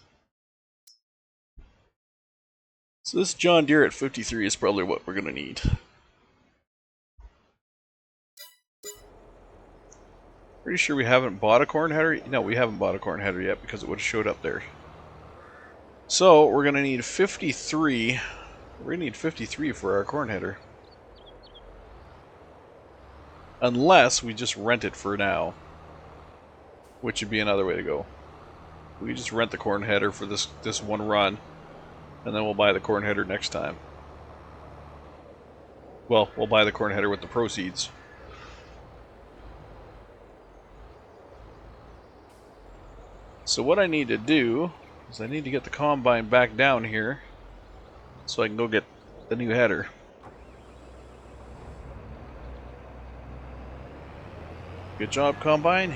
S1: So this John Deere at 53 is probably what we're going to need. Pretty sure we haven't bought a corn header. No, we haven't bought a corn header yet because it would have showed up there. So we're going to need 53. We're going to need 53 for our corn header. Unless we just rent it for now. Which would be another way to go. We just rent the corn header for this one run. And then we'll buy the corn header next time. Well, we'll buy the corn header with the proceeds. So what I need to do is I need to get the combine back down here so I can go get the new header. Good job, combine.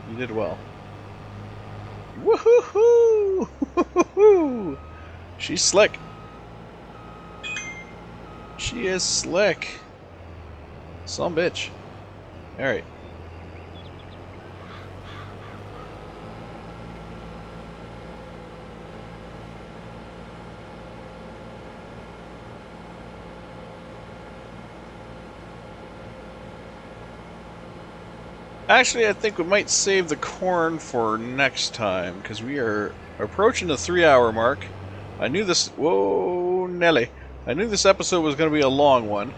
S1: You did well. Woohoo! Woohoo! She's slick. She is slick. Some bitch. Alright. Actually, I think we might save the corn for next time, because we are approaching the 3-hour mark. I knew this... Whoa, Nelly. I knew this episode was going to be a long one.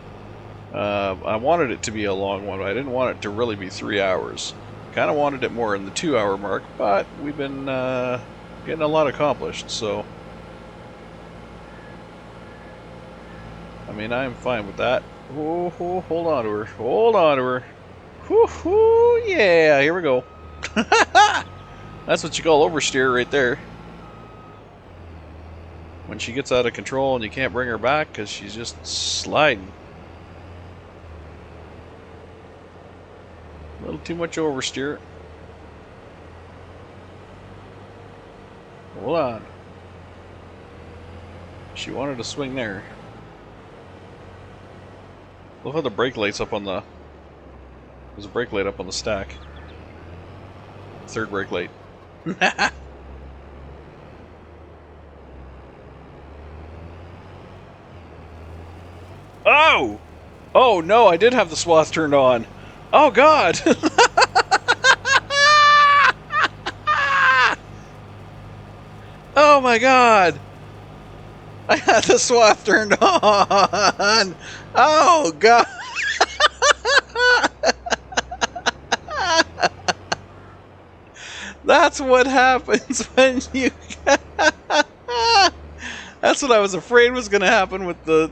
S1: I wanted it to be a long one, but I didn't want it to really be 3 hours. Kind of wanted it more in the 2-hour mark, but we've been getting a lot accomplished, so... I mean, I'm fine with that. Oh, hold on to her. Hold on to her. Whoo-hoo, yeah, here we go. That's what you call oversteer right there. When she gets out of control and you can't bring her back because she's just sliding. A little too much oversteer. Hold on. She wanted to swing there. Look how the brake light's up on the... There's a brake light up on the stack. Third brake light. Oh! Oh no, I did have the swath turned on. Oh god! Oh my god! I had the swath turned on! Oh god! That's what happens when you... That's what I was afraid was going to happen with the...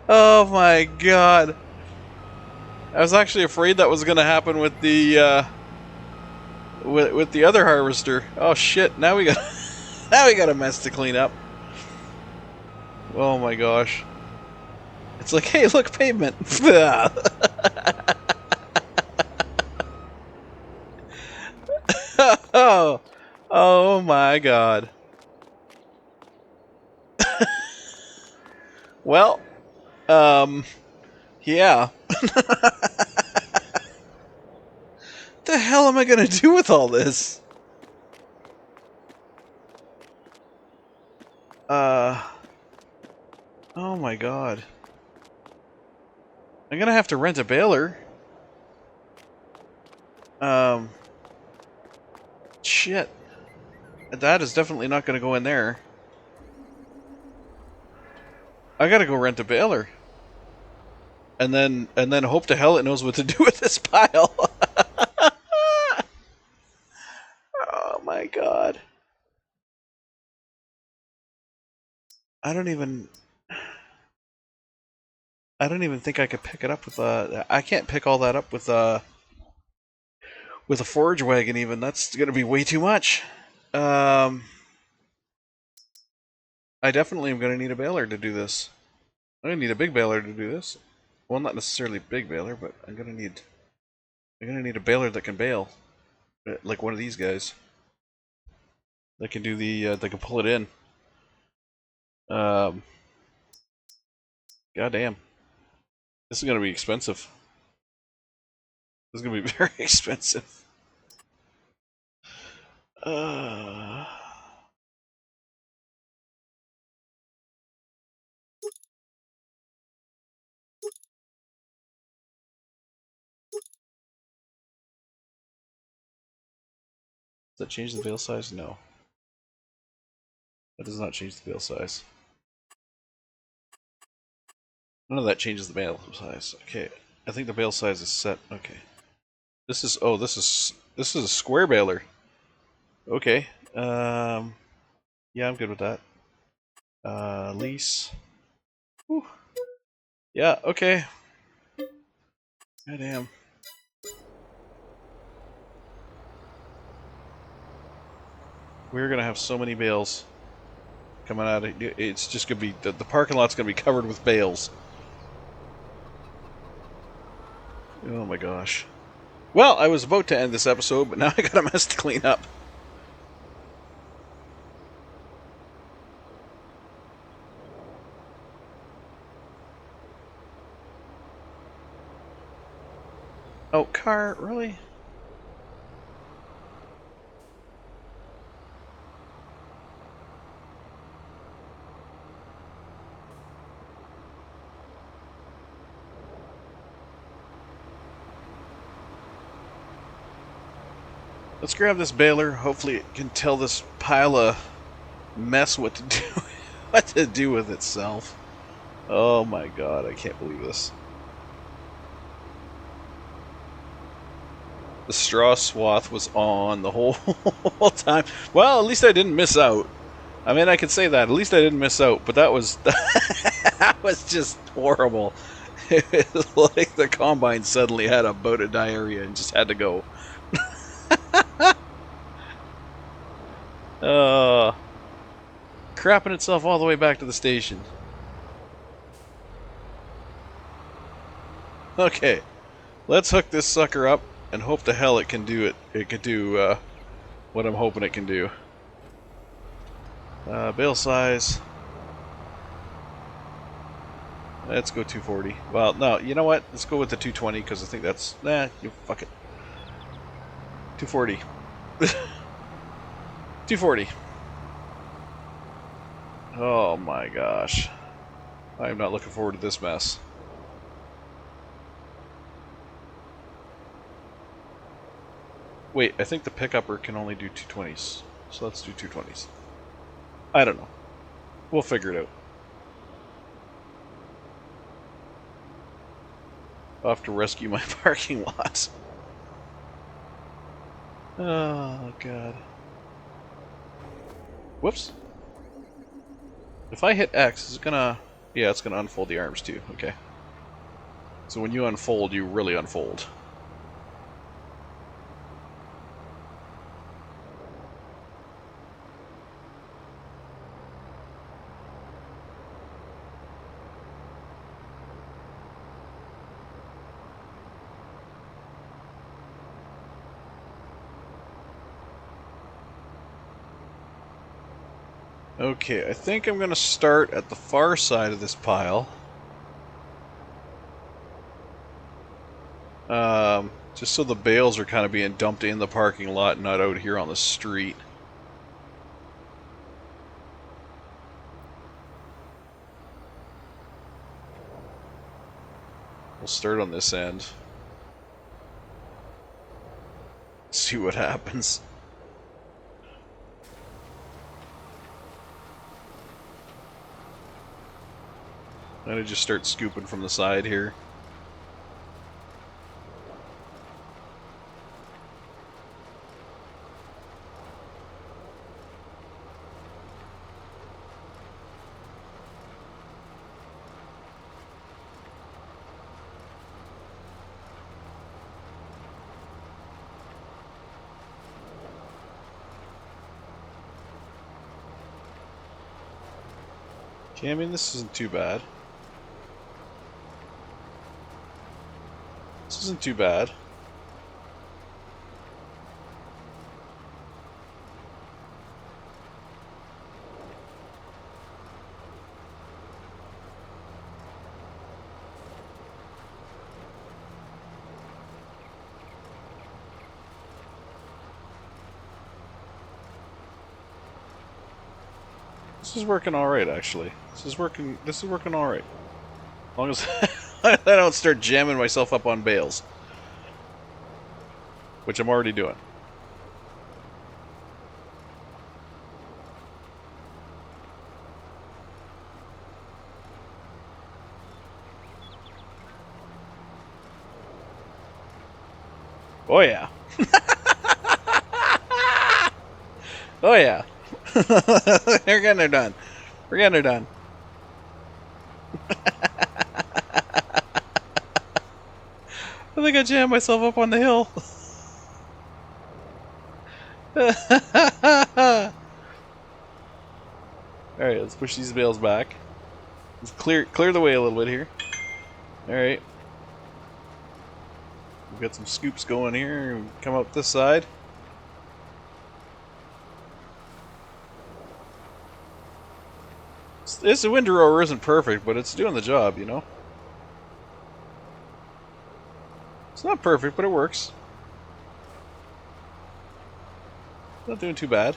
S1: Oh my god. I was actually afraid that was going to happen with the... with the other harvester. Oh shit, now we got... now we got a mess to clean up. Oh my gosh. It's like, hey, look, pavement. Oh, oh my god. Well, yeah. What the hell am I gonna do with all this? Oh my god. I'm gonna have to rent a baler. Shit. That is definitely not gonna go in there. I gotta go rent a baler. And then hope to hell it knows what to do with this pile. I don't even think I could pick it up with I can't pick all that up with a forage wagon even. That's going to be way too much. I definitely am going to need a baler to do this. I'm going to need a big baler to do this. Well, not necessarily big baler, but I'm going to need a baler that can bale. Like one of these guys. That can do the that can pull it in. Goddamn. This is going to be expensive. This is going to be very expensive. Is that change the bale size? No. That does not change the bale size. None of that changes the bale size. Okay. I think the bale size is set. Okay. This is this is a square baler. Okay. Yeah, I'm good with that. Lease. Whew. Yeah, okay. Goddamn. We're gonna have so many bales coming out of it. It's just gonna be the parking lot's gonna be covered with bales. Oh my gosh. Well, I was about to end this episode, but now I got a mess to clean up. Oh, car, really? Let's grab this baler. Hopefully it can tell this pile of mess what to do what to do with itself. Oh my god, I can't believe this. The straw swath was on the whole time. Well, at least I didn't miss out. I mean, I could say that. At least I didn't miss out, but that was that was just horrible. It was like the combine suddenly had a bout of diarrhea and just had to go. Crapping itself all the way back to the station. Okay, let's hook this sucker up and hope to hell it can do it. It can do what I'm hoping it can do. Bale size. Let's go 240. Well, no, you know what? Let's go with the 220 because I think that's... Nah, you fuck it. 240. 240. Oh my gosh. I'm not looking forward to this mess. Wait, I think the pickupper can only do 220s. So let's do 220s. I don't know. We'll figure it out. I'll have to rescue my parking lot. Oh, God. Whoops. If I hit X, is it gonna... Yeah, it's gonna unfold the arms too. Okay. So when you unfold, you really unfold. Okay, I think I'm going to start at the far side of this pile. Just so the bales are kind of being dumped in the parking lot, not out here on the street. We'll start on this end. See what happens. I'm going to just start scooping from the side here. Okay, I mean, this isn't too bad. This isn't too bad. This is working all right, actually. This is working all right. As long as I don't start jamming myself up on bales, which I'm already doing. Oh yeah. Oh yeah. We're getting her done. We're getting her done. I think I jammed myself up on the hill. Alright, let's push these bales back. Let's clear the way a little bit here. Alright. We've got some scoops going here. Come up this side. This windrower isn't perfect, but it's doing the job, you know? It's not perfect, but it works. Not doing too bad.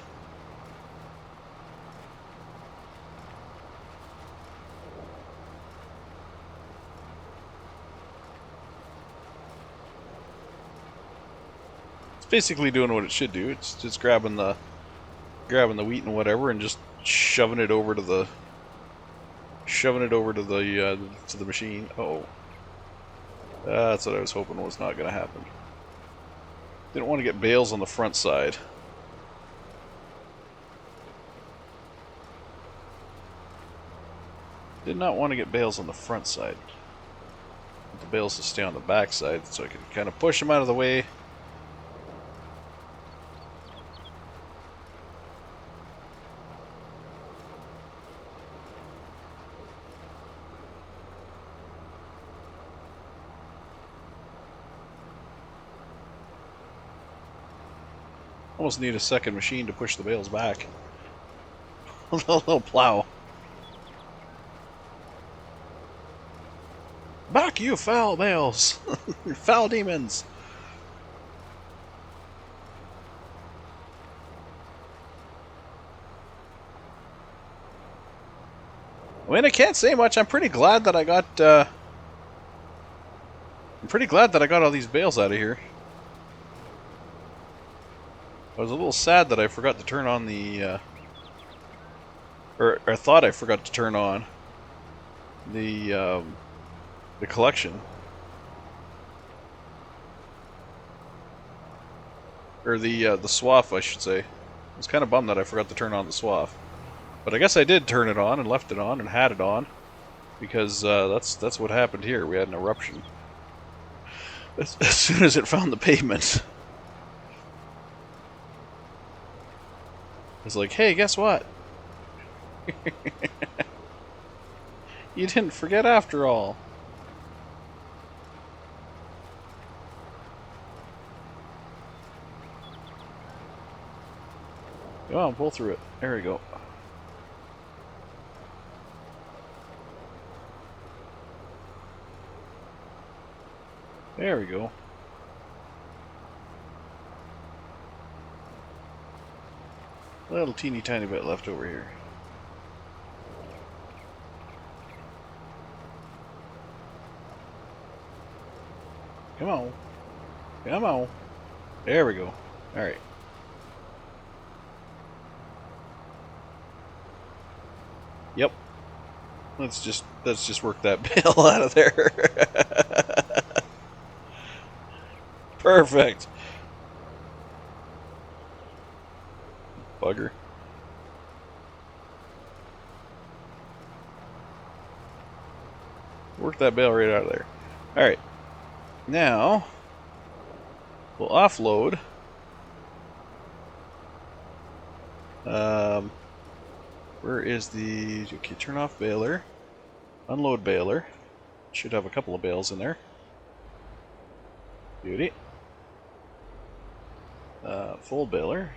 S1: It's basically doing what it should do. It's just grabbing the wheat and whatever and just shoving it over to the to the machine. Uh-oh. That's what I was hoping was not going to happen. Didn't want to get bales on the front side. Did not want to get bales on the front side. The bales to stay on the back side so I can kind of push them out of the way. Almost need a second machine to push the bales back. A little plow. Back, you foul bales! Foul demons! I mean, I can't say much. I'm pretty glad that I got. I'm pretty glad that I got all these bales out of here. I was a little sad that I forgot to turn on the, or thought I forgot to turn on the collection. Or the swath, I should say. I was kind of bummed that I forgot to turn on the swath. But I guess I did turn it on and left it on and had it on. Because that's what happened here. We had an eruption. As soon as it found the pavement. It's like, hey, guess what? You didn't forget after all. Come on, pull through it. There we go. There we go. A little teeny tiny bit left over here. Come on. Come on. There we go. Alright. Yep. Let's just work that bale out of there. Perfect. Bugger. Work that bale right out of there. Alright. Now, we'll offload. Where is the... Okay, turn off baler. Unload baler. Should have a couple of bales in there. Beauty. Full baler.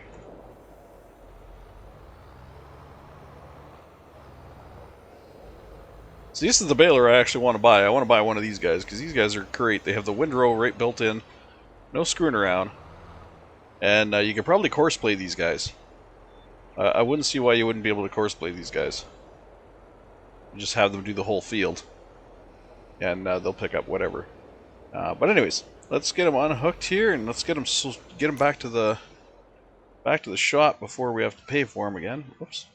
S1: So this is the baler I actually want to buy. I want to buy one of these guys, because these guys are great. They have the windrow right built in. No screwing around. And you could probably course play these guys. I wouldn't see why you wouldn't be able to course play these guys. You just have them do the whole field. And they'll pick up whatever. But anyways, let's get them unhooked here, and let's get them back to the shop before we have to pay for them again. Whoops.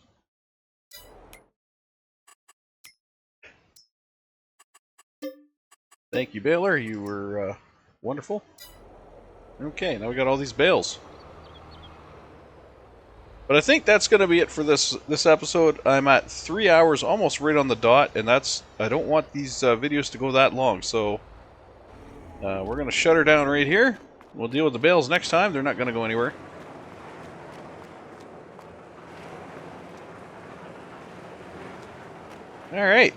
S1: Thank you, baler. You were wonderful. Okay, now we got all these bales. But I think that's going to be it for this episode. I'm at 3 hours, almost right on the dot, and I don't want these videos to go that long, so we're going to shut her down right here. We'll deal with the bales next time. They're not going to go anywhere. Alright.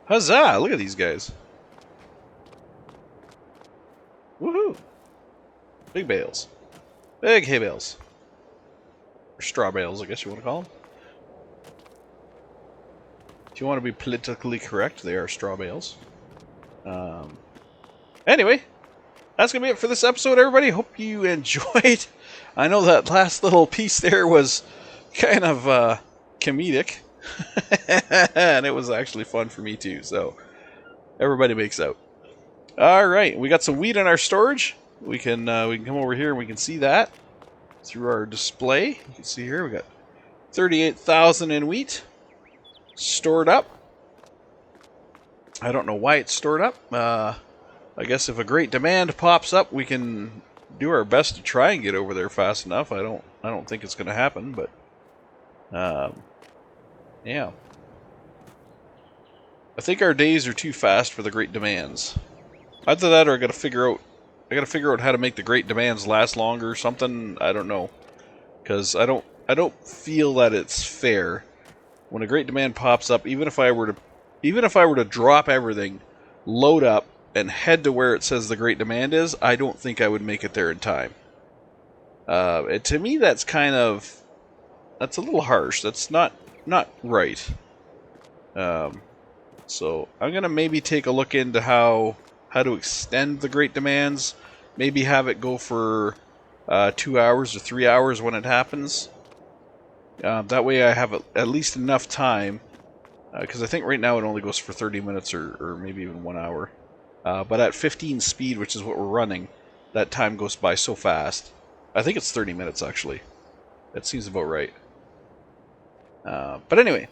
S1: Huzzah! Look at these guys. Woohoo! Big bales. Big hay bales. Or straw bales, I guess you want to call them. If you want to be politically correct, they are straw bales. Anyway, that's going to be it for this episode, everybody. Hope you enjoyed. I know that last little piece there was kind of comedic. And it was actually fun for me too, so everybody makes out. Alright, we got some wheat in our storage. We can come over here and we can see that through our display. You can see here we got 38,000 in wheat stored up. I don't know why it's stored up. I guess if a great demand pops up, we can do our best to try and get over there fast enough. I don't think it's going to happen, but yeah. I think our days are too fast for the great demands. Either that, or I got to figure out how to make the great demands last longer or something. I don't know, because I don't feel that it's fair when a great demand pops up. Even if I were to drop everything, load up, and head to where it says the great demand is, I don't think I would make it there in time. To me, that's a little harsh. That's not right. So I'm gonna maybe take a look into how to extend the great demands. Maybe have it go for 2 hours or 3 hours when it happens. That way I have at least enough time, because I think right now it only goes for 30 minutes or maybe even 1 hour. But at 15 speed, which is what we're running, that time goes by so fast. I think it's 30 minutes actually. That seems about right. But anyway,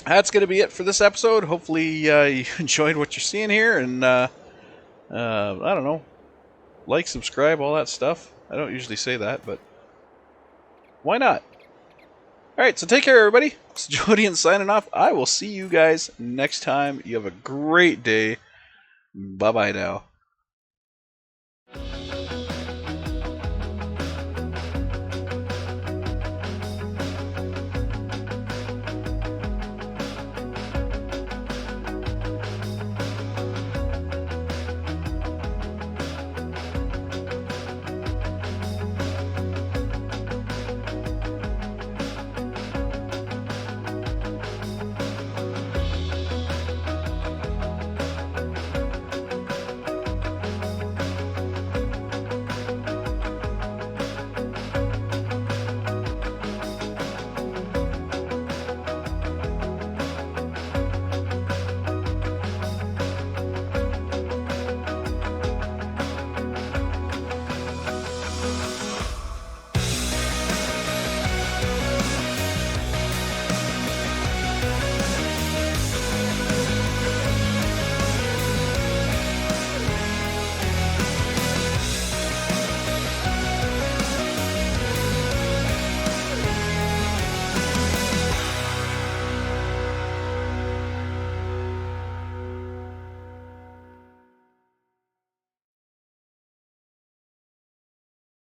S1: that's going to be it for this episode. Hopefully you enjoyed what you're seeing here, and I don't know, like, subscribe, all that stuff. I don't usually say that, but why not? Alright, so take care, everybody. It's Jodian signing off. I will see you guys next time. You have a great day. Bye-bye now.